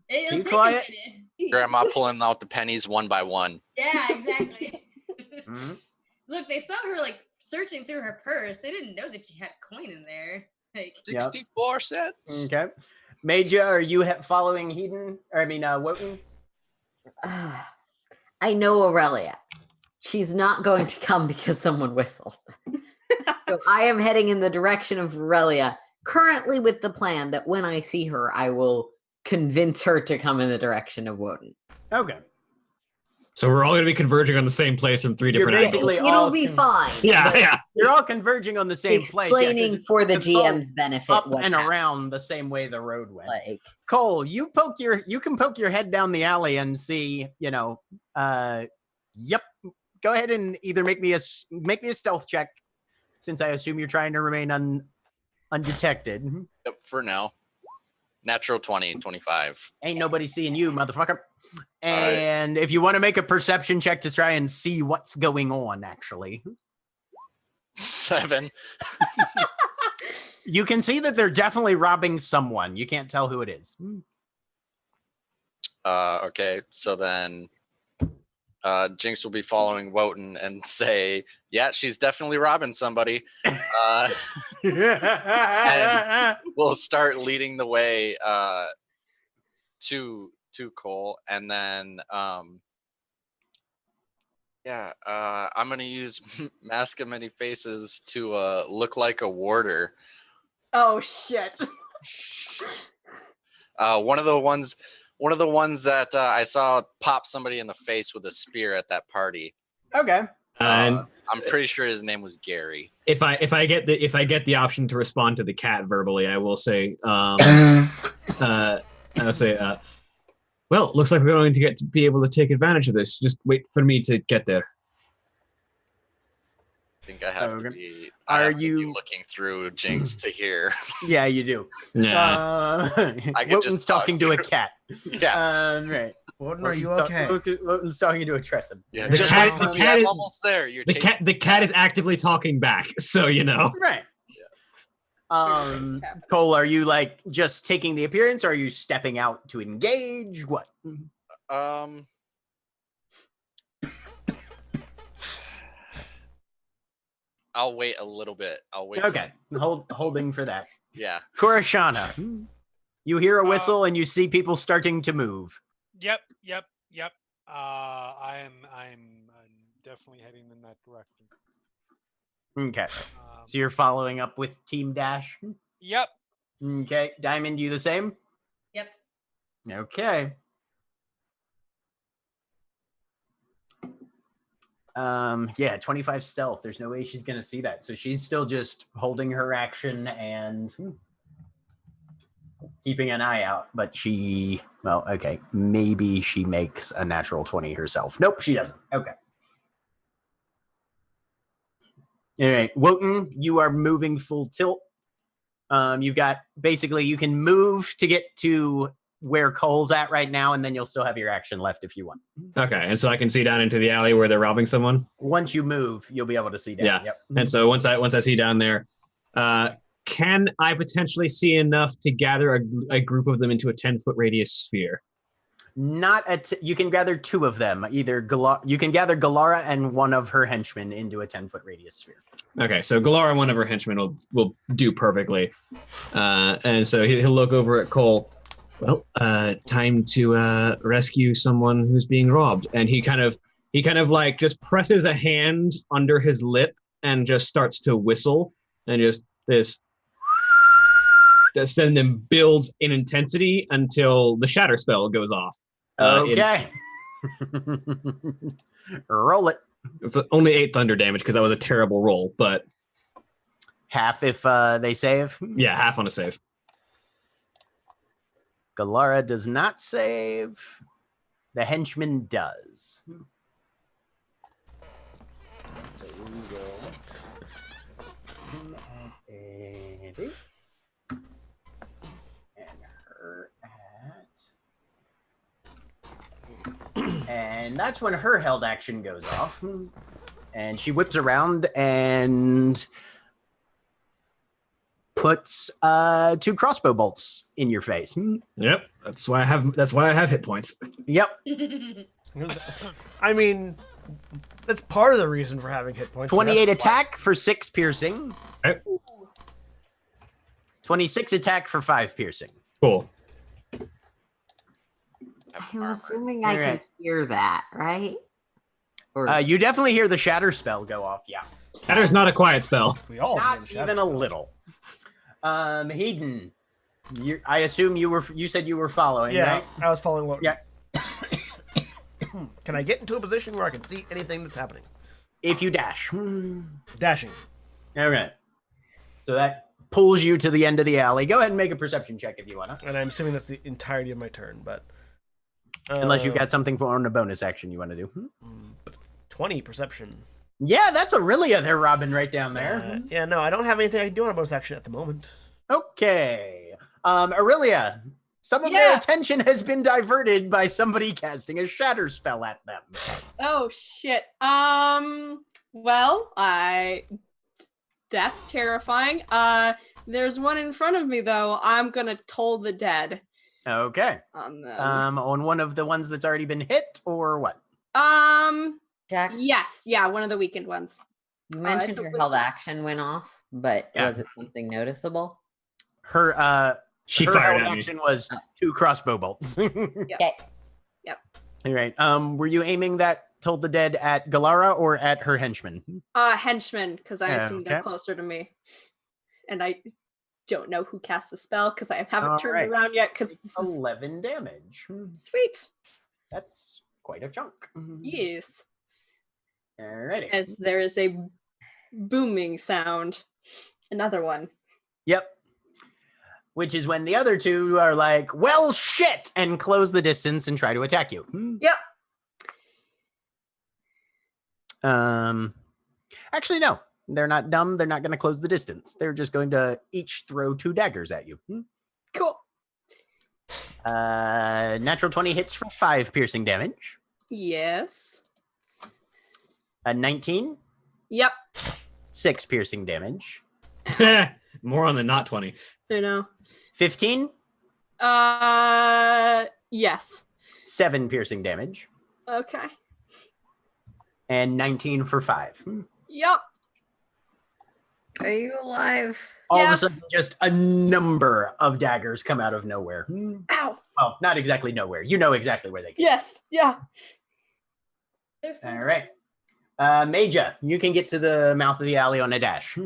It'll Keep take quiet. a minute. Grandma pulling out the pennies one by one. Yeah, exactly. Mhm. Look, they saw her like searching through her purse. They didn't know that she had a coin in there. Like, 64 cents. Okay. Major, are you following Eden? Or I mean, Wotan? I know Aurelia. She's not going to come because someone whistled. So I am heading in the direction of Aurelia, currently with the plan that when I see her, I will convince her to come in the direction of Wotan. Okay. So we're all going to be converging on the same place from 3 different basically angles. all It'll be fine. Yeah, but yeah. You're all converging on the same place. yeah, 'cause Explaining for the it's all GM's benefit up what and happened. around the same way the road went. Like, Cole, you can poke your head down the alley and see, yep. Go ahead and either make me a stealth check, since I assume you're trying to remain undetected. Yep, for now. Natural 20, 25. Ain't nobody seeing you, motherfucker. All right. And if you want to make a perception check to try and see what's going on, actually, 7. you can see that they're definitely robbing someone. You can't tell who it is. Okay, so then Jinx will be following Wotan and say, "Yeah, she's definitely robbing somebody." And we'll start leading the way to Cole, and then I'm gonna use Mask of Many Faces to look like a warder. Oh shit. One of the ones that I saw pop somebody in the face with a spear at that party. Okay. And I'm pretty sure his name was Gary. if I get the option to respond to the cat verbally, I will say, I'll say, well, looks like we're going to be able to take advantage of this. Just wait for me to get there. I think I have to be. Are you you looking through Jinx to hear? Yeah, you do. Yeah. I could Wotan's just talking to a cat. Yeah. Right. Wotan, are you okay? Wotan's talking to a Tresson. Yeah, The just cat- wait for the me, cat I'm is- almost there. You're The cat is actively talking back, so you know. Right. Cole, are you like just taking the appearance? Or are you stepping out to engage? What? I'll wait a little bit. I'll wait. Okay. Holding for that. Yeah. Korishana, you hear a whistle and you see people starting to move. Yep. I'm definitely heading in that direction. Okay. So you're following up with Team Dash? Yep. Okay. Diamond, you the same? Yep. Okay. Yeah, 25 stealth. There's no way she's gonna see that. So she's still just holding her action and keeping an eye out. But okay, maybe she makes a natural 20 herself. Nope, she doesn't. Okay. All right, Wotan, you are moving full tilt. You've got you can move to get to where Cole's at right now, and then you'll still have your action left if you want. Okay, and so I can see down into the alley where they're robbing someone. Once you move, you'll be able to see down. Yeah. Yep. And so once I see down there, can I potentially see enough to gather a group of them into a 10-foot radius sphere? You can gather two of them. Either you can gather Galara and one of her henchmen into a 10-foot radius sphere. Okay, so Galara and one of her henchmen will do perfectly. And so he'll look over at Cole. Well, time to rescue someone who's being robbed. And he kind of like just presses a hand under his lip and just starts to whistle, and just this then builds in intensity until the shatter spell goes off. Okay. Roll it. It's only 8 thunder damage because that was a terrible roll, but half if they save. Yeah, half on a save. Galara does not save. The henchman does. So we will at Eddie. And her at. And that's when her held action goes off. And she whips around and puts 2 crossbow bolts in your face. Yep, that's why I have hit points. Yep. I mean, that's part of the reason for having hit points. 28 attack for 6 piercing. Okay. 26 attack for 5 piercing. Cool. I'm assuming I can hear that, right? Or You definitely hear the shatter spell go off. Yeah. Shatter's not a quiet spell. We all Not even a little. Hayden, I assume you said you were following, Yeah, right? I was following what. Yeah. Can I get into a position where I can see anything that's happening? If you dash. Dashing. Okay. So that pulls you to the end of the alley. Go ahead and make a perception check if you want to. And I'm assuming that's the entirety of my turn, but Unless you've got something for on a bonus action you want to do. 20 perception. Yeah, that's Aurelia there, Robin, right down there. Yeah, no, I don't have anything I can do on a bonus action at the moment. Okay. Aurelia, some of their attention has been diverted by somebody casting a shatter spell at them. Oh shit. Well, that's terrifying. There's one in front of me though. I'm gonna toll the dead. Okay. On them. On one of the ones that's already been hit, or what? Jack, Yes. Yeah, one of the weekend ones. you mentioned it's a her whisper. held action went off, but Yeah. was it something noticeable? Her She her fired held at me. action was 2 crossbow bolts. Okay. All right. Were you aiming that Told the Dead at Galara or at her henchman? Henchmen, because I assume they're Okay. closer to me. And I don't know who cast the spell because I haven't All turned right. around yet. Because this is 11 damage. sweet. That's quite a chunk. Yes. Alrighty. As there is a booming sound. Another one. Yep. Which is when the other 2 are like, well, shit, and close the distance and try to attack you. Yep. Actually, no. They're not dumb. They're not going to close the distance. They're just going to each throw 2 daggers at you. Cool. Natural 20 hits for 5 piercing damage. Yes. A 19, Yep. 6 piercing damage. More on the not 20. I know. 15, Yes. 7 piercing damage. Okay. And 19 for 5. Yep. Are you alive? All Yes. of a sudden, just a number of daggers come out of nowhere. Ow. Well, not exactly nowhere. You know exactly where they came. Yes. Yeah. All right. Maja, you can get to the mouth of the alley on a dash.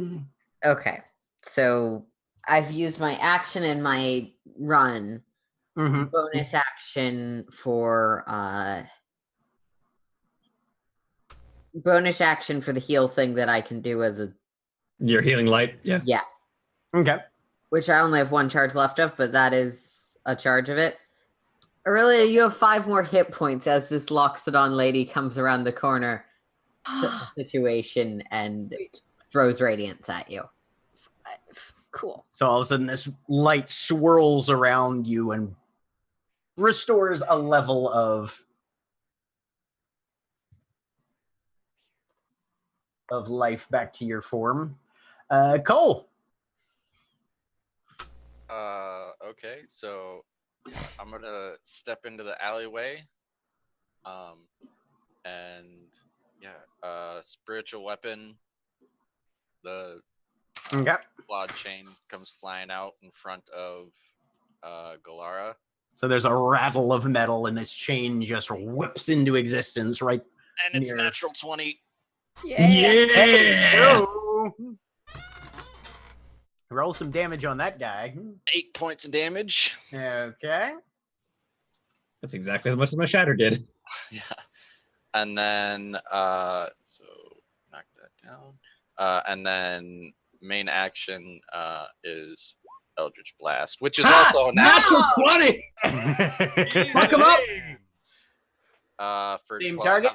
Okay. So I've used my action and my run. Mm-hmm. Bonus action for the heal thing that I can do as a Your healing light. Yeah. Okay. which I only have 1 charge left of, but that is a charge of it. Aurelia, you have 5 more hit points as this Loxodon lady comes around the corner situation and throws radiance at you. Cool. So all of a sudden, this light swirls around you and restores a level of life back to your form. Cole. Okay, so I'm gonna step into the alleyway. And spiritual weapon. The Okay. clawed chain comes flying out in front of Galara. So there's a rattle of metal, and this chain just whips into existence right And it's near. natural 20. Yeah. Roll some damage on that guy. 8 points of damage. Okay. That's exactly as much as my shatter did. Yeah. And then so knock that down. And then main action is Eldritch Blast, which is also a natural 20. Fuck him up. for Same 12 target?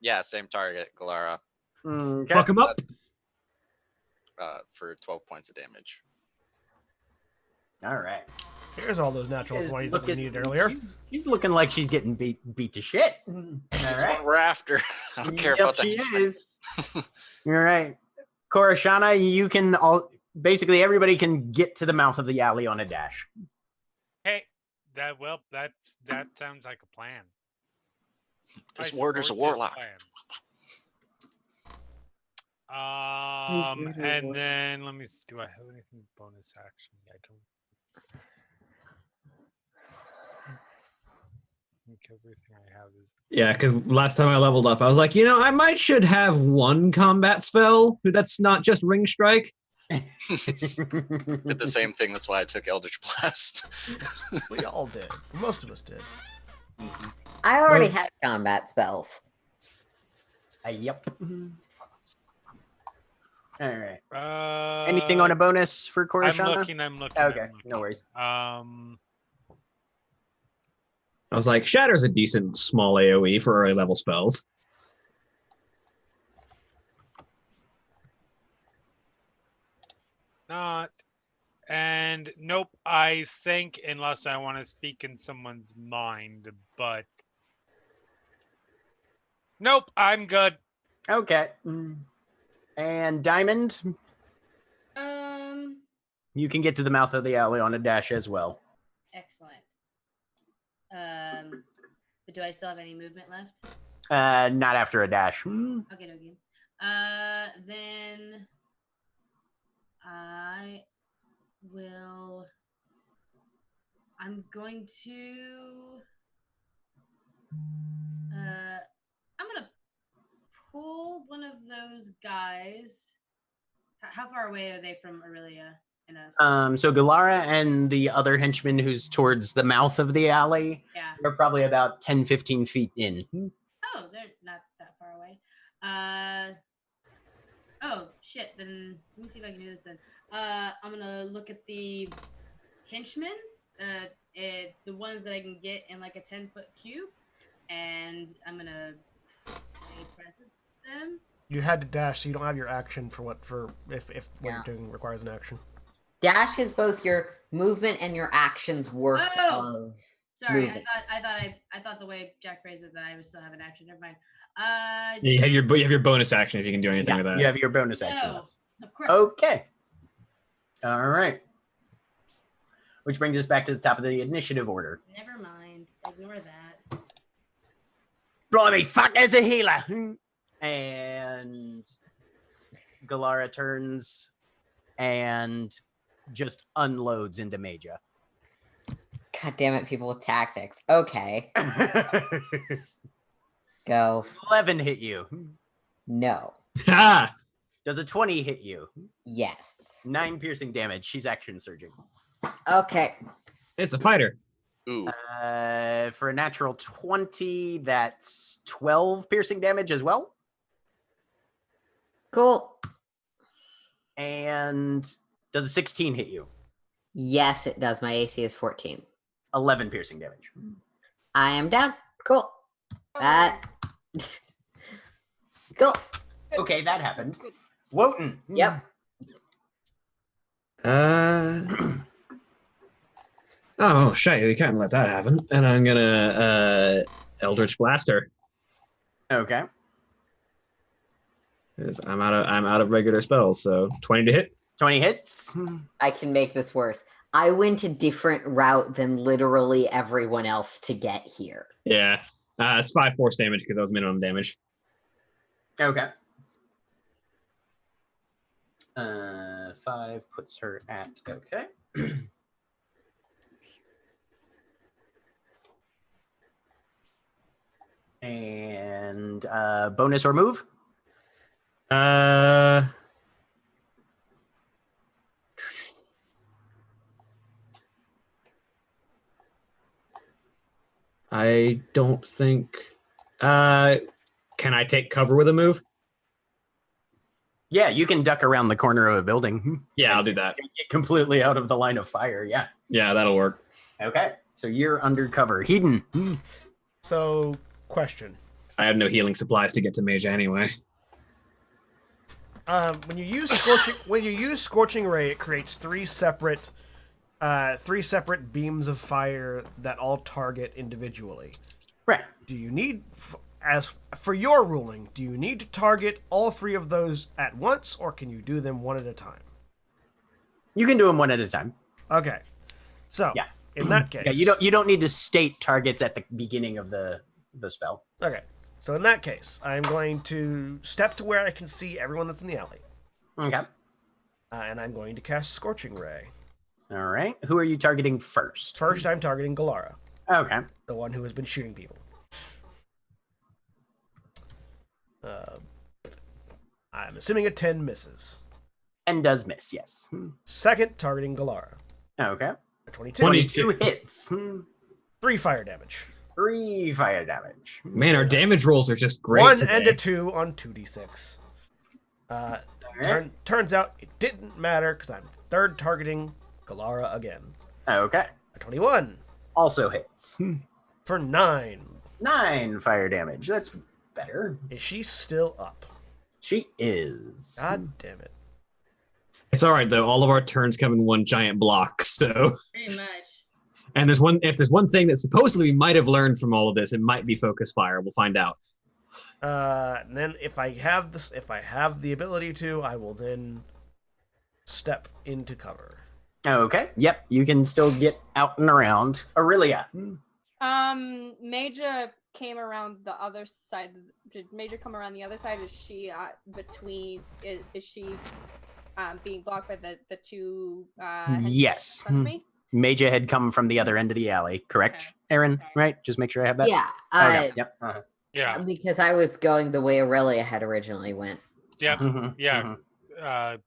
Yeah, same target, Galara. Okay. Fuck him up. For 12 points of damage. All right. Here's all those natural Is 20s that we looking- needed earlier. She's looking like she's getting beat to shit. All That's right. what we're after. I don't care Yep, about she that. is. All right. Korashana, you can basically everybody can get to the mouth of the alley on a dash. Hey, that sounds like a plan. This I warder's a support this warlock. plan. And then let me see. Do I have anything bonus action? I don't. I think everything I have is. Yeah, because last time I leveled up, I was like, I should have 1 combat spell that's not just ring strike. Did the same thing. That's why I took Eldritch Blast. We all did. Most of us did. I already had combat spells. Yep. All right. Uh, Anything on a bonus for Korashana? I'm looking. Okay, I'm looking. no worries. I was like, Shatter's a decent small AoE for early level spells. Not. And nope, I think, unless I want to speak in someone's mind, but nope, I'm good. Okay. And Diamond, you can get to the mouth of the alley on a dash as well. Excellent. But do I still have any movement left? Not after a dash. Okay, okay. Then I will. I'm going to. I'm gonna pull one of those guys. How far away are they from Aurelia and us? So Galara and the other henchman who's towards the mouth of the alley, Yeah. they're probably about 10, 15 feet in. Oh, they're not that far away. Oh shit. Then let me see if I can do this. Then I'm gonna look at the henchmen, the ones that I can get in like a 10-foot cube, and I'm gonna presses them. You had to dash, so you don't have your action for if what Yeah. you're doing requires an action. Dash is both your movement and your actions worth of. Sorry, moving. I thought the way Jack phrased it that I would still have an action. Never mind. You have your bonus action if you can do anything with that. You have your bonus action. No, of course. Okay. All right. Which brings us back to the top of the initiative order. Never mind. Ignore that. Blimey, fuck as a healer. And Galara turns and just unloads into Major. God damn it, people with tactics. Okay. Go. 11 hit you. No. Ha! Does a 20 hit you? Yes. 9 piercing damage. She's action surging. Okay. It's a fighter. Ooh. For a natural 20, that's 12 piercing damage as well. Cool. And does a 16 hit you? Yes, it does. My AC is 14. 11 piercing damage. I am down. Cool. Cool. Okay, that happened. Wotan. Yep. Oh shit! We can't let that happen. And I'm gonna Eldritch Blaster. Okay. 'Cause I'm out of regular spells. So 20 to hit. 20 hits. I can make this worse. I went a different route than literally everyone else to get here. Yeah. It's 5 force damage because that was minimum damage. Okay. 5 puts her at okay. And bonus or move? I don't think. Can I take cover with a move? Yeah, you can duck around the corner of a building. Yeah, I'll do that. Get completely out of the line of fire. Yeah. Yeah, that'll work. Okay. So you're undercover. Hedon. So, question. I have no healing supplies to get to Mage anyway. When you use scorching ray, it creates three separate beams of fire that all target individually. Right. Do you need, as for your ruling, do you need to target all 3 of those at once, or can you do them one at a time? You can do them one at a time. Okay. So, yeah. In that case, yeah, you don't need to state targets at the beginning of the spell. Okay. So in that case, I'm going to step to where I can see everyone that's in the alley. Okay. And I'm going to cast Scorching Ray. All right. Who are you targeting first? First, I'm targeting Galara. Okay. The one who has been shooting people. I'm assuming a 10 misses. And does miss, yes. Second, targeting Galara. Okay. A 22. 22 hits. 3 fire damage. 3 fire damage. Man, our damage rolls are just great 1 today. and a 2 on 2d6. Turns out it didn't matter because I'm third targeting Galara again. Okay. A 21. Also hits. For 9. 9 fire damage. That's better. Is she still up? She is. God damn it. It's all right though. All of our turns come in one giant block. So Pretty much. And if there's one thing that supposedly we might have learned from all of this, it might be focus fire. We'll find out. And then if I have the ability to, I will then step into cover. Okay. Yep. You can still get out and around. Aurelia. Major came around the other side. Did Major come around the other side? Is she between? Is she being blocked by the two? Yes. In front of me? Major had come from the other end of the alley, correct, Okay. Aaron? Okay. Right? Just make sure I have that. Yeah. Okay. Yep. Yeah. Because I was going the way Aurelia had originally went. Yep. Mhm, Yeah. mhm.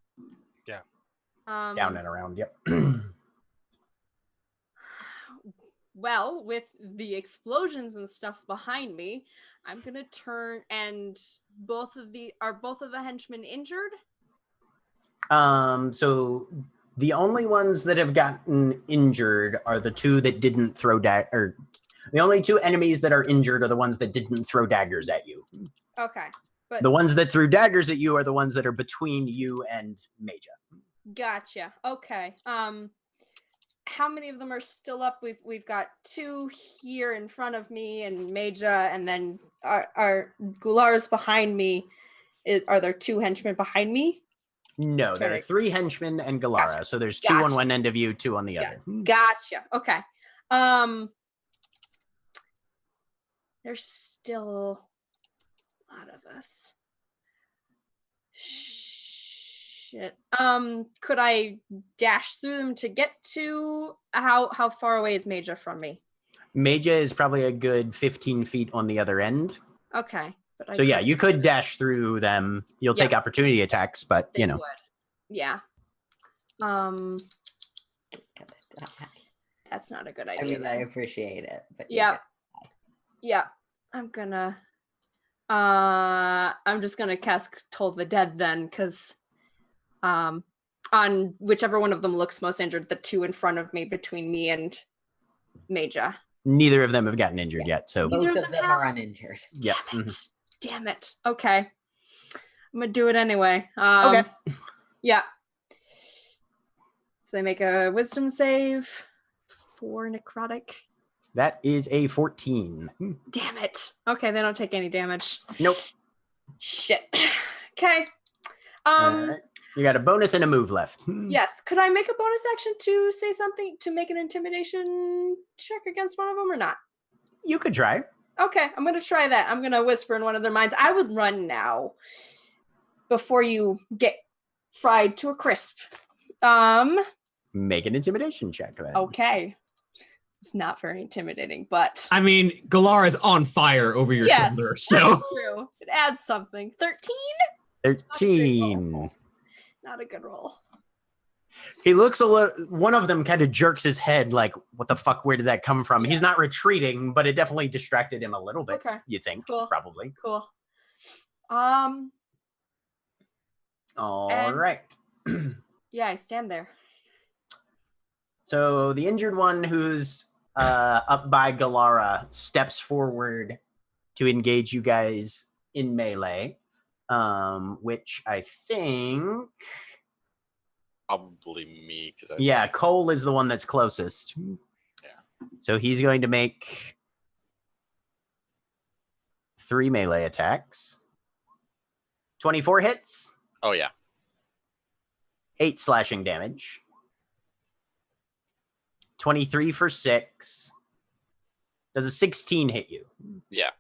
Down and around. Yep. Well, with the explosions and stuff behind me, I'm gonna turn and both of the henchmen injured? So the only ones that have gotten injured are the two that didn't throw or the only two enemies that are injured are the ones that didn't throw daggers at you. Okay. But The ones that threw daggers at you are the ones that are between you and Major. gotcha. Okay. How many of them are still up? We've got two here in front of me and Major, and then our Gular's behind me. Are there two henchmen behind me? No, there are Correct. 3 henchmen and Galara. Gotcha. So there's 2 on Gotcha. one end of you, 2 on the other. Gotcha. Okay. There's still a lot of us. Shit. Could I dash through them to get to how far away is Major from me? Major is probably a good 15 feet on the other end. Okay. But So yeah, you could dash through them. You'll take opportunity attacks, but you know. Would. Yeah. That's not a good idea. I mean, I then. appreciate it, but Yeah. Yeah. I'm just gonna cast Toll the Dead then, because on whichever one of them looks most injured, the two in front of me, between me and Major. Neither of them have gotten injured yet. So both of them are uninjured. yeah. Damn it. Okay. I'm gonna do it anyway. Okay. Yeah. So they make a wisdom save for necrotic. That is a 14. Damn it. Okay, they don't take any damage. Nope. Shit. Okay. All right. You got a bonus and a move left. Yes. Could I make a bonus action to say something, to make an intimidation check against one of them or not? You could try. Okay, I'm going to try that. I'm going to whisper in one of their minds. I would run now before you get fried to a crisp. Make an intimidation check then. Okay. It's not very intimidating, but I mean, Galar is on fire over your shoulder, so that's true. It adds something. 13? 13. Not a good roll. He looks a little. One of them kind of jerks his head, like, "What the fuck? Where did that come from?" He's not retreating, but it definitely distracted him a little bit. Okay. You think? Cool. Probably. Cool. All right. Yeah, I stand there. So the injured one, who's up by Galara, steps forward to engage you guys in melee, which I think. Probably me, because Yeah, Cole is the one that's closest. Yeah. So he's going to make 3 melee attacks. 24 hits. Oh yeah. 8 slashing damage. 23 for 6. Does a 16 hit you? Yeah.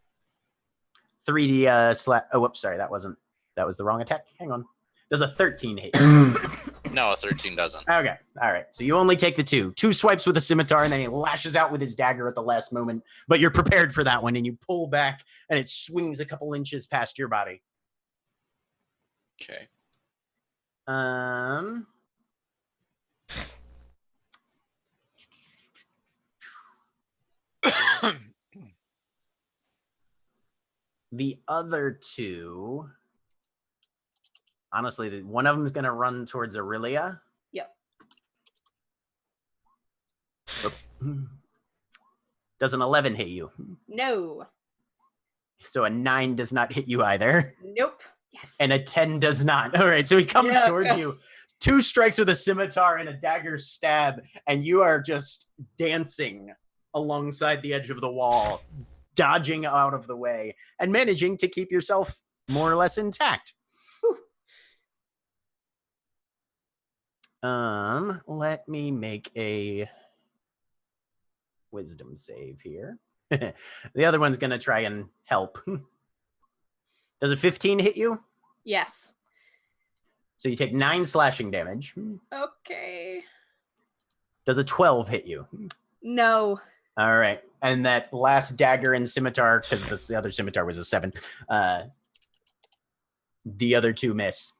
3 oh, whoops, sorry, that was the wrong attack. Hang on. Does a 13 hit you? No, a 13 doesn't. Okay. All right. So you only take the 2. 2 swipes with a scimitar, and then he lashes out with his dagger at the last moment. But you're prepared for that one, and you pull back, and it swings a couple inches past your body. Okay. The other 2, honestly, one of them is going to run towards Aurelia. Yep. Oops. Does an 11 hit you? No. So a 9 does not hit you either. Nope. Yes. And a 10 does not. All right, so he comes towards you. 2 strikes with a scimitar and a dagger stab, and you are just dancing alongside the edge of the wall, dodging out of the way, and managing to keep yourself more or less intact. Let me make a wisdom save here. The other one's gonna try and help. Does a 15 hit you? Yes. So you take 9 slashing damage. Okay. Does a 12 hit you? No. All right. And that last dagger and scimitar, because the other scimitar was a 7. The other 2 miss.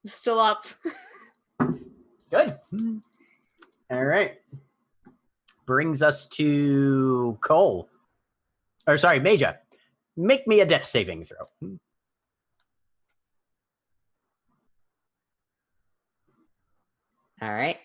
Still up. Good. All right. Brings us to Cole. Or sorry, Maja. Make me a death saving throw. All right.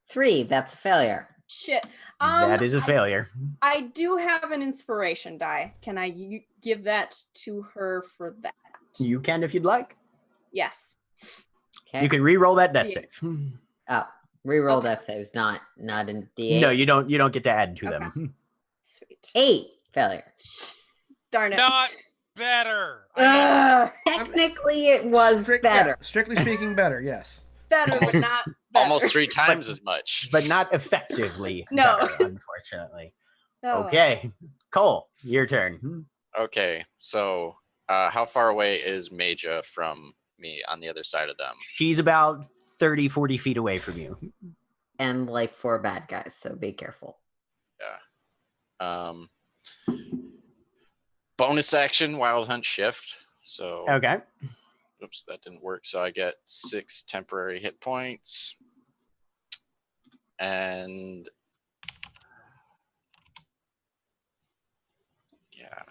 3. That's a failure. Shit. That is a failure. I do have an inspiration die. Can I give that to her for that? You can if you'd like. Yes. Okay. You can re-roll that death save. Oh, reroll Okay. death saves, not in D8. No, you don't get to add to them. Sweet. 8 failure. Darn it. Not better. I Technically, it was better. Strictly speaking, better. Yes. Better, but not better. Almost 3 times as much. But not effectively. No. Better, unfortunately. Oh. Okay. Cole, your turn. Okay, so how far away is Maja from me on the other side of them? She's about 30, 40 feet away from you. And like 4 bad guys, so be careful. Yeah. Bonus action, Wild Hunt Shift. So, Okay. oops, that didn't work. So I get 6 temporary hit points. And yeah.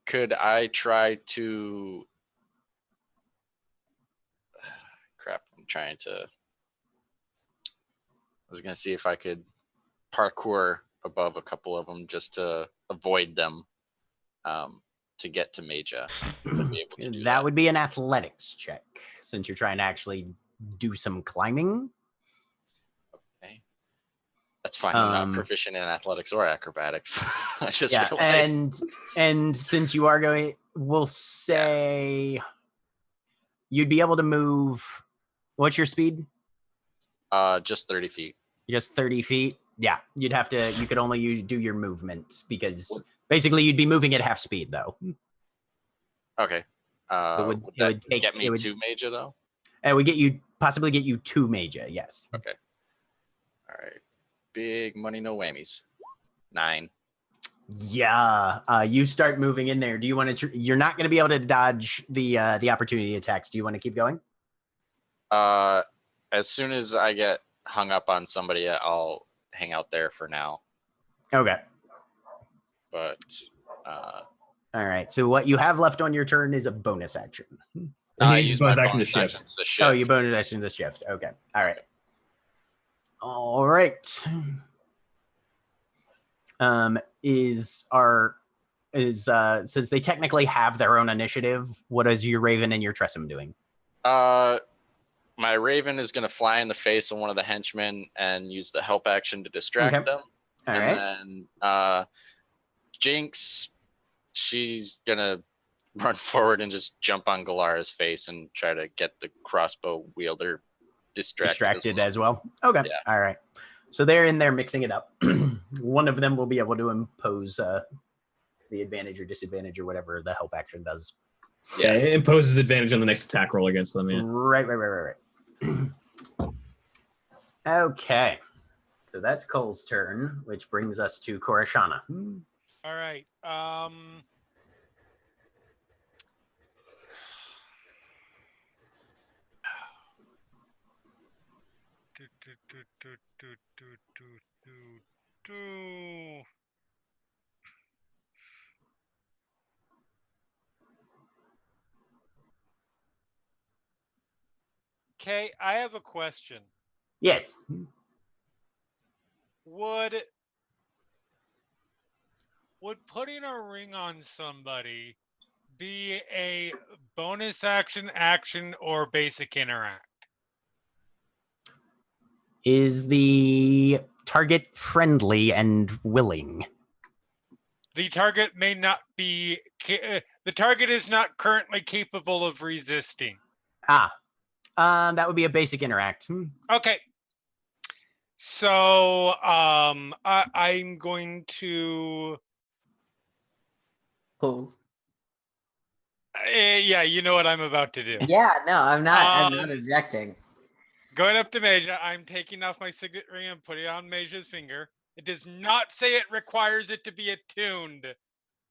Could I try to crap, I'm trying to I was gonna see if I could parkour above a couple of them just to avoid them to get to Maja. To be able to do That would be an athletics check since you're trying to actually do some climbing. Okay. That's fine. I'm not proficient in athletics or acrobatics. I just realized. and since you are going, we'll say you'd be able to move. What's your speed? Just 30 feet. Just 30 feet. Yeah, you'd have to. You could only do your movement because basically you'd be moving at half speed, though. Okay. Would that get me to Maja though? It would possibly get you to Maja. Yes. Okay. All right. Big money, no whammies. 9. Yeah. You start moving in there. Do you want to? You're not going to be able to dodge the opportunity attacks. Do you want to keep going? As soon as I get hung up on somebody, I'll hang out there for now. Okay. But all right. So what you have left on your turn is a bonus action. I He use bonus my action to bonus shift. action to shift. Oh, you bonus action to shift. Okay. All right. All right. Since they technically have their own initiative, what is your Raven and your Tressum doing? My Raven is going to fly in the face of one of the henchmen and use the help action to distract them. All right. Then Jinx, she's going to run forward and just jump on Galara's face and try to get the crossbow wielder distracted as well. Okay. Yeah. All right. So they're in there mixing it up. One of them will be able to impose the advantage or disadvantage or whatever the help action does. Yeah, it imposes advantage on the next attack roll against them. Yeah. Right. Okay. So that's Cole's turn, which brings us to Korishana. All right. Okay, I have a question. Yes. Would putting a ring on somebody be a bonus action, or basic interact? Is the target friendly and willing? The target may not be. The target is not currently capable of resisting. That would be a basic interact. Okay. So I'm going to. Oh. Yeah, you know what I'm about to do. Yeah, no, I'm not objecting. Going up to Maja, I'm taking off my signet ring and putting it on Maja's finger. It does not say it requires it to be attuned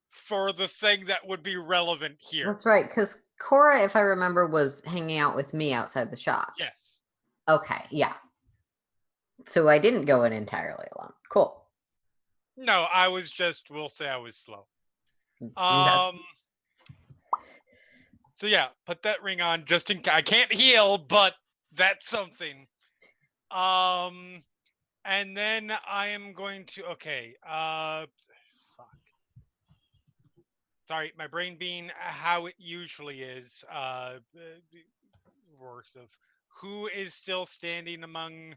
for the thing that would be relevant here. That's right, because Cora, if I remember, was hanging out with me outside the shop. Yes. Okay, yeah. So I didn't go in entirely alone. Cool. No, I was just, we'll say I was slow. Okay. So yeah, put that ring on just in case. I can't heal, but that's something. And then I am going to, okay, fuck. Sorry, my brain being how it usually is, works of who is still standing among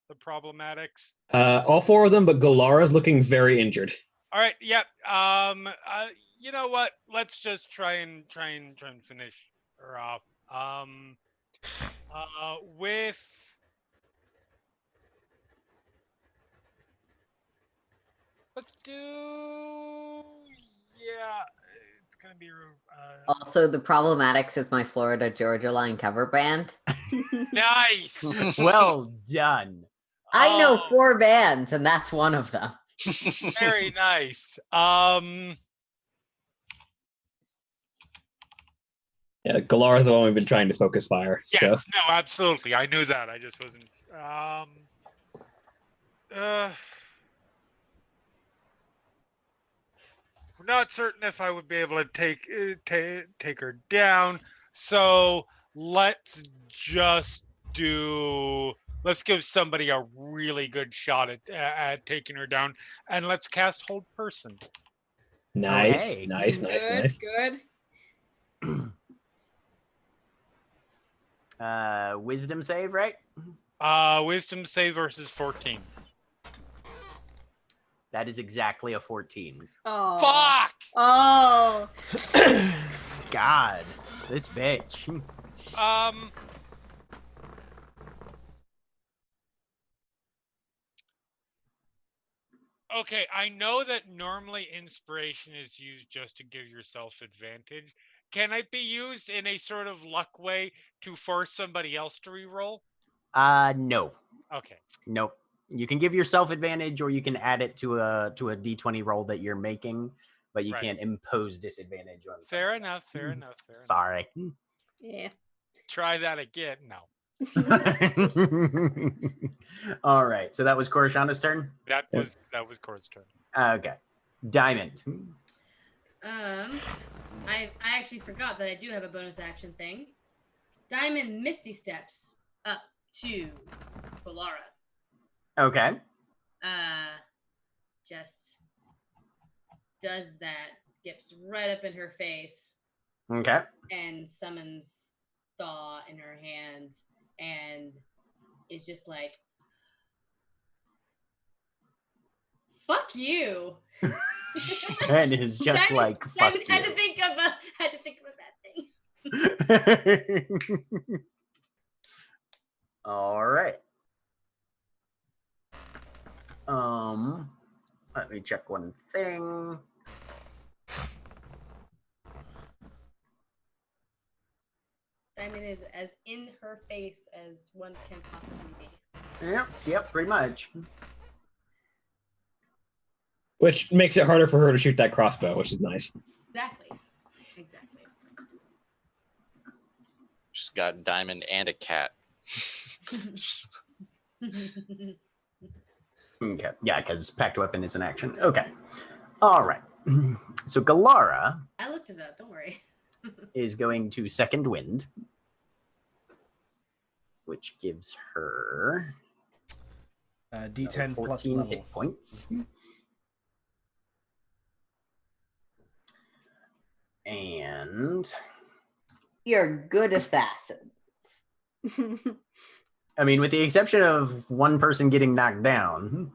the problematics. All 4 of them, but Galara's looking very injured. All right, yep. You know what? Let's just try and finish her off. With let's do, yeah, it's gonna be Also, the Problematics is my Florida Georgia Line cover band. nice. Well done. I know 4 bands, and that's one of them. Very nice. Yeah, Galara's the one we've been trying to focus fire. Yes, So no, absolutely. I knew that. I just wasn't. Not certain if I would be able to take her down. So let's just do. Let's give somebody a really good shot at taking her down, and let's cast Hold Person. nice, Okay. nice. Good. Wisdom save, right? Wisdom save versus 14. That is exactly a 14. Oh. Fuck! Oh. God, this bitch. Okay, I know that normally inspiration is used just to give yourself advantage. Can it be used in a sort of luck way to force somebody else to reroll? No. Okay. Nope. You can give yourself advantage, or you can add it to a D20 roll that you're making, but you Right. can't impose disadvantage on. Fair enough. Fair enough. Sorry. Yeah. Try that again. No. All right. So that was Korishana's turn. That was Cora's turn. Okay. Diamond. I actually forgot that I do have a bonus action thing. Diamond Misty Steps up to Galara. Okay. Just does that, gets right up in her face, Okay. and summons Thaw in her hand, and is just like, "Fuck you." And is just like, fuck I had you. to think of a bad thing. All right. Let me check one thing. Diamond is as in her face as one can possibly be. Yep, pretty much. Which makes it harder for her to shoot that crossbow, which is nice. Exactly. She's got Diamond and a cat. Okay, yeah, because packed weapon is an action. Okay. All right. So Galara I looked it up, don't worry. is going to second wind, which gives her D10 plus 14 level. hit points. And You're good assassins. I mean, with the exception of one person getting knocked down,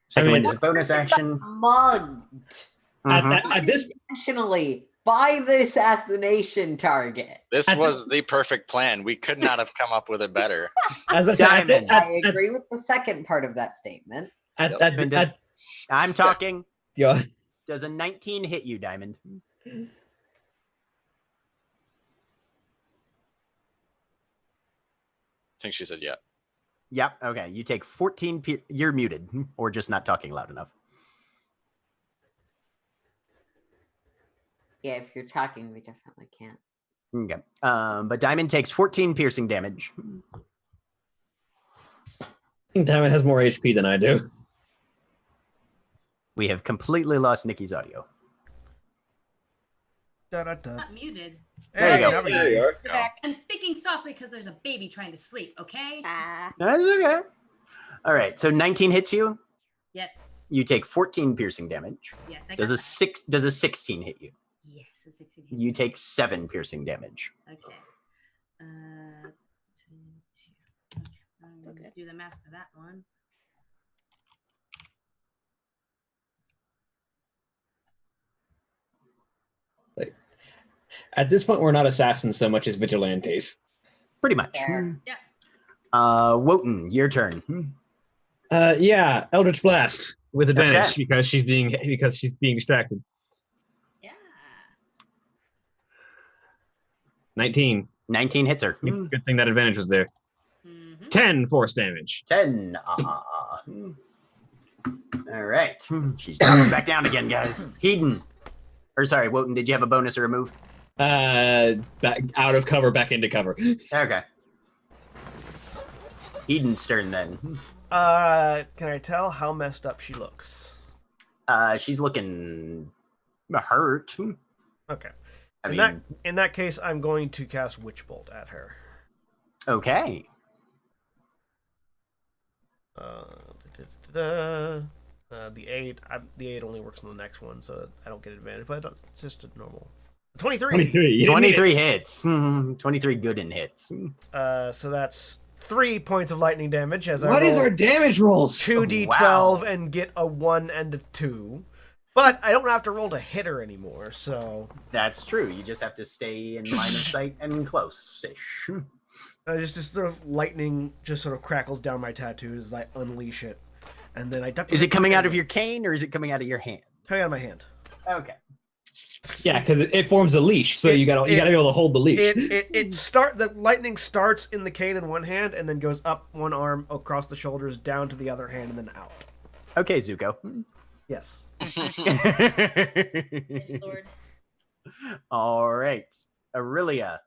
second I mean, wind is a bonus action. Mugged. At this Intentionally by by the assassination target. This was the perfect plan. We could not have come up with it better. As I said, I agree with the second part of that statement. I'm talking. Yeah. Does a 19 hit you, Diamond? I think she said yeah. Yep. Okay. You take 14. You're muted, or just not talking loud enough. Yeah, if you're talking, we definitely can't. Okay. But Diamond takes 14 piercing damage. I think Diamond has more HP than I do. We have completely lost Nikki's audio. Not muted. There you go. There you You're back. I'm speaking softly because there's a baby trying to sleep, okay? That's okay. All right. So 19 hits you. Yes. You take 14 piercing damage. Yes. I got Does a that. does a 16 hit you? Yes, a 16. You take 7 piercing damage. Okay. 22. Okay. I'm going to do the math for that one. At this point, we're not assassins so much as vigilantes. Pretty much. Fair. Yeah. Wotan, your turn. Yeah, Eldritch Blast with advantage Okay. because she's being distracted. Yeah. 19. 19 hits her. Good thing that advantage was there. Mm-hmm. 10 force damage. 10. All right. She's dropping back down again, guys. Hedon. Or sorry, Wotan, did you have a bonus or a move? Back out of cover, back into cover. Okay. Hedon's turn then. Can I tell how messed up she looks? She's looking hurt. Okay. I In mean, that case, I'm going to cast Witch Bolt at her. okay. The 8 only works on the next one, so I don't get advantage, but it's just a normal 23. 23. 23 hits. 23 good in hits. So that's 3 points of lightning damage as What I is roll our damage rolls? 2d12 Wow. and get a 1 and a 2. But I don't have to roll to hit her anymore, so That's true. You just have to stay in line of sight and close-ish. just sort of lightning just sort of crackles down my tattoos as I unleash it, and then I duck. Is it coming out of your cane or is it coming out of your hand? Coming out of my hand. Okay. Yeah, because it forms a leash, so you gotta be able to hold the leash. The lightning starts in the cane in one hand and then goes up one arm across the shoulders down to the other hand and then out. Okay, Zuko. Yes. Yes, Lord. All right. Aurelia,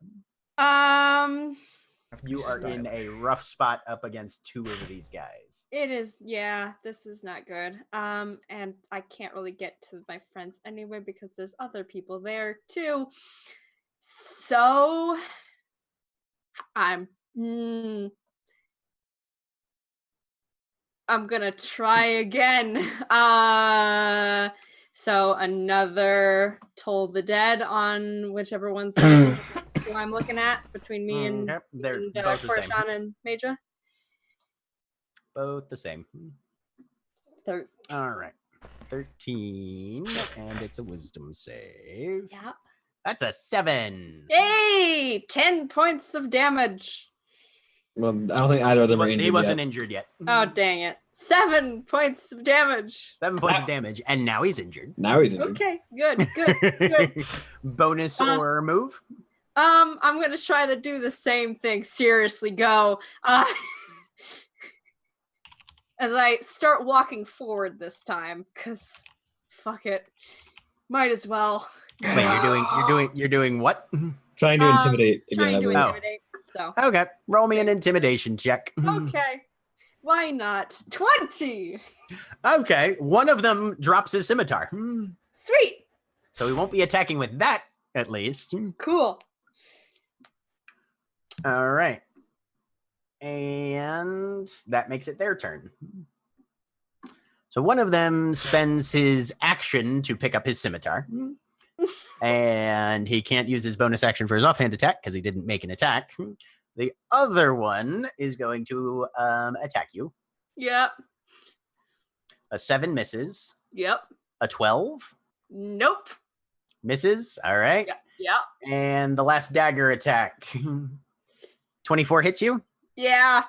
you are in a rough spot up against 2 of these guys. It is, yeah, this is not good. And I can't really get to my friends anyway because there's other people there too. So I'm gonna try again. So another Toll the Dead on whichever one's who I'm looking at between me and, Okay, they're and both the same. Korshan and Major. Both the same. All right. 13, and it's a wisdom save. Yeah. That's a 7. Yay! 10 points of damage. Well, I don't think either of them are injured He wasn't yet. injured yet. Oh, dang it. 7 points of damage. 7 points of damage, and now he's injured. Now he's injured. Okay, good. Bonus or move? I'm gonna try to do the same thing. Seriously, go. As I start walking forward this time, cause fuck it, might as well. Wait, you're doing what? Trying to intimidate again. Trying I to believe. intimidate. So Okay, roll me an intimidation check. okay, why not? 20. Okay, one of them drops his scimitar. Sweet. So he won't be attacking with that, at least. Cool. All right. And that makes it their turn. So one of them spends his action to pick up his scimitar. And he can't use his bonus action for his offhand attack because he didn't make an attack. The other one is going to attack you. Yep. A 7 misses. Yep. A 12. Nope. Misses. All right. Yeah. And the last dagger attack. 24 hits you Yeah.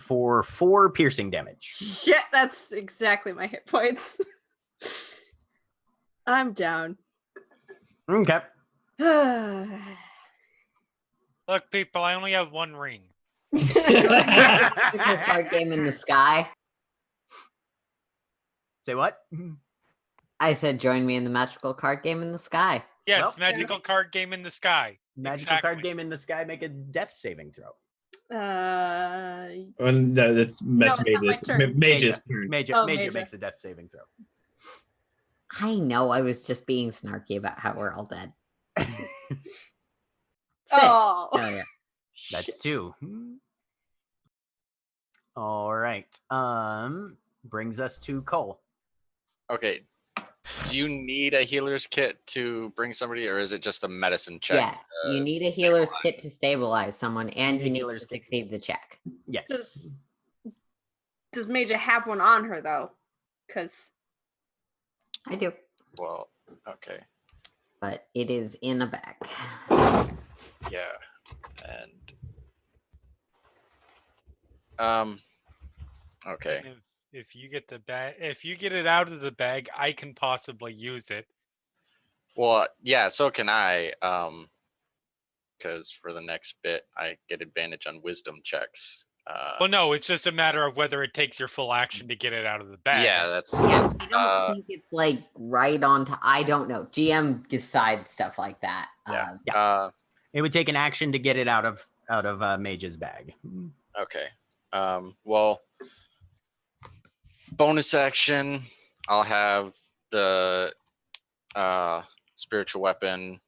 for 4 piercing damage. Shit, that's exactly my hit points. I'm down. Okay. Look, people, I only have 1 ring. Magical card game in the sky. Say what? I said, join me in the magical card game in the sky. Yes, Well, magical card game in the sky. Magical Exactly. card game in the sky. Make a death saving throw. Well, that's it's not my Mage's. turn. Mage's turn. Major Major. makes a death saving throw. I know, I was just being snarky about how we're all dead. 6. Oh. Oh, yeah. That's 2. All right. Brings us to Cole. Okay. Do you need a healer's kit to bring somebody, or is it just a medicine check? Yes, you need a healer's kit to stabilize someone, and you need to healer's kit. succeed the check. Yes. Does Major have one on her though? Because I do, Well, okay. but it is in a bag. Yeah. And okay. If you get the bag, if you get it out of the bag, I can possibly use it. Well, yeah, so can I. Because for the next bit, I get advantage on wisdom checks. Well, no, it's just a matter of whether it takes your full action to get it out of the bag. Yeah, that's Yes, I don't think it's like right on to. I don't know. GM decides stuff like that. yeah. It would take an action to get it out of Mage's bag. Okay. Well, bonus action, I'll have the spiritual weapon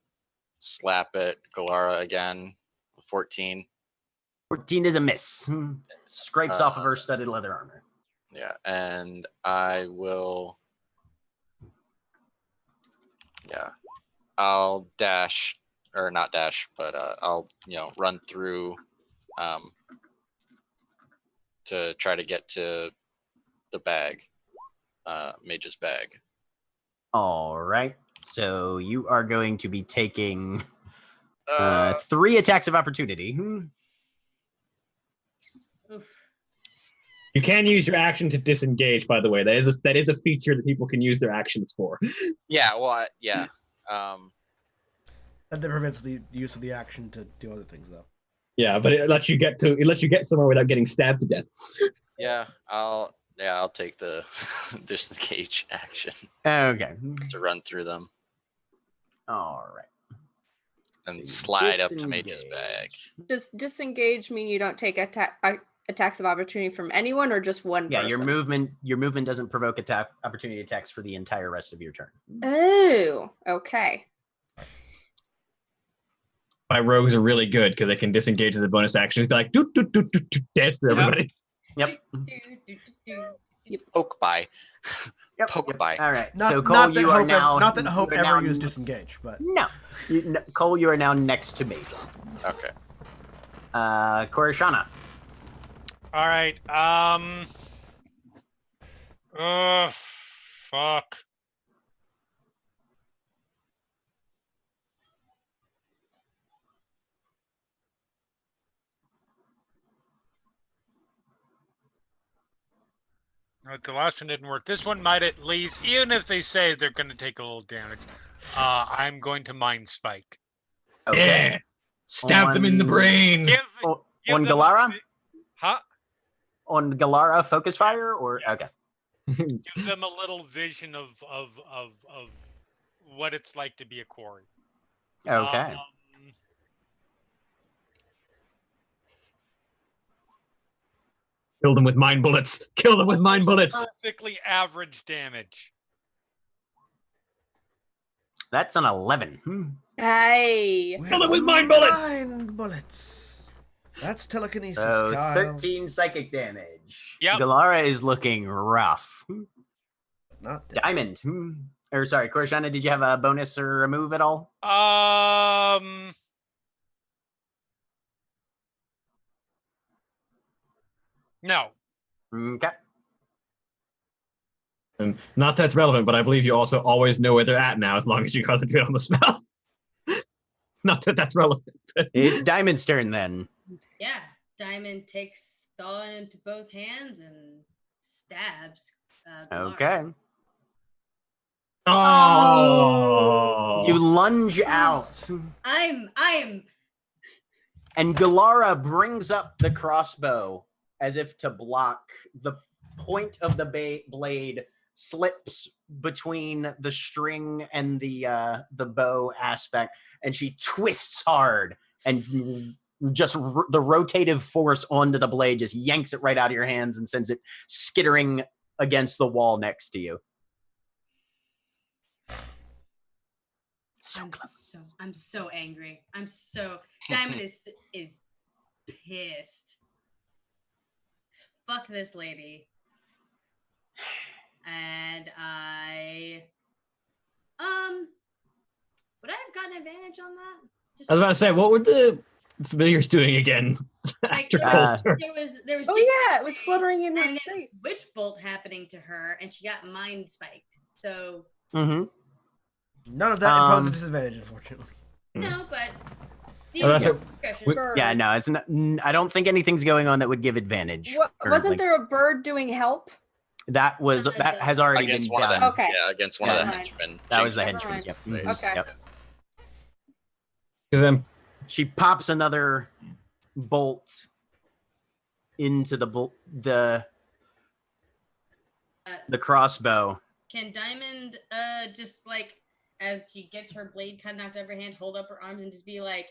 slap at Galara again. 14. 14 is a miss. Scrapes off of her studded leather armor. Yeah, and I will. Yeah, I'll dash, or not dash, but I'll run through to try to get to the bag, Mage's bag. All right. So you are going to be taking 3 attacks of opportunity. You can use your action to disengage, by the way. That is a feature that people can use their actions for. Yeah, well, yeah. That prevents the use of the action to do other things, though. Yeah, but it lets you get somewhere without getting stabbed to death. Yeah, I'll take the disengage action Okay. to run through them All right. and slide up to Mage's bag. does disengage mean you don't take attacks of opportunity from anyone or just one Yeah, person? your movement doesn't provoke opportunity attacks for the entire rest of your turn. Oh, okay. My rogues are really good because they can disengage as a bonus action. Just be like, doot, doot, doot, doot, doot, dance to everybody. Yep. Poke by. Yep. Poke by. All right. Not, so Cole, not that you are Hope now. not that Hope you are ever now used disengage, but No. Cole, you are now next to me. Okay. Korishana. All right. Fuck. The last one didn't work. This one might at least, even if they say they're going to take a little damage, I'm going to Mind Spike. Okay. Yeah. Stab them in the brain. Give On them Galara? Huh? On Galara, focus fire, or okay. Give them a little vision of what it's like to be a quori. Okay. Kill them with mind bullets. Kill them with mind bullets. Perfectly average damage. That's an 11. Hey. Kill them with mind bullets. Mind bullets. That's telekinesis, So Kyle. 13 psychic damage. Yep. Galara is looking rough. Not dead. Diamond. Or sorry, Korishana, did you have a bonus or a move at all? No. Okay. And not that's relevant, but I believe you also always know where they're at now, as long as you concentrate on the smell. Not that that's relevant. It's Diamond's turn then. Yeah, Diamond takes Thaw into both hands and stabs. Galara. Okay. Oh! You lunge out, I'm and Galara brings up the crossbow as if to block. The point of the blade slips between the string and the bow aspect, and she twists hard, and just the rotative force onto the blade just yanks it right out of your hands and sends it skittering against the wall next to you. So close. I'm so angry. Diamond is pissed. Fuck this lady. And I would I have gotten advantage on that? I was about to say, what were the familiars doing again? Like, After Cole's turn? there was Oh yeah, it was fluttering in her and then face. witch bolt happening to her, and she got mind spiked. So Mm-hmm. None of that imposes a disadvantage, unfortunately. no, but Yeah, no, it's not. I don't think anything's going on that would give advantage. Wasn't there a bird doing help? That has already Against been one done. of the Okay. against one of the Never mind. henchmen. That was the Never henchman. mind. Yep. Okay. Yep. Then She pops another bolt into the crossbow. Can Diamond just like as she gets her blade cut knocked out of her hand, hold up her arms and just be like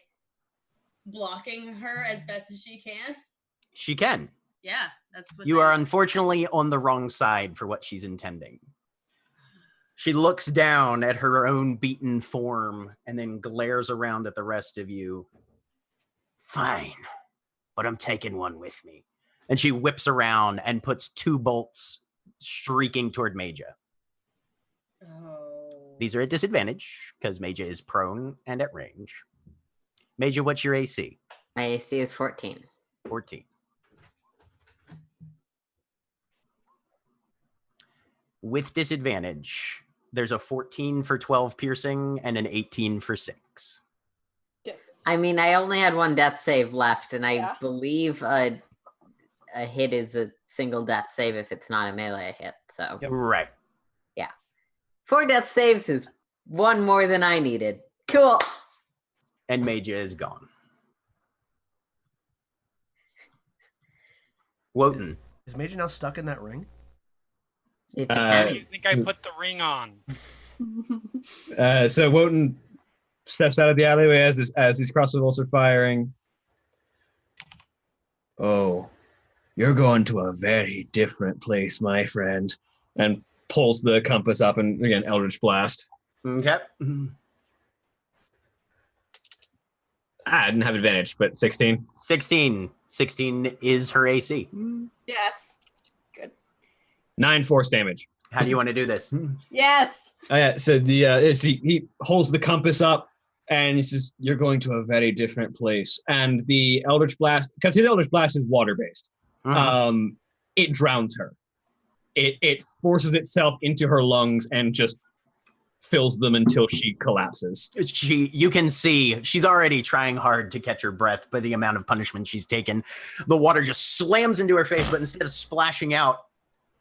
blocking her as best as she can? She can. Yeah, that's what You are unfortunately on the wrong side for what she's intending. She looks down at her own beaten form and then glares around at the rest of you. Fine, but I'm taking one with me. And she whips around and puts 2 bolts streaking toward Maja. Oh. These are at disadvantage because Maja is prone and at range. Maja, what's your AC? My AC is 14. 14. With disadvantage, there's a 14 for 12 piercing and an 18 for 6. I mean, I only had 1 death save left, and I Yeah. believe a hit is a single death save if it's not a melee hit. So Right. 4 death saves is 1 more than I needed. Cool. And Maja is gone. Wotan. Is Major now stuck in that ring? It Why do depends. you think I put the ring on? So Wotan steps out of the alleyway as these crossbows are firing. Oh, you're going to a very different place, my friend. And pulls the compass up and again, Eldritch Blast. Okay. I didn't have advantage, but 16. 16. 16 is her AC. Yes. 9 force damage. How do you want to do this? Yes. Oh, yeah, so he holds the compass up and he says, you're going to a very different place. And the Eldritch Blast, because his Eldritch Blast is water-based, it drowns her. It forces itself into her lungs and just fills them until she collapses. You can see she's already trying hard to catch her breath by the amount of punishment she's taken. The water just slams into her face, but instead of splashing out,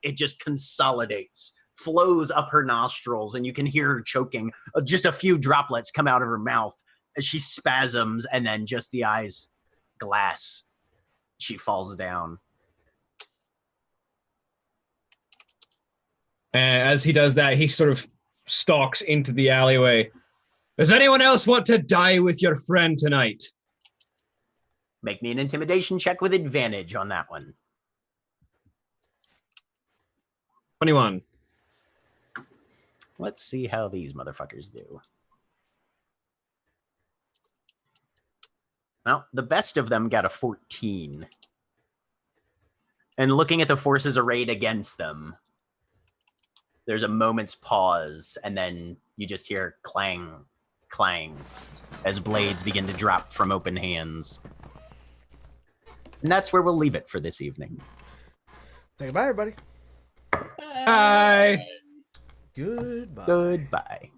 it just consolidates, flows up her nostrils, and you can hear her choking. Just a few droplets come out of her mouth as she spasms, and then just the eyes glass. She falls down. As he does that, he sort of stalks into the alleyway. Does anyone else want to die with your friend tonight? Make me an intimidation check with advantage on that one. 21. Let's see how these motherfuckers do. Well, the best of them got a 14. And looking at the forces arrayed against them, there's a moment's pause, and then you just hear clang, clang, as blades begin to drop from open hands. And that's where we'll leave it for this evening. Say goodbye, everybody. Bye. Goodbye. Goodbye.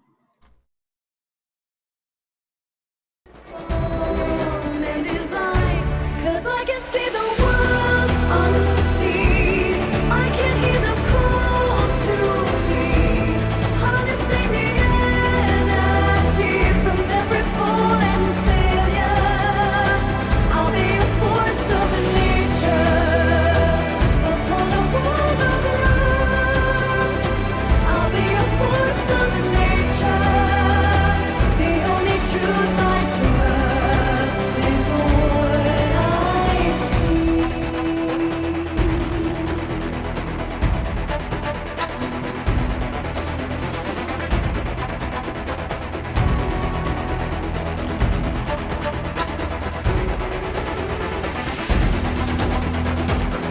And design, 'cause I can see the world unseen. I can hear the call to me, harnessing the energy from every fall and failure. I'll be a force of nature upon a world of rust. I'll be a force of nature. The only truth I trust is what I see.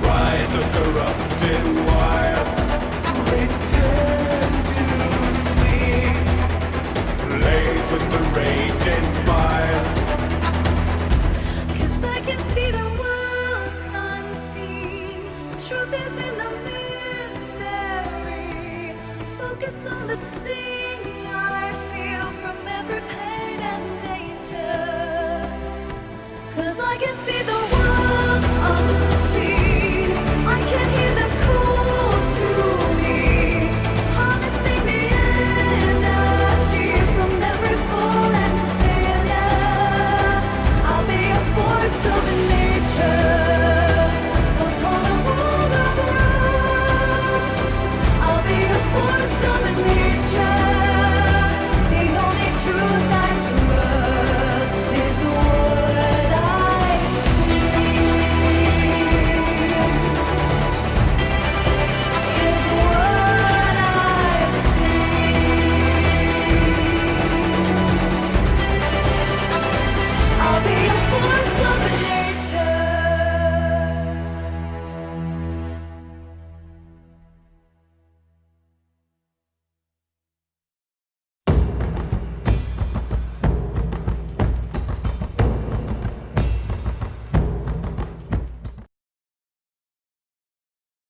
Rise of corrupted wires, return to sleep. Blaze with the raging fires. 'Cause I can see the world unseen. Truth is in the mystery. Focus on the sting I feel from every pain and danger. 'Cause I can see the